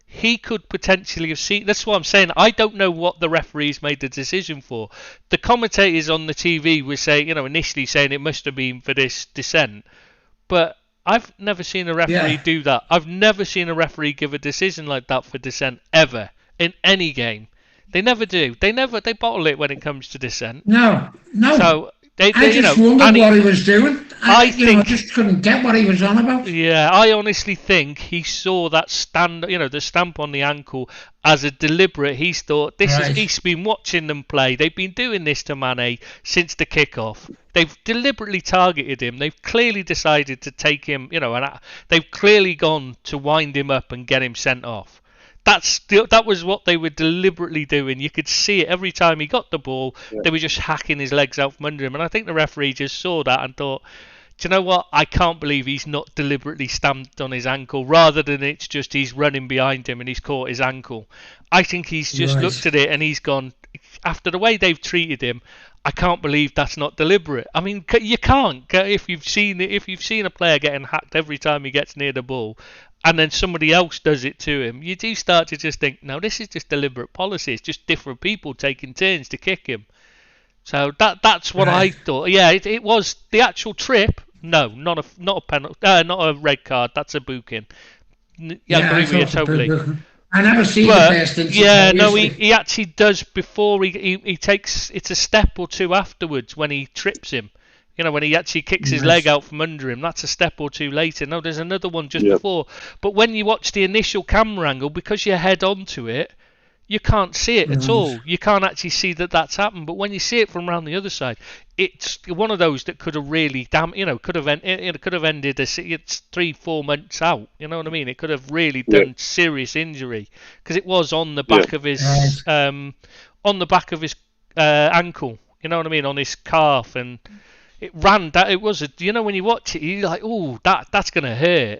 he could potentially have seen. That's what I'm saying. I don't know what the referees made the decision for. The commentators on the TV were saying, initially saying it must have been for this dissent. But I've never seen a referee do that. I've never seen a referee give a decision like that for dissent ever in any game. They never do. They bottle it when it comes to dissent. No. So I just wondered what he was doing. I just couldn't get what he was on about. Yeah, I honestly think he saw that the stamp on the ankle as a deliberate. He's thought he's been watching them play. They've been doing this to Mane since the kickoff. They've deliberately targeted him. They've clearly decided to take him. And they've clearly gone to wind him up and get him sent off. That was what they were deliberately doing. You could see it every time he got the ball. Yeah. They were just hacking his legs out from under him. And I think the referee just saw that and thought, do you know what? I can't believe he's not deliberately stamped on his ankle rather than it's just he's running behind him and he's caught his ankle. I think he's just looked at it and he's gone, after the way they've treated him, I can't believe that's not deliberate. I mean, you can't. If you've seen a player getting hacked every time he gets near the ball, and then somebody else does it to him, you do start to just think, no, this is just deliberate policy. It's just different people taking turns to kick him. So that's what I thought. Yeah, it was the actual trip. No, not a penalty, not a red card. That's a booking. I agree with you totally. I never see the first instance. Yeah, no, he actually does before he takes. It's a step or two afterwards when he trips him. When he actually kicks his leg out from under him, that's a step or two later. No, there's another one just before. But when you watch the initial camera angle, because you're head on to it, you can't see it at all. You can't actually see that that's happened. But when you see it from around the other side, it's one of those that could have really could have ended it's 3-4 months out. You know what I mean? It could have really done serious injury because it was on the back of his ankle. You know what I mean? On his calf, and it ran. It was when you watch it, you're like, oh, that's gonna hurt.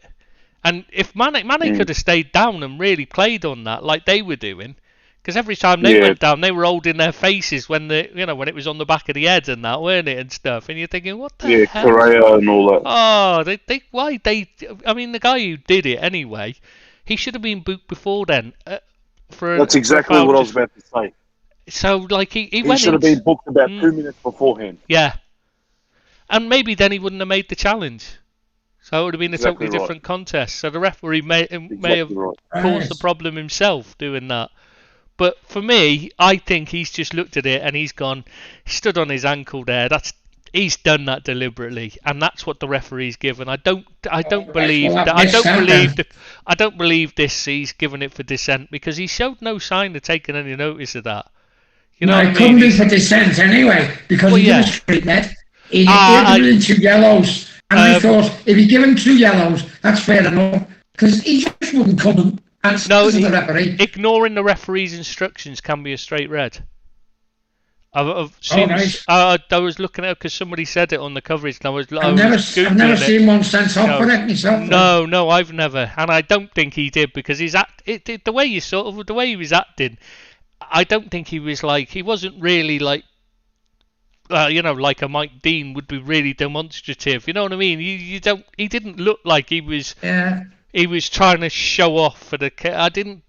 And if Mane could have stayed down and really played on that like they were doing. Because every time they went down, they were holding their faces when when it was on the back of the head and that, weren't it, and stuff. And you're thinking, what the hell? Correa and all that. Oh, why they? I mean, the guy who did it anyway, he should have been booked before then. That's exactly what I was about to say. So, like, he should have been booked about 2 minutes beforehand. Yeah, and maybe then he wouldn't have made the challenge. So it would have been a totally different contest. So the referee may have caused the problem himself doing that. But for me, I think he's just looked at it and he's gone, stood on his ankle there. He's done that deliberately, and that's what the referee's given. I don't believe this. He's given it for dissent because he showed no sign of taking any notice of that. You know, it couldn't be for dissent anyway because he was straight red. He gave him 2 yellows, and I thought if he give him 2 yellows, that's fair enough because he just wouldn't cut him. Ignoring the referee's instructions can be a straight red. I've seen. I was looking at it because somebody said it on the coverage, and I've never seen one sent off for it myself. No, I've never, and I don't think he did because the way he was acting, I don't think he wasn't really like. Like a Mike Dean would be really demonstrative. You know what I mean? He didn't look like he was. Yeah. He was trying to show off for the. I didn't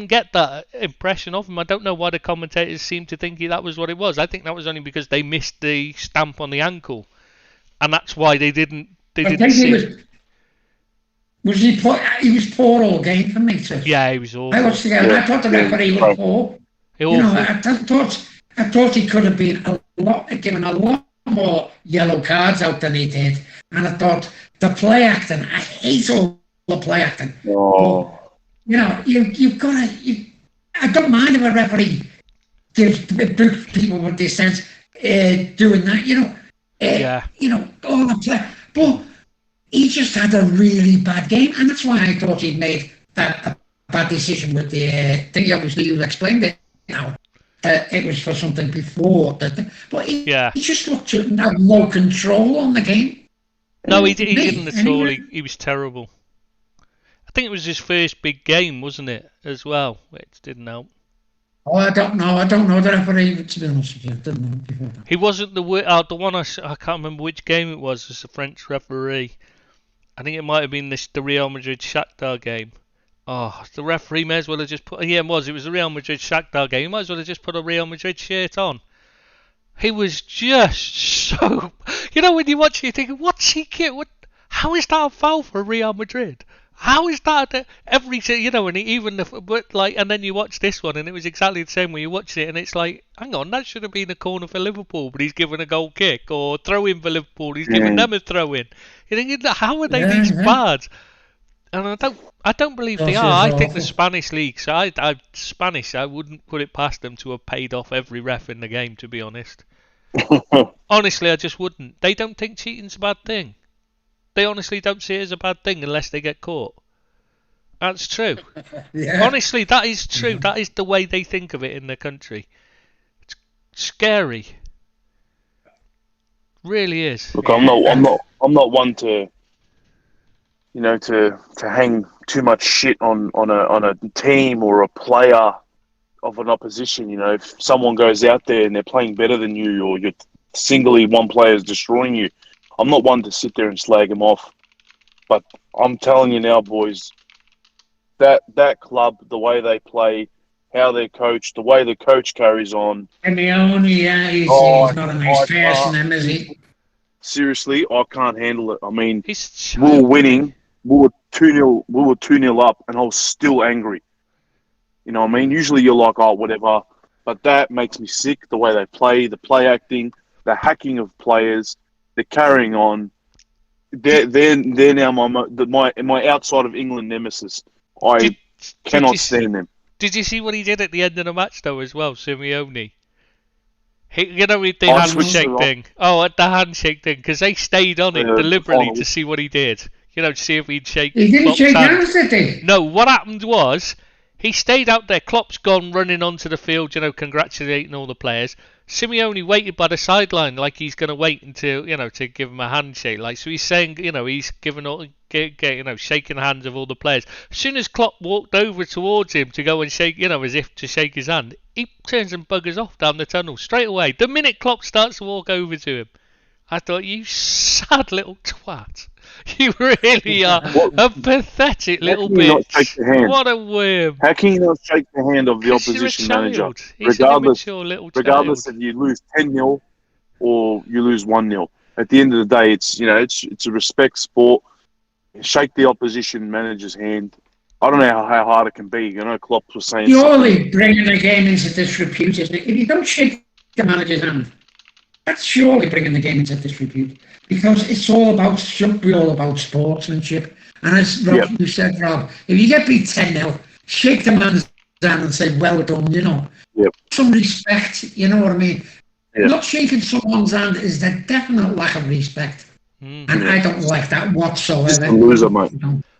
get that impression of him. I don't know why the commentators seemed to think that was what it was. I think that was only because they missed the stamp on the ankle, and that's why they didn't. Was he poor? He was poor all game for me too. Yeah, he was awful. I watched the game. I thought the referee was poor. I thought he could have been given a lot more yellow cards out than he did, and I thought the play acting. I hate all the play acting. Oh. But, you've got to. I don't mind if a referee gives people with dissent doing that. All the play, but he just had a really bad game, and that's why I thought he'd made that bad decision with the thing. Obviously, you explained it now. It was for something before that, but he just looked to have no control on the game. No, he didn't at all. He was terrible. I think it was his first big game, wasn't it, as well, which didn't help. Oh, I don't know the referee, to be honest with you. I didn't know before that. He wasn't the one I can't remember which game it was. It was the French referee. I think it might have been the Real Madrid Shakhtar game. Oh, the referee may as well have just put. Yeah, it was the Real Madrid Shakhtar game. He might as well have just put a Real Madrid shirt on. He was just so. When you watch it, you think, what's he? How is that a foul for Real Madrid? How is that and then you watch this one and it was exactly the same when you watch it and it's like, hang on, that should have been a corner for Liverpool, but he's given a goal kick, or throw in for Liverpool, he's given them a throw in. You think, how are they these bad? And I don't believe they are. I think the Spanish league, I wouldn't put it past them to have paid off every ref in the game, to be honest. Honestly, I just wouldn't. They don't think cheating's a bad thing. They honestly don't see it as a bad thing unless they get caught. That's true. Honestly, that is true. Yeah. That is the way they think of it in the country. It's scary. Really is. Look, I'm not one to, to hang too much shit on a team or a player of an opposition. If someone goes out there and they're playing better than you, or you're singly one player is destroying you, I'm not one to sit there and slag them off. But I'm telling you now, boys, that club, the way they play, how they're coached, the way the coach carries on. And he's not a nice person, is he? Seriously, I can't handle it. I mean, we were winning. We were 2-0 up, and I was still angry. You know what I mean? Usually you're like, oh, whatever. But that makes me sick, the way they play, the play acting, the hacking of players. They're carrying on. They're now my outside of England nemesis. I cannot stand them. Did you see what he did at the end of the match though as well, Simeone? With the handshake thing. Oh, at the handshake thing, because they stayed on it deliberately to see what he did. To see if he'd shake. He didn't shake hands, did he? No, what happened was he stayed out there. Klopp's gone running onto the field, congratulating all the players. Simeone waited by the sideline like he's going to wait until, to give him a handshake. So he's saying, he's giving all, shaking hands of all the players. As soon as Klopp walked over towards him to go and shake, as if to shake his hand, he turns and buggers off down the tunnel straight away. The minute Klopp starts to walk over to him, I thought, you sad little twat. You really are a pathetic little bitch. What a worm. How can you not shake the hand of the opposition manager? Regardless if you lose 10-0 or you lose 1-0. At the end of the day, it's a respect sport. Shake the opposition manager's hand. I don't know how hard it can be. Klopp was saying surely bringing the game into disrepute. If you don't shake the manager's hand, that's surely bringing the game into disrepute, because it's should be all about sportsmanship. And as Rob, you said, Rob, if you get beat 10-0, shake the man's hand and say, well done, Some respect, you know what I mean? Yep. Not shaking someone's hand is a definite lack of respect. And I don't like that whatsoever. Just a loser, mate.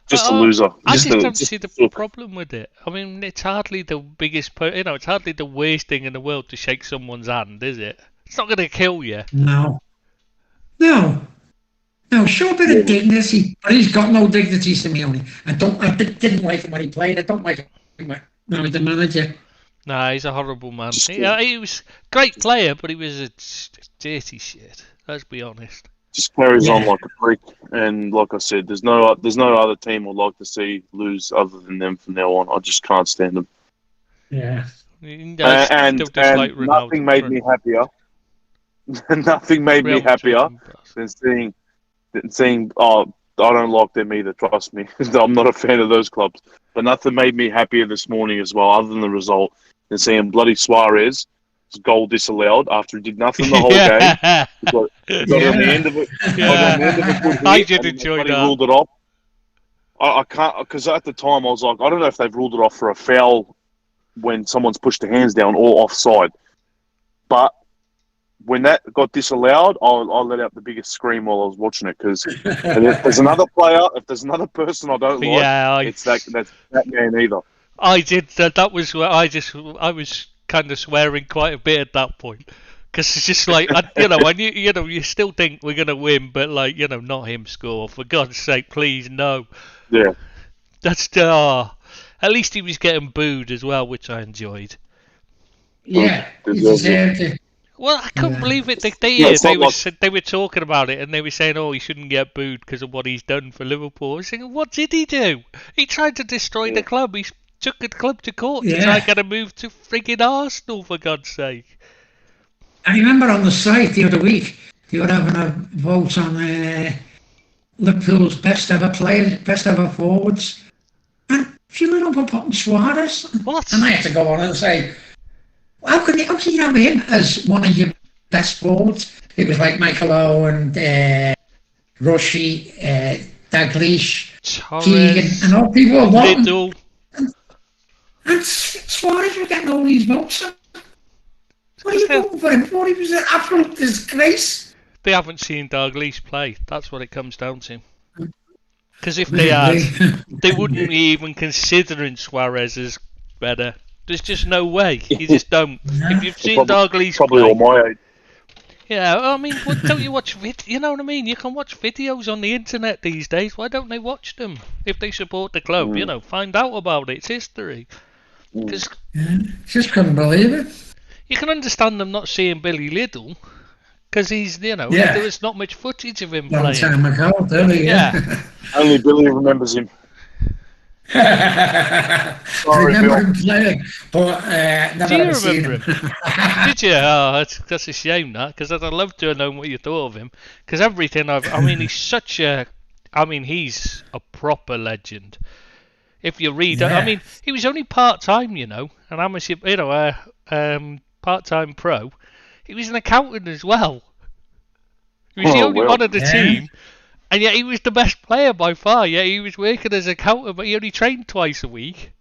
Just a loser. I just don't see the problem with it. I mean, it's hardly the biggest, it's hardly the worst thing in the world to shake someone's hand, is it? It's not going to kill you. No, show a bit of dignity. But he's got no dignity, Simeone. I didn't like him when he played. I don't like him when the manager. Nah, he's a horrible man. He was a great player, but he was a dirty shit. Let's be honest. Just carries on like a freak, and like I said, there's no other team I'd like to see lose other than them from now on. I just can't stand them. Yeah. And nothing made me happier. Nothing made me happier than seeing. Oh, I don't like them either. Trust me, I'm not a fan of those clubs. But nothing made me happier this morning as well, other than the result, than seeing bloody Suarez goal disallowed after he did nothing the whole game. Got on the end of it. I did enjoy that. Ruled it off. I can't, because at the time I was like, I don't know if they've ruled it off for a foul when someone's pushed their hands down or offside, but when that got disallowed, I let out the biggest scream while I was watching it, because if there's another player, if there's another person I don't like, it's that man either. I did. That was where I was kind of swearing quite a bit at that point, because it's just like, you still think we're gonna win, but not him score, for God's sake, please no. Yeah. That's at least he was getting booed as well, which I enjoyed. Yeah, he deserved it. Well, I couldn't believe it. They were talking about it, and they were saying, "Oh, he shouldn't get booed because of what he's done for Liverpool." I was thinking, what did he do? He tried to destroy the club. He took the club to court to try and get a move to frigging Arsenal, for God's sake. I remember on the site the other week, they were having a vote on Liverpool's best ever players, best ever forwards, and she went up and put Suarez. What? And I had to go on and say, how can you have him as one of your best forwards? It was like Michael Owen, Rushy, Dalglish, Keegan, and all people were voting. And Suarez was getting all these votes. What are you voting for him for? He was an absolute disgrace. They haven't seen Dalglish play. That's what it comes down to. Because if they had, they wouldn't be even considering Suarez as better. There's just no way. You just don't. If you've seen Dalglish probably all my age. Yeah, I mean, don't you watch you know what I mean? You can watch videos on the internet these days. Why don't they watch them? If they support the club, find out about it. It's history. Cause just couldn't believe it. You can understand them not seeing Billy Liddell, because he's, there was not much footage of him playing. Time ago, yeah. Only Billy remembers him. Sorry, remember him playing, but never remember seen him. Did you? Oh, that's a shame, that, because I'd love to have known what you thought of him. Because everything he's a proper legend. If you read, he was only part-time, an amateur, part-time pro. He was an accountant as well. He was the only one of the team. And yet he was the best player by far. Yeah, he was working as an accountant, but he only trained twice a week.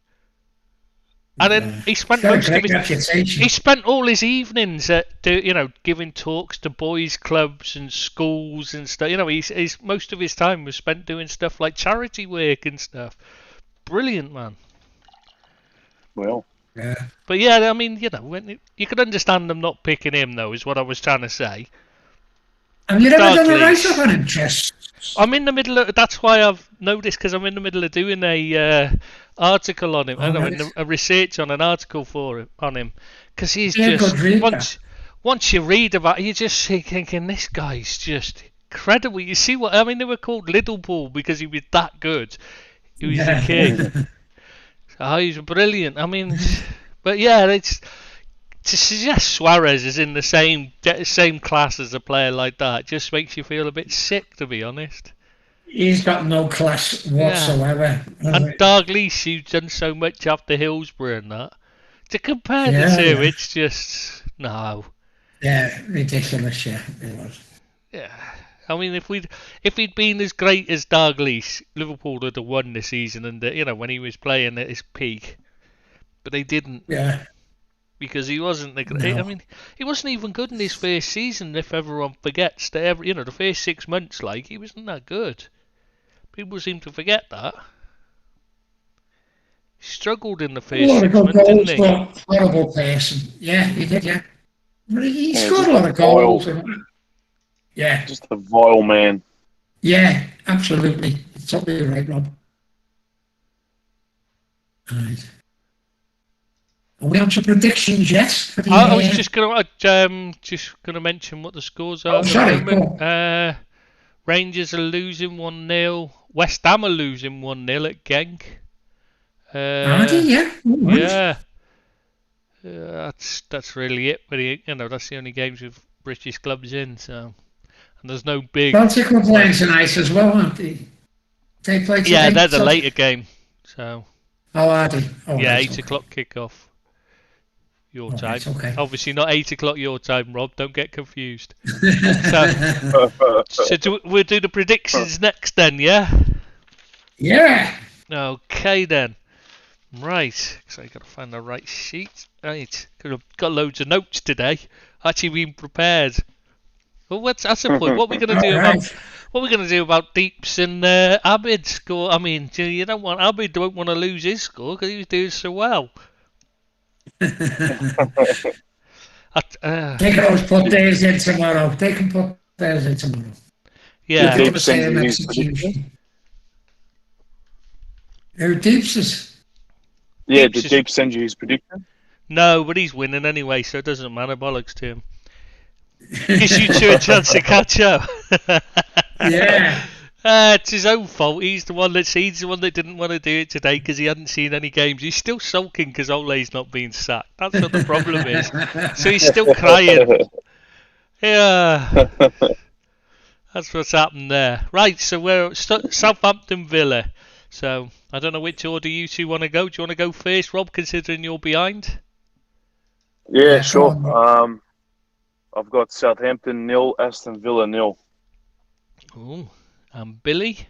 And then he spent he spent all his evenings at giving talks to boys' clubs and schools and stuff. He's most of his time was spent doing stuff like charity work and stuff. Brilliant man. Well, yeah. But yeah, I mean, when you could understand them not picking him, though, is what I was trying to say. Have you ever done a write-up on him, Chess? I'm in the middle of. That's why I've noticed, because I'm in the middle of doing a article on him. A research on an article on him, because he's just once you read about, you just thinking this guy's just incredible. You see what I mean? They were called Liverpool because he was that good. He was a king. Oh, he's brilliant. I mean, but yeah, it's to suggest Suarez is in the same class as a player like that just makes you feel a bit sick, to be honest. He's got no class whatsoever. Yeah. And Dalglish, who's done so much after Hillsborough and that, to compare the two, it's just no. Yeah, ridiculous. Yeah, it was. Yeah. I mean, if he'd been as great as Dalglish, Liverpool would have won this season, and when he was playing at his peak, but they didn't. Yeah. Because he wasn't the great. No. I mean, he wasn't even good in his first season. If everyone forgets that, the first 6 months, he wasn't that good. People seem to forget that. He struggled in the first 6 months, didn't he? Horrible person. Yeah, he did. Yeah, but he scored a lot of goals. Yeah. Just a vile man. Yeah, absolutely. It's totally right, Rob. Right. Are we on to predictions yet? I was just gonna mention what the scores are. Oh, sorry. Rangers are losing 1-0. West Ham are losing 1-0 at Genk. Are they? Yeah. Right. Yeah. That's really it. But that's the only games with British clubs in. So. And there's no big. Celtic were playing tonight as well, aren't they? They played tonight. Yeah, they're the later game. So. Oh, are they? Oh, yeah, 8:00 kickoff. Your time. Okay. Obviously not 8:00 your time, Rob. Don't get confused. So we'll do the predictions next then, yeah? Yeah. Okay then. Right. So I got to find the right sheet. Right. Got loads of notes today. Actually been prepared. Well, that's the point. What are we going to do about Deeps and Abid's score? I mean, you don't want Abid don't want to lose his score because he was doing so well. They can always put theirs in tomorrow. They can put theirs in tomorrow. Yeah. Did Deep send you his prediction? Who Deeps is? Yeah, did Deep send you his prediction? No, but he's winning anyway, so it doesn't matter. Bollocks to him. Gives you two a chance to catch up. Yeah. It's his own fault. He's the one that didn't want to do it today because he hadn't seen any games. He's still sulking because Ole's not being sacked. That's what the problem is. So he's still crying. Yeah. That's what's happened there. Right, so we're Southampton Villa. So I don't know which order you two want to go. Do you want to go first, Rob, considering you're behind? Yeah, sure. I've got Southampton 0, Aston Villa 0. Ooh. And Billy?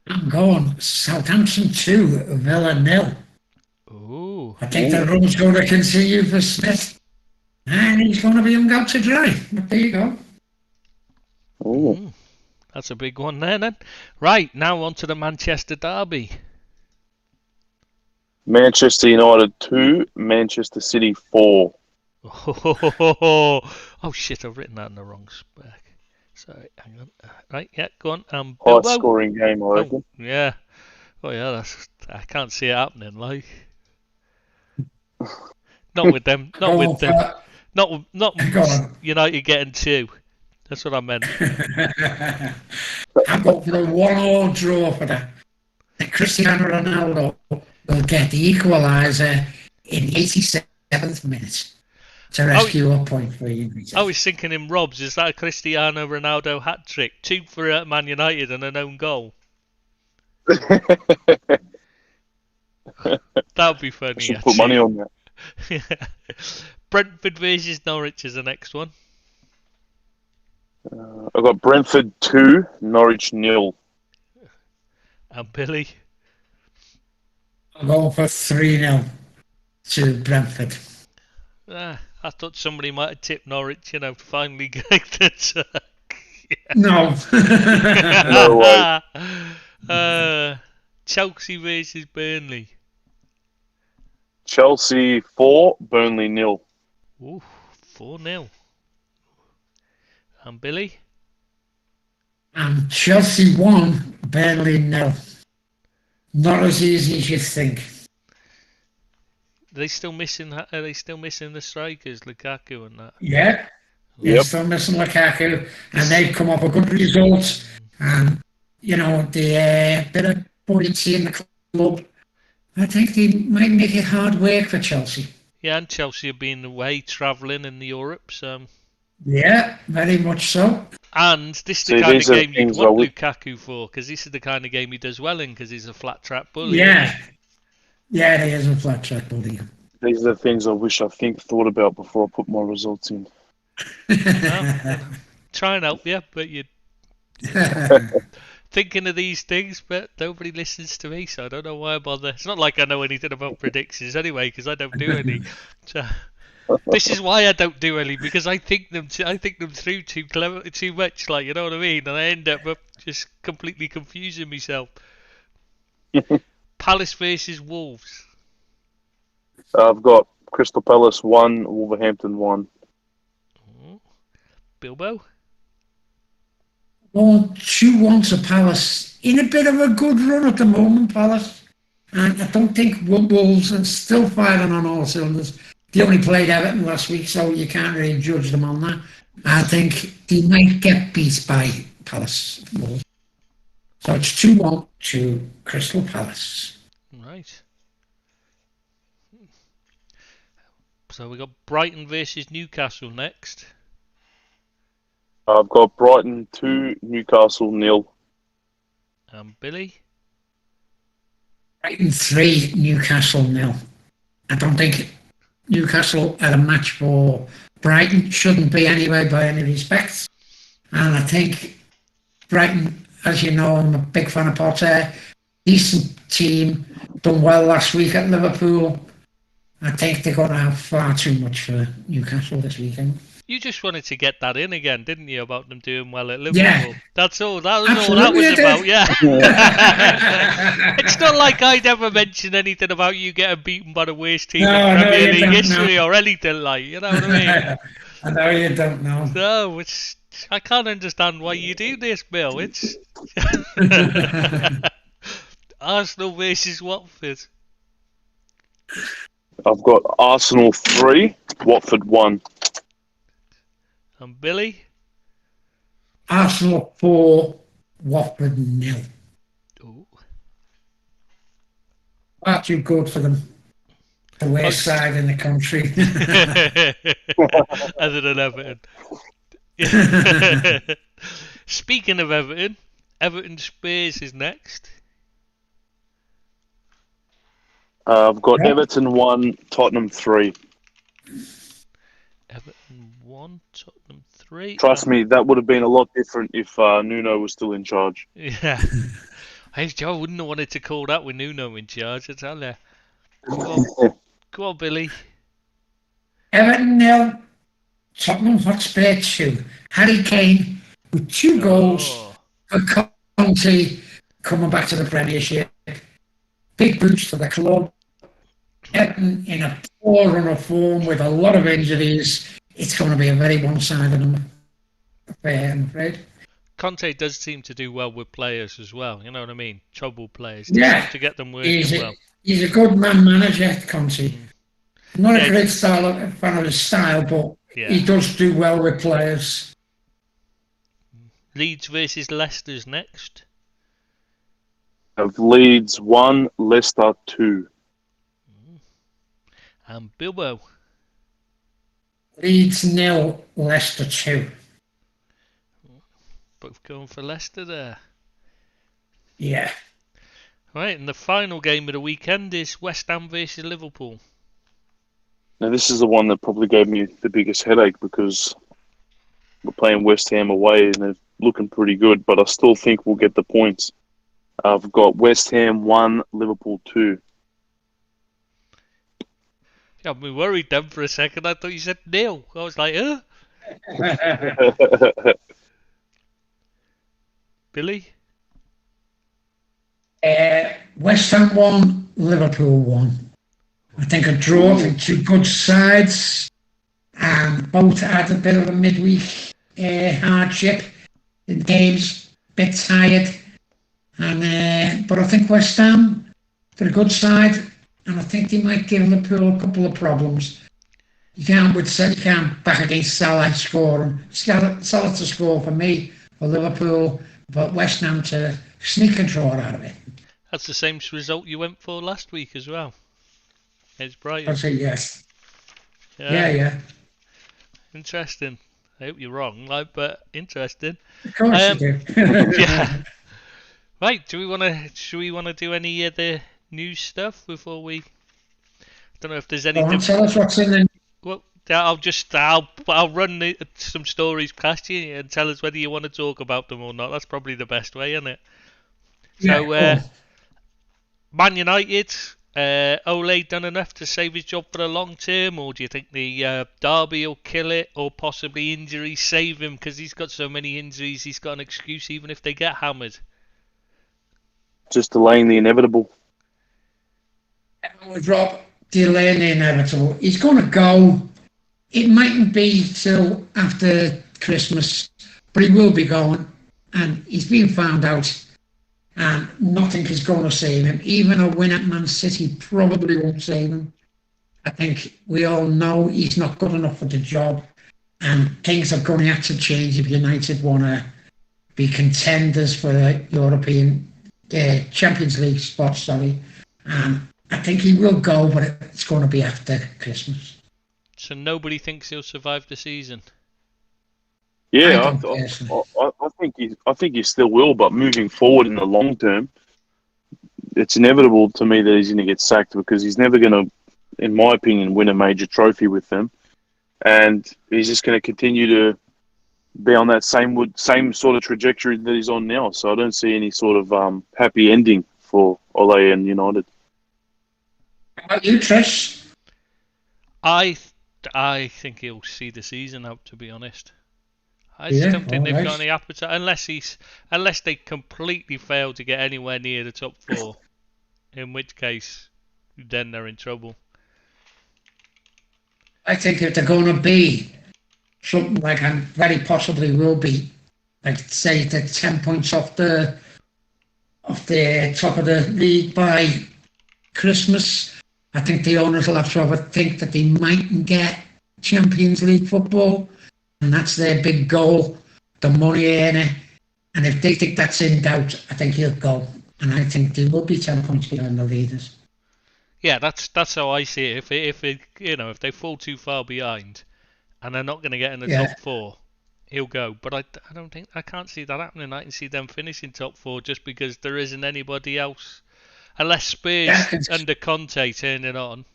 I'm going Southampton 2, Villa 0. Ooh. I think the room's going to continue for Smith. And he's going to be hung out to dry. But there you go. Ooh. That's a big one there then. Right, now on to the Manchester derby. Manchester United 2, Manchester City 4. Oh shit, I've written that in the wrong spec. Sorry, hang on. Right, yeah, go on. High scoring game, I reckon. Yeah. Oh yeah, I can't see it happening, like. Not with them. Not United getting 2. That's what I meant. I'm going for a 1-1 draw for that. Cristiano Ronaldo will get the equaliser in the 87th minute to rescue a point for you. I was thinking in Rob's, is that a Cristiano Ronaldo hat-trick? 2 for Man United and an own goal. That would be funny. I should put money on that. Brentford versus Norwich is the next one. I've got Brentford 2, Norwich 0. And Billy? I'm going for 3-0 to Brentford. I thought somebody might have tipped Norwich, to finally get the tuck. No. No way. Chelsea versus Burnley. Chelsea 4, Burnley 0. Ooh, 4-0. And Billy? And Chelsea 1, Burnley 0. Not as easy as you think. Are they still missing the strikers, Lukaku and that? Yeah. They're still missing Lukaku, and they've come up with good results. And, the bit of buoyancy in the club. I think they might make it hard work for Chelsea. Yeah, and Chelsea have been away travelling in Europe, so... Yeah, very much so. And this is the kind of game you'd want Lukaku for, because this is the kind of game he does well in, because he's a flat track bully. Yeah. Yeah, he is a flat track bully. These are the things I wish I thought about before I put my results in. Well, try and help you, but you're thinking of these things, but nobody listens to me, so I don't know why I bother. It's not like I know anything about predictions anyway, because I don't do any. So, this is why I don't do any, because I think them through too much, like, you know what I mean, and I end up just completely confusing myself. Palace versus Wolves. I've got Crystal Palace 1, Wolverhampton 1. Bilbo? Well, 2-1 to Palace. In a bit of a good run at the moment, Palace. And I don't think Wolves are still firing on all cylinders. They only played Everton last week, so you can't really judge them on that. I think they might get beat by Palace. So it's 2-1 to Crystal Palace. Right. So we got Brighton versus Newcastle next. I've got Brighton 2, Newcastle 0. Billy? Brighton 3, Newcastle 0. I don't think Newcastle are a match for Brighton. Shouldn't be anyway by any respects. And I think Brighton, as you know, I'm a big fan of Potter. Decent team. Done well last week at Liverpool. I think they're going to have far too much for Newcastle this weekend. You just wanted to get that in again, didn't you, about them doing well at Liverpool? Yeah. That's all. That was all that was about, yeah. It's not like I'd ever mentioned anything about you getting beaten by the worst team in Premier League history or anything like, you know what I mean? I know you don't know. No, I can't understand why you do this, Bill. It's Arsenal versus Watford. I've got Arsenal 3, Watford 1. And Billy? Arsenal 4, Watford 0. Ooh. Far too good for them. The worst side in the country. Other than Everton. Speaking of Everton, Everton Spurs is next. I've got Everton 1, Tottenham 3. Everton 1, Tottenham 3. Trust me, that would have been a lot different if Nuno was still in charge. Yeah. I wouldn't have wanted to call that with Nuno in charge, I tell you. Go on, Billy. Everton 0, Tottenham Hotspur 2. Harry Kane with 2 goals for Conte coming back to the Premiership. Big boost for the club. Everton in a poor run of form with a lot of injuries. It's going to be a very one-sided affair, I'm afraid. Conte does seem to do well with players as well, you know what I mean? Troubled players. To get them working well. He's a good man manager, Conte. Not a great fan of his style, but he does do well with players. Leeds versus Leicester's next. Of Leeds 1, Leicester 2. And Bilbo. Leeds 0, Leicester 2. Both going for Leicester there. Yeah. Right, and the final game of the weekend is West Ham versus Liverpool. Now this is the one that probably gave me the biggest headache because we're playing West Ham away and they're looking pretty good, but I still think we'll get the points. I've got West Ham 1, Liverpool 2. You had me worried then for a second. I thought you said nil. I was like, Billy? West Ham won, Liverpool won. I think a draw for two good sides. Both had a bit of a midweek hardship in games, a bit tired. But I think West Ham, they're a good side, and I think they might give Liverpool a couple of problems. You can't back against Salah scoring. Salah to score for me, for Liverpool, but West Ham to sneak a draw out of it. That's the same result you went for last week as well. It's Brighton. I'd say yes. Yeah. Interesting. I hope you're wrong, but interesting. Of course you do. Yeah. Right, should we wanna do any of the news stuff before we? I don't know if there's anything. Tell us what's in the. Well, I'll run some stories past you and tell us whether you want to talk about them or not. That's probably the best way, isn't it? Yeah, so, Man United, Ole done enough to save his job for the long term, or do you think the derby will kill it, or possibly injuries save him because he's got so many injuries he's got an excuse even if they get hammered? Just delaying the inevitable. Rob, delaying the inevitable. He's going to go. It mightn't be till after Christmas, but he will be going, and he's been found out. And nothing is going to save him. Even a win at Man City probably won't save him. I think we all know he's not good enough for the job, and things are going to have to change if United want to be contenders for the European Champions League spot. And I think he will go, but it's going to be after Christmas. So nobody thinks he'll survive the season? Yeah, I think he still will, but moving forward in the long term, it's inevitable to me that he's going to get sacked because he's never going to, in my opinion, win a major trophy with them, and he's just going to continue to be on that same sort of trajectory that he's on now. So I don't see any sort of happy ending for Ole and United. How about you, Trish? I think he'll see the season out, to be honest. I just don't think they've got any appetite unless they completely fail to get anywhere near the top four, in which case then they're in trouble. I think if they're going to be something like, and very possibly will be, like say they're 10 points off the top of the league by Christmas, I think the owners will have to have a think that they mightn't get Champions League football. And that's their big goal, the money earner. And if they think that's in doubt, I think he'll go. And I think they will be 10 points behind the leaders. Yeah, that's how I see it. If they fall too far behind, and they're not going to get in the top four, he'll go. But I can't see that happening. I can see them finishing top four just because there isn't anybody else, unless Spurs under Conte turn it on.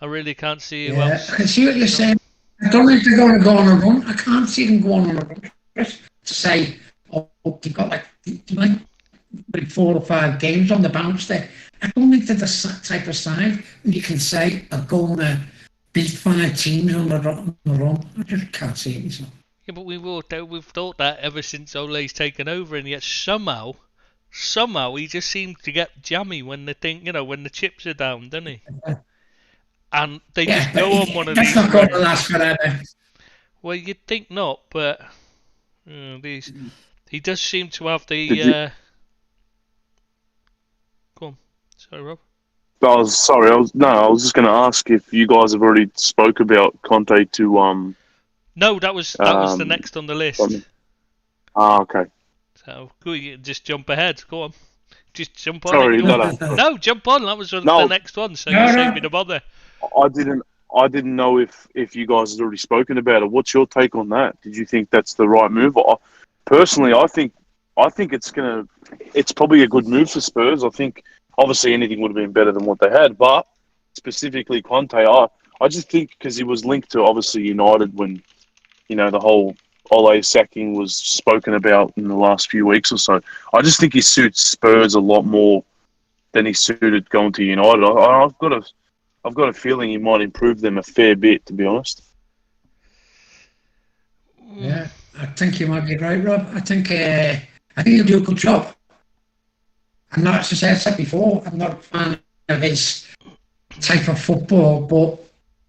I really can't see who else. I can see what you're saying. I don't think they're going to go on a run. I can't see them going on a run. To say, they've got like 4 or 5 games on the bounce there. I don't think they're the type of side you can say are going to beat 5 teams on the run. I just can't see it myself. Yeah, but we've thought that ever since Ole's taken over, and yet somehow he just seems to get jammy when when the chips are down, doesn't he? And they just go on one of these. That's not going to last forever. Well, you'd think not, but he does seem to have the. Go on, sorry, Rob. I was just going to ask if you guys have already spoke about Conte to. No, that was the next on the list. Okay. So you just jump ahead. Go on, just jump on. Sorry, no, jump on. That was the next one, so you saved me the bother. I didn't know if you guys had already spoken about it. What's your take on that? Did you think that's the right move? Personally, I think it's probably a good move for Spurs. I think obviously anything would have been better than what they had, but specifically Conte, I just think because he was linked to obviously United when the whole Ole sacking was spoken about in the last few weeks or so. I just think he suits Spurs a lot more than he suited going to United. I've got a feeling he might improve them a fair bit, to be honest. Yeah, I think you might be right, Rob. I think he'll do a good job. I'm not, as I said before, I'm not a fan of his type of football, but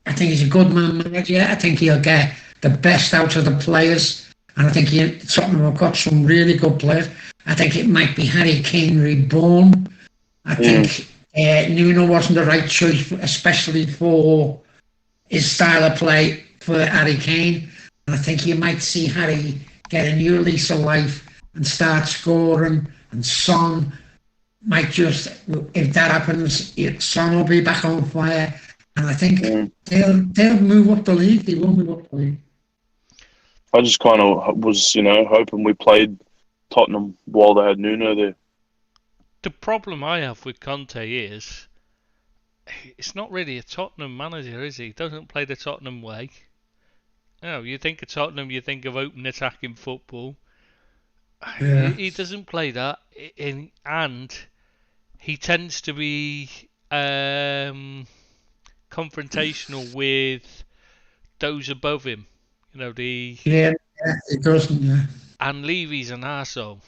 I think he's a good man manager. I think he'll get the best out of the players, and I think Tottenham have got some really good players. I think it might be Harry Kane reborn. I think Nuno wasn't the right choice, especially for his style of play for Harry Kane. And I think you might see Harry get a new lease of life and start scoring, and Son might just, if that happens, Son will be back on fire. And I think they'll move up the league. They will move up the league. I just kind of was, hoping we played Tottenham while they had Nuno there. The problem I have with Conte is it's not really a Tottenham manager, is he? He doesn't play the Tottenham way. No, you think of Tottenham, you think of open attacking football. Yeah. He doesn't play that, and he tends to be confrontational with those above him. Yeah, it doesn't. Yeah. And Levy's an arsehole.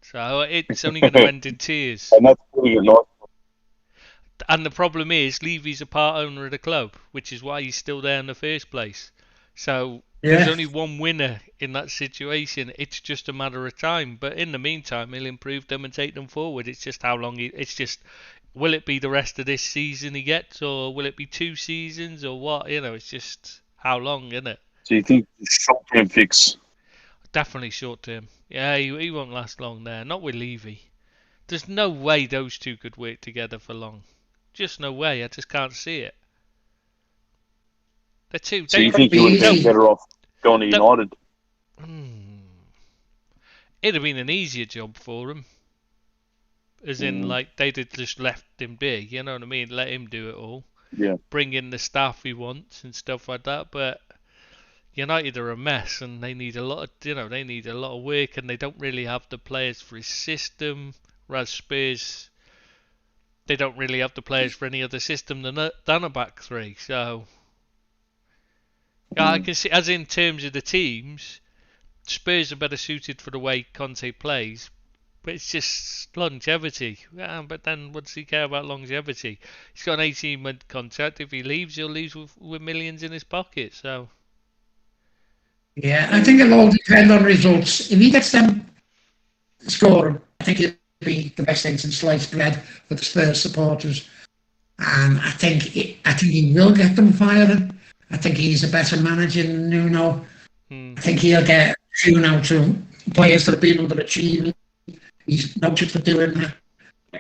So it's only going to end in tears. And that's pretty nice. And the problem is, Levy's a part owner of the club, which is why he's still there in the first place. So there's only one winner in that situation. It's just a matter of time. But in the meantime, he'll improve them and take them forward. It's just how long will it be the rest of this season he gets, or will it be 2 seasons, or what? It's just how long, isn't it? So you think the short-term fix? Definitely short-term. Yeah, he won't last long there. Not with Levy. There's no way those two could work together for long. Just no way. I just can't see it. They're two. So you think you would have been better off going to United? It'd have been an easier job for him. As in, they'd have just left him be. You know what I mean? Let him do it all. Yeah. Bring in the staff he wants and stuff like that. But United are a mess, and they need a lot of work, and they don't really have the players for his system. Whereas Spurs, they don't really have the players for any other system than a back three. So I can see, as in terms of the teams, Spurs are better suited for the way Conte plays. But it's just longevity. Yeah, but then what does he care about longevity? He's got an 18-month contract. If he leaves, he'll leave with millions in his pocket. So. Yeah, I think it'll all depend on results. If he gets them scoring, I think it'll be the best thing since sliced bread for the Spurs supporters. And I think he will get them firing. I think he's a better manager than Nuno. I think he'll get tune out to players that have been underachieving. He's noted for doing that.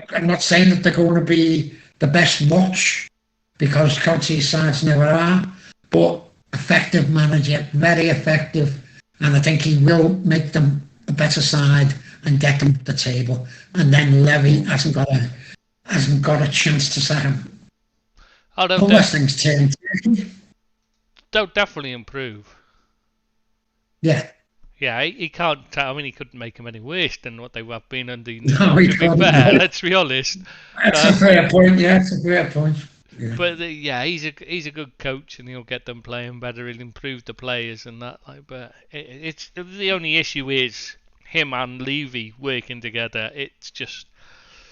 I'm not saying that they're going to be the best watch, because Conte's sides never are, but effective manager, very effective, and I think he will make them a better side and get them to the table. And then Levy hasn't got a chance to sack him. Unless things turn. They'll definitely improve. Yeah. Yeah, he can't. I mean, he couldn't make them any worse than what they have been under. No, he can't. Let's be honest. That's a fair point. Yeah, it's a fair point. Yeah. But he's a good coach, and he'll get them playing better. He'll improve the players and that. But it's the only issue is him and Levy working together. It's just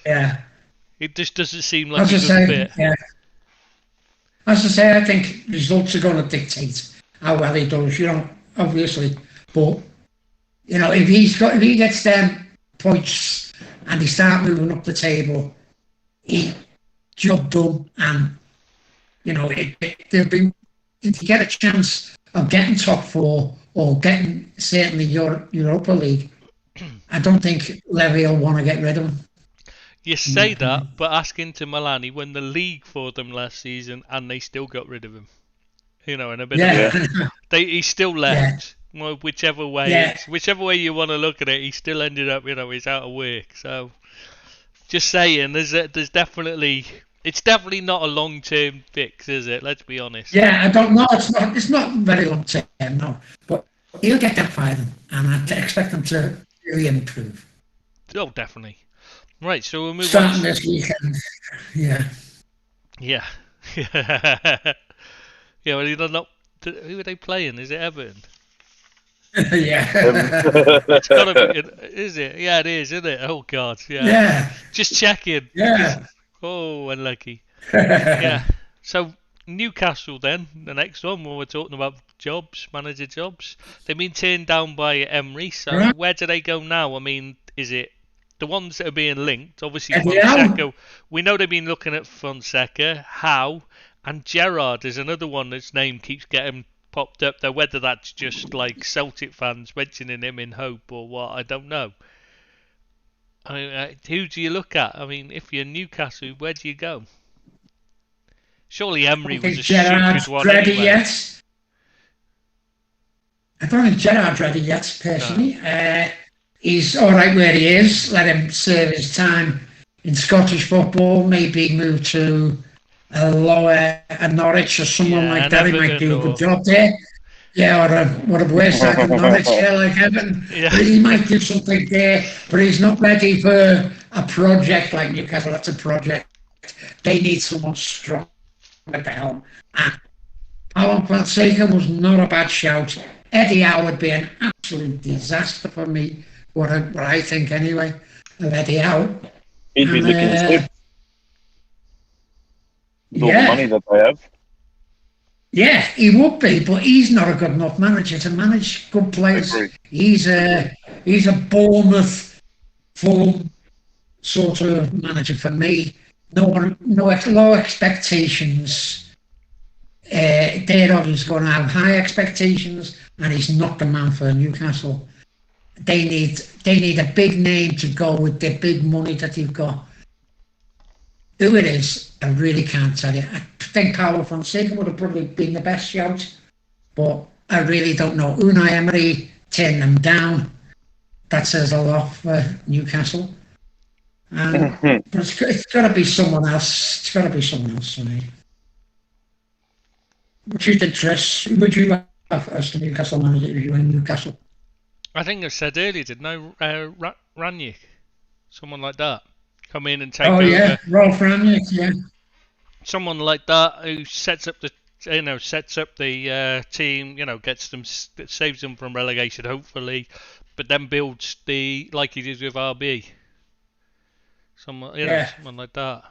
it just doesn't seem like a good fit. Yeah. As I say, I think results are going to dictate how well he does. Obviously, but if he gets them points and he start moving up the table, he job done. And if you get a chance of getting top 4 or getting certainly Europa League, I don't think Levy will want to get rid of him. You say that, but ask Inter Milan, he won the league for them last season, and they still got rid of him. In a bit of he still left. Yeah. Well, whichever way you want to look at it, he still ended up, he's out of work. So, just saying, there's definitely, it's definitely not a long-term fix, is it? Let's be honest. Yeah, I don't know. It's not very long-term, no. But he'll get that firing, and I expect him to really improve. Oh, definitely. Right, so we'll move starting this weekend. Yeah. Yeah. Yeah, well, they're not. Who are they playing? Is it Everton? Yeah. It's gotta be. Is it? Yeah, it is, isn't it? Oh God, yeah. Yeah. Just checking. Yeah. Oh, unlucky. Yeah. So Newcastle then, the next one when we're talking about jobs, manager jobs. They've been turned down by Emery, so where do they go now? I mean, is it the ones that are being linked? Obviously Fonseca. We know they've been looking at Fonseca, Howe, and Gerrard is another one that's name keeps getting popped up there. Whether that's just like Celtic fans mentioning him in hope or what, I don't know. I mean, who do you look at? I mean, if you're Newcastle, where do you go? Surely Emery was a stupid one ready anyway. Yet. I don't think Gerrard's ready yet, personally. No. He's all right where he is. Let him serve his time in Scottish football. Maybe move to a Norwich or someone like that. He might do a good job there. Yeah, or a worse side than Norwich, like Everton. Yeah. But he might do something there, but he's not ready for a project like Newcastle. That's a project. They need someone strong at the helm. And Alan Fonseca was not a bad shout. Eddie Howe would be an absolute disaster for me, what I think anyway, of Eddie Howe. He'd be looking slip. The money that they have. Yeah, he would be, but he's not a good enough manager to manage good players. He's a Bournemouth full sort of manager for me. No low expectations. They're always going to have high expectations, and he's not the man for Newcastle. They need a big name to go with the big money that they've got. Who it is, I really can't tell you. I think Paulo Fonseca would have probably been the best shout, but I really don't know. Unai Emery turned them down. That says a lot for Newcastle. But it's got to be someone else. It's got to be someone else for me. What do you think, Chris? Who would you have as the Newcastle manager if you were in Newcastle? I think I said earlier, didn't I? Rangnick. Someone like that. Come in and take over. Oh yeah, Rolf Rangnick, yeah. Someone like that who sets up the team, gets them, saves them from relegation, hopefully, but then builds like he did with RB. Someone like that.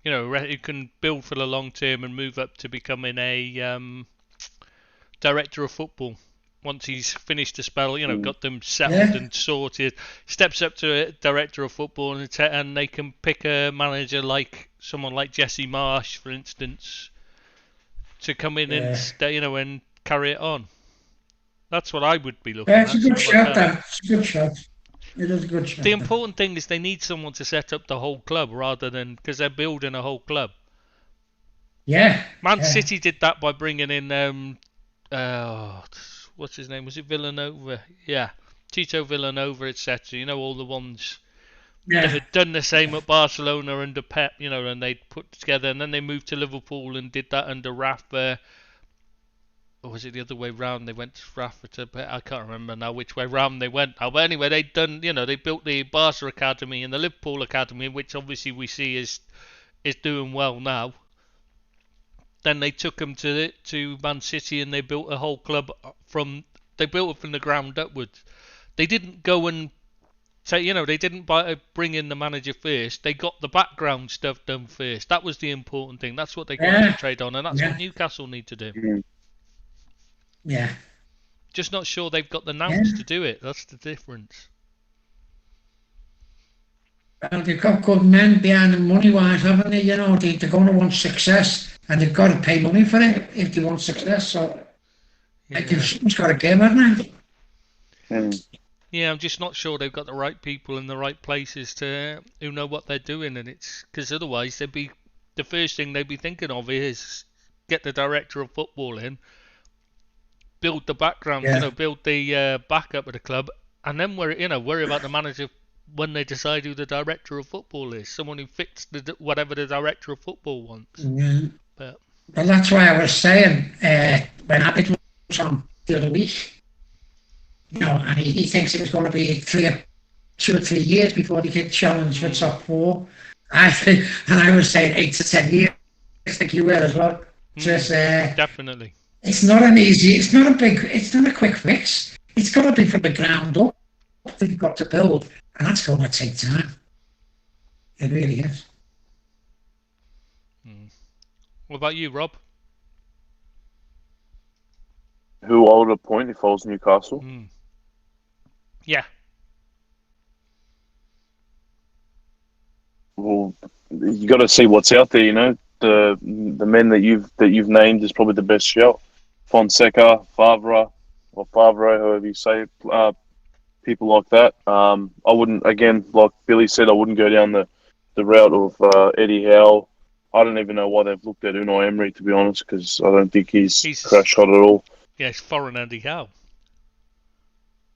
Who can build for the long term and move up to becoming a director of football. Once he's finished the spell, got them settled and sorted, steps up to a director of football and they can pick a manager like someone like Jesse Marsh, for instance, to come in and stay, and carry it on. That's what I would be looking at. It's a good shot, It's a good shot. It is a good shot. The important thing is they need someone to set up the whole club rather than because they're building a whole club. Yeah. Man City did that by bringing in what's his name? Was it Villanova? Yeah, Tito Villanova, etc. All the ones that had done the same at Barcelona under Pep. And they put together, and then they moved to Liverpool and did that under Rafa. Or was it the other way round? They went to Rafa to Pep. I can't remember now which way round they went. But anyway, they'd done. They built the Barca Academy and the Liverpool Academy, which obviously we see is doing well now. Then they took them to Man City and they built a whole club they built it from the ground upwards. They didn't go and say, they didn't bring in the manager first. They got the background stuff done first. That was the important thing. That's what they concentrate on, and that's what Newcastle need to do. Yeah. Just not sure they've got the nous to do it. That's the difference. Well, they've got good men behind them money-wise, haven't they? They're going to want success, and they've got to pay money for it if they want success. So, someone's got a game, haven't they? Yeah, I'm just not sure they've got the right people in the right places who know what they're doing, and it's because otherwise the first thing they'd be thinking of is get the director of football in, build the background, build the backup of the club, and then worry about the manager. When they decide who the director of football is, someone who fits whatever the director of football wants. Yeah. But that's why I was saying when Abbott was on the other week, and he thinks it was going to be 2 or 3 years before they get challenged for top 4. I think, and I was saying 8 to 10 years. think you will as well. Definitely. It's not an easy. It's not a quick fix. It's got to be from the ground up. They've got to build, and that's going to take time. It really is. What about you, Rob? Who I would appoint if I was Newcastle? Yeah. Well, you got to see what's out there. You know, the men that you've named is probably the best shout. Fonseca, Favre, however you say it. People like that. I wouldn't, again, like Billy said, I wouldn't go down the route of Eddie Howe. I don't even know why they've looked at Unai Emery, to be honest, because I don't think he's crash shot at all. Yeah, it's foreign Eddie Howe.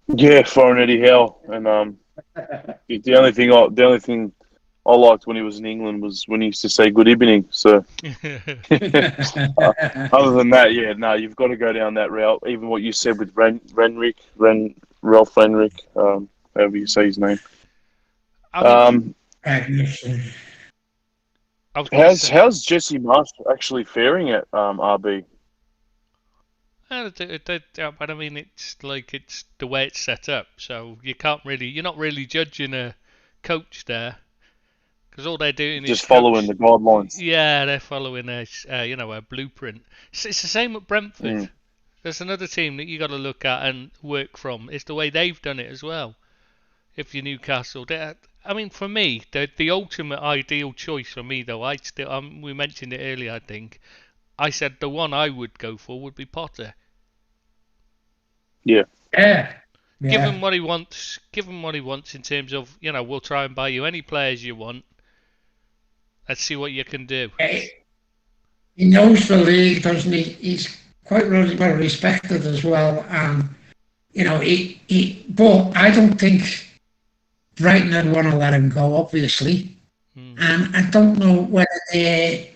Yeah, foreign Eddie Howe, and the only thing I liked when he was in England was when he used to say "good evening." So, other than that, yeah, no, you've got to go down that route. Even what you said with Ralph Renrick, however you say his name. How's Jesse Marsh actually faring at RB? But I mean, it's the way it's set up, so you're not really judging a coach there, because all they're doing is just following the guidelines. Yeah, they're following a blueprint. It's the same at Brentford. There's another team that you got to look at and work from. It's the way they've done it as well. If you're Newcastle, I mean, for me, the ultimate ideal choice for me, though, we mentioned it earlier, I think. I said the one I would go for would be Potter. Yeah. Give him what he wants. Give him what he wants in terms of, we'll try and buy you any players you want. Let's see what you can do. He knows the league, doesn't he? He's quite well respected as well. But I don't think Brighton would want to let him go, obviously. And I don't know whether they're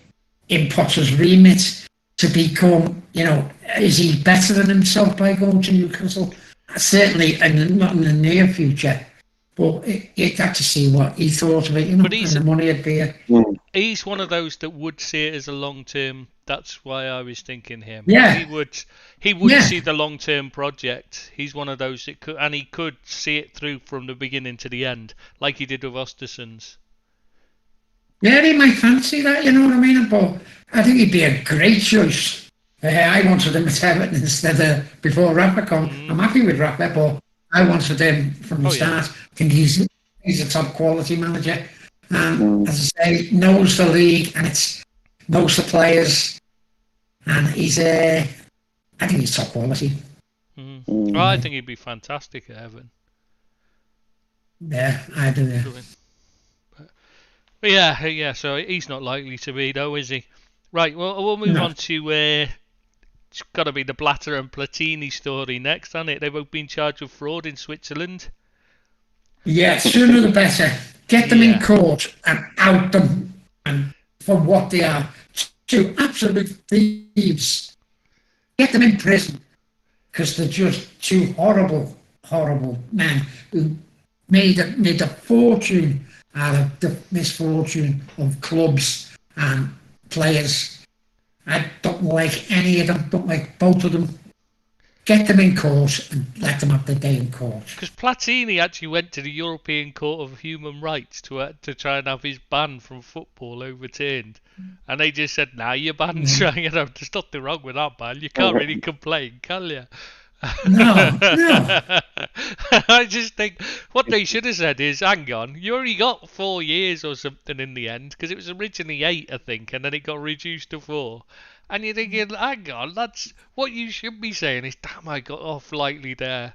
in Potter's remit to become, is he better than himself by going to Newcastle? Certainly, and not in the near future. But you'd have to see what he thought of it, but and the money would be. He's one of those that would see it as a long term. That's why I was thinking him. Yeah. He would see the long term project. He's one of those that could, and he could see it through from the beginning to the end, like he did with Östersunds. Yeah, he might fancy that, you know what I mean? But I think he'd be a great choice. I wanted him at Everton instead of before Rafa come. I'm happy with Rafa, but I wanted him from the start. I think he's a top quality manager. And as I say, knows the league and knows the players. And I think he's top quality. Well, I think he'd be fantastic at Everton. Yeah, I do. Yeah. But yeah, so he's not likely to be, though, is he? Right, well, we'll move on to, it's got to be the Blatter and Platini story next, hasn't it? They've both been charged with fraud in Switzerland. Yeah, sooner the better. Get them in court and out them and for what they are. Two absolute thieves. Get them in prison because they're just two horrible, horrible men who made a fortune out of the misfortune of clubs and players. I don't like any of them, don't like both of them. Get them in court and let them have the day in court. Because Platini actually went to the European Court of Human Rights to try and have his ban from football overturned. And they just said, nah, you're banned. There's nothing wrong with that, man. You can't really complain, can you? No. I just think what they should have said is, hang on, you only got 4 years or something in the end, because it was originally 8, I think, and then it got reduced to 4. And you're thinking, hang on, that's what you should be saying is, damn, I got off lightly there.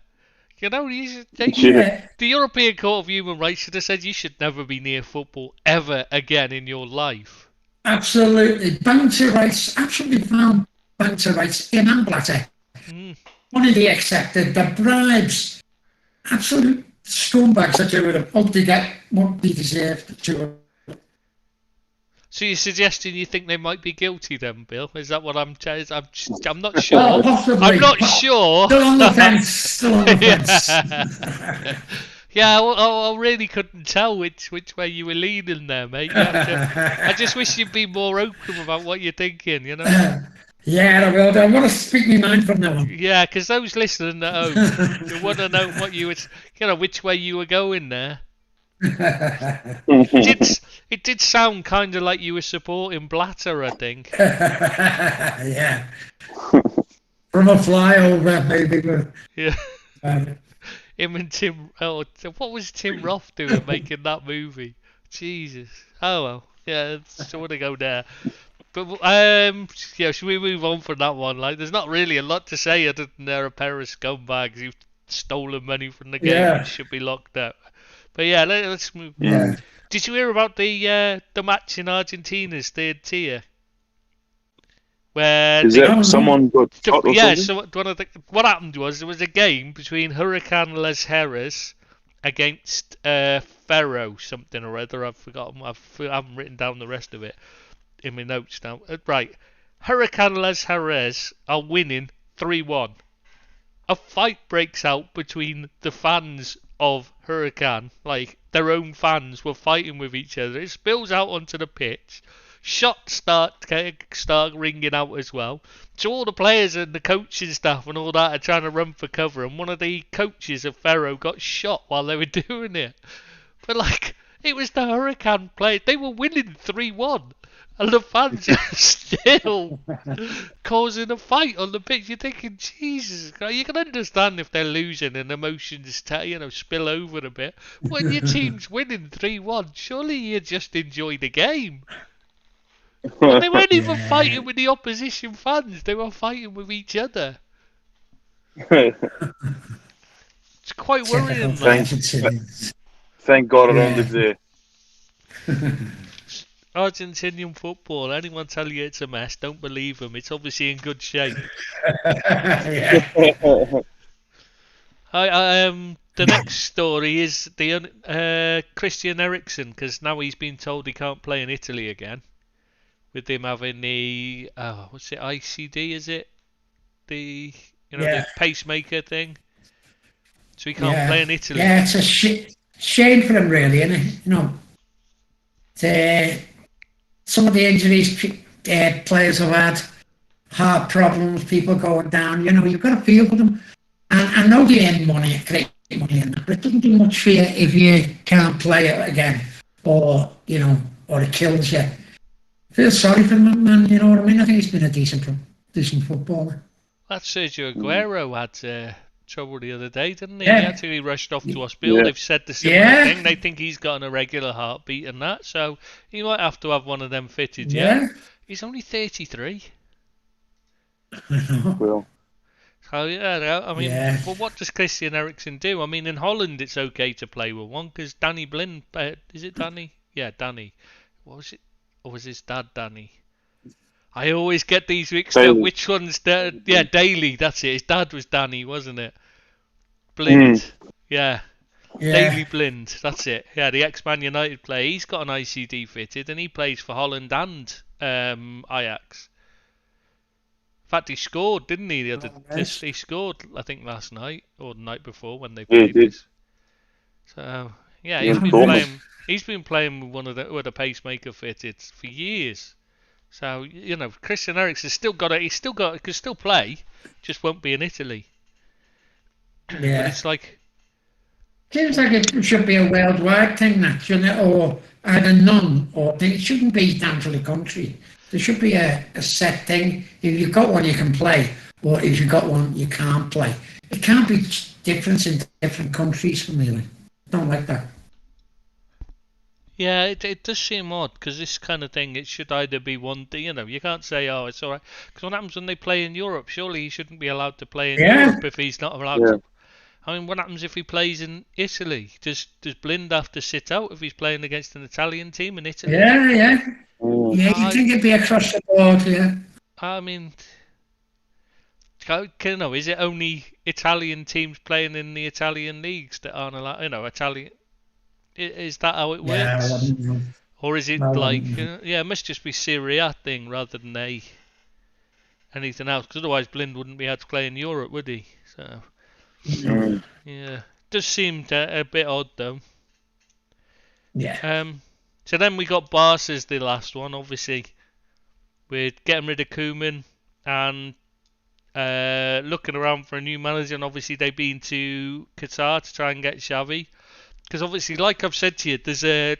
The European Court of Human Rights should have said you should never be near football ever again in your life. Absolutely. Bounty rights, absolutely found bounty rights in Blatter. Money they accepted, the bribes, absolute scumbags that do with them. Hope they get what they deserve to. So you're suggesting you think they might be guilty then, Bill? Is that what I'm not sure. Well, possibly. I'm not sure. Still on the fence. Yeah, I really couldn't tell which way you were leaning there, mate. I just wish you'd be more open about what you're thinking, you know? Yeah, I will. I want to speak my mind from now on. Yeah, because those listening at home, they want to know what you was, which way you were going there. It did sound kind of like you were supporting Blatter, I think. Yeah. From a flyover, maybe. Yeah. Him and Tim. Oh, what was Tim Roth doing making that movie? Jesus. Oh well. Yeah, I want to go there. But yeah, should we move on from that one? Like, there's not really a lot to say other than they're a pair of scumbags who've stolen money from the game and should be locked up. But yeah, let's move. Yeah. Did you hear about the match in Argentina's third tier? Where someone got shot or something? What happened was there was a game between Huracan Las Heras against Ferro something or other. I've forgotten. I haven't written down the rest of it in my notes now. Right, Huracan Las Heras are winning 3-1. A fight breaks out between the fans of Huracan, like their own fans were fighting with each other. It spills out onto the pitch. Shots start ringing out as well. So all the players and the coaching staff and all that are trying to run for cover, and one of the coaches of Ferro got shot while they were doing it. But like, it was the Huracan players. They were winning 3-1. And the fans are still causing a fight on the pitch. You're thinking, Jesus Christ, you can understand if they're losing and emotions spill over a bit. When your team's winning 3-1, surely you just enjoy the game. But they weren't even fighting with the opposition fans. They were fighting with each other. It's quite worrying, man. Thank God I don't live there. Argentinian football, anyone tell you it's a mess, don't believe them. It's obviously in good shape. The next story is the Christian Eriksen, because now he's been told he can't play in Italy again. With him having the what's it, ICD, is it? The the pacemaker thing. So he can't play in Italy. Yeah, it's a shame for him, really, isn't it? Some of the injuries players have had, heart problems, people going down. You've got to feel for them. And I know they earn money, great money in that, but it doesn't do much for you if you can't play it again, or it kills you. Feel sorry for him, man. You know what I mean? I think he's been a decent footballer. That Sergio Aguero had trouble the other day, didn't he? Yeah. He actually rushed off to hospital. Yeah. They've said the similar thing. They think he's got an irregular heartbeat and that, so he might have to have one of them fitted. Yeah. He's only 33. Well. So I mean, well, what does Christian Eriksen do? I mean, in Holland it's okay to play with one because Danny Blind. Is it Danny? Yeah, Danny. What was it? Or was his dad Danny? I always get these mixed up. Which one's Daly, that's it. His dad was Danny, wasn't it? Blind. Yeah. Daily Blind, that's it. Yeah, the ex-Man United player. He's got an ICD fitted and he plays for Holland and Ajax. In fact, he scored, didn't he? He scored, I think, last night or the night before when they played this. So, yeah, he's been playing with a pacemaker fitted for years. So, Christian Eriksen could still play, just won't be in Italy. Yeah. But it's like... Seems like it should be a worldwide thing, that, shouldn't it? Or either none, or it shouldn't be down to the country. There should be a set thing. If you've got one, you can play. Or if you've got one, you can't play. It can't be different in different countries for me. I don't like that. Yeah, it does seem odd, because this kind of thing, it should either be one thing, you can't say, oh, it's alright. Because what happens when they play in Europe? Surely he shouldn't be allowed to play in Europe if he's not allowed to. I mean, what happens if he plays in Italy? Does Blind have to sit out if he's playing against an Italian team in Italy? Yeah. Yeah, you think it'd be across the board, yeah. I mean, is it only Italian teams playing in the Italian leagues that aren't allowed, Italian... Is that how it works? Yeah, or is it it must just be Serie A thing rather than anything else, because otherwise Blind wouldn't be able to play in Europe, would he? So, yeah. Does seem a bit odd though. Yeah. So then we got Barca as the last one. Obviously, we're getting rid of Koeman and looking around for a new manager. And obviously, they've been to Qatar to try and get Xavi. Because obviously, like I've said to you, there's a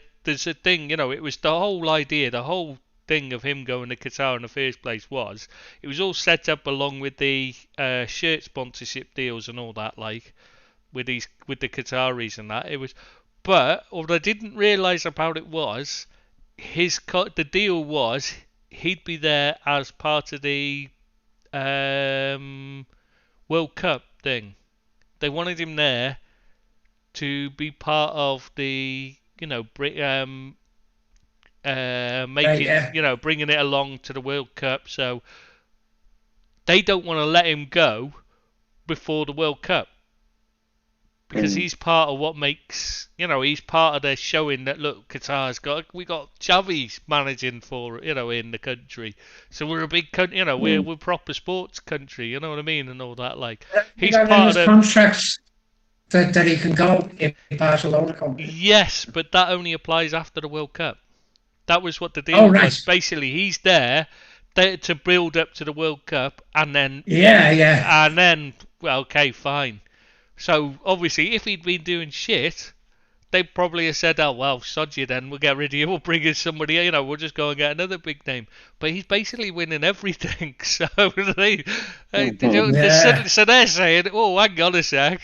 thing. You know, it was the whole idea, the whole thing of him going to Qatar in the first place was it was all set up along with the shirt sponsorship deals and all that, like with the Qataris and that. It was. But what I didn't realise about it was the deal was he'd be there as part of the World Cup thing. They wanted him there to be part of the, making, bringing it along to the World Cup. So they don't want to let him go before the World Cup. Because he's part of what makes, he's part of their showing that, look, we got Xavi's managing for, in the country. So we're a big country, we're proper sports country, you know what I mean? And all that, like. He's part of the contracts that he can go if Barcelona come. Yes, but that only applies after the World Cup. That was what the deal was. Basically, he's there to build up to the World Cup, and then... Yeah. And then, well, okay, fine. So, obviously, if he'd been doing shit, they'd probably have said, oh, well, sod you then, we'll get rid of you, we'll bring in somebody, we'll just go and get another big name. But he's basically winning everything, so so they're saying, oh, hang on a sec,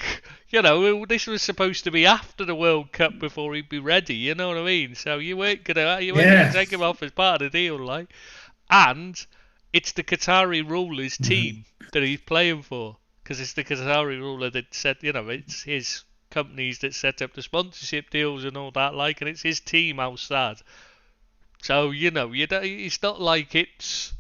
this was supposed to be after the World Cup before he'd be ready, you know what I mean? So you weren't gonna take him off as part of the deal, like. And it's the Qatari rulers team that he's playing for. Because it's the Qatari ruler that said, it's his companies that set up the sponsorship deals and all that, like, and it's his team outside. So, it's not like it's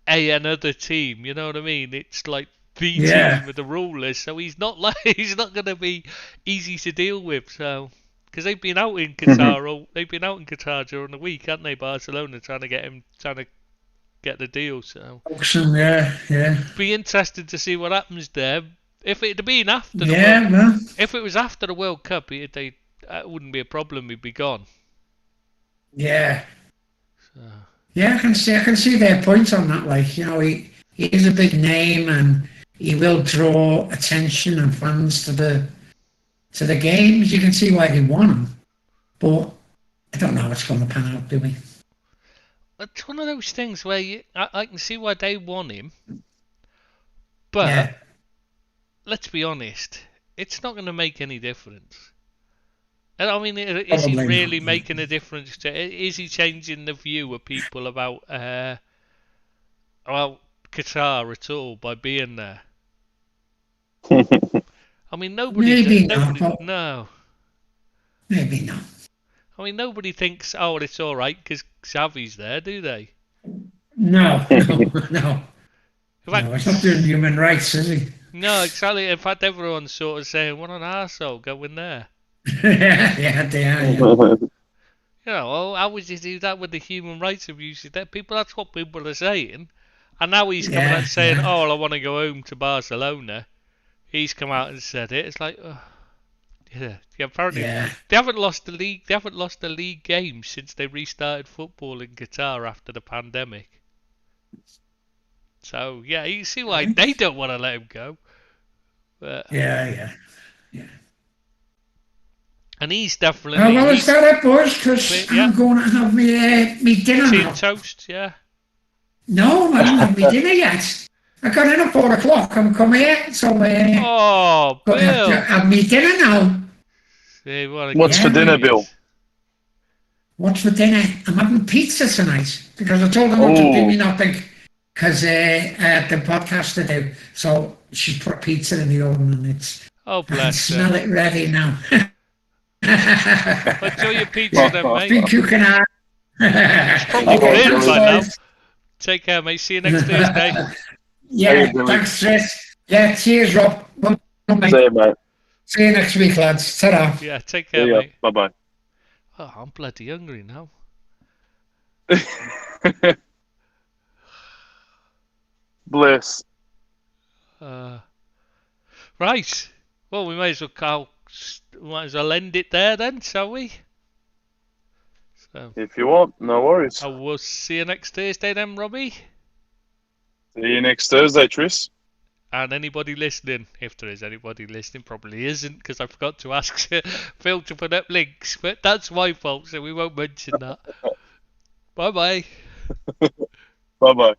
another team, you know what I mean? It's like the team with the rulers, so he's not going to be easy to deal with, so... Because they've been out in Qatar, during the week, haven't they, Barcelona, trying to get the deal, so auction, yeah. Be interested to see what happens there. If it had been after if it was after the World Cup, it wouldn't be a problem. He'd be gone. Yeah. So. Yeah, I can see their points on that. Like, he is a big name and he will draw attention and fans to the games. You can see why they want him, but I don't know how it's going to pan out, do we? It's one of those things where I can see why they want him, but let's be honest, it's not going to make any difference. I mean, is he really making a difference? Is he changing the view of people about Qatar at all by being there? I mean, nobody. No. Maybe not. I mean, nobody thinks, oh, it's all right because Xavi's there, do they? No. In fact, it's not doing human rights, is he? No, exactly. In fact, everyone's sort of saying, what an arsehole going there. Yeah, they are. Yeah. How would you do that with the human rights abuses? That's what people are saying. And now he's coming out saying, oh, well, I want to go home to Barcelona. He's come out and said it. It's like... apparently they haven't lost the league. They haven't lost the league game since they restarted football in Qatar after the pandemic. So you see why they don't want to let him go. But, yeah. And he's definitely. Well, it's that up, boys, because I'm going to have me dinner tea now. And toast, yeah. No, I haven't had my dinner yet. I got in at 4 o'clock. I'm coming here, so oh, Bill. Have me dinner now. See, what's for dinner, Bill? What's for dinner? I'm having pizza tonight because I told her not to do me nothing because I had the podcast to do. So she put pizza in the oven and it's. Oh, bless smell it ready now. Enjoy your pizza then, mate. Think you can have. It's probably great by now. Take care, mate. See you next Thursday. Thanks, Chris. Yeah, cheers, Rob. See you, mate. See you next week, lads. Ta-ra. Yeah, take care, mate. Bye-bye. Oh, I'm bloody hungry now. Bless. Right. Well, we might as well end it there then, shall we? So, if you want, no worries. I will see you next Thursday then, Robbie. See you next Thursday, Tris. And anybody listening, if there is anybody listening, probably isn't, because I forgot to ask Phil to put up links, but that's my fault, so we won't mention that. Bye-bye. Bye-bye.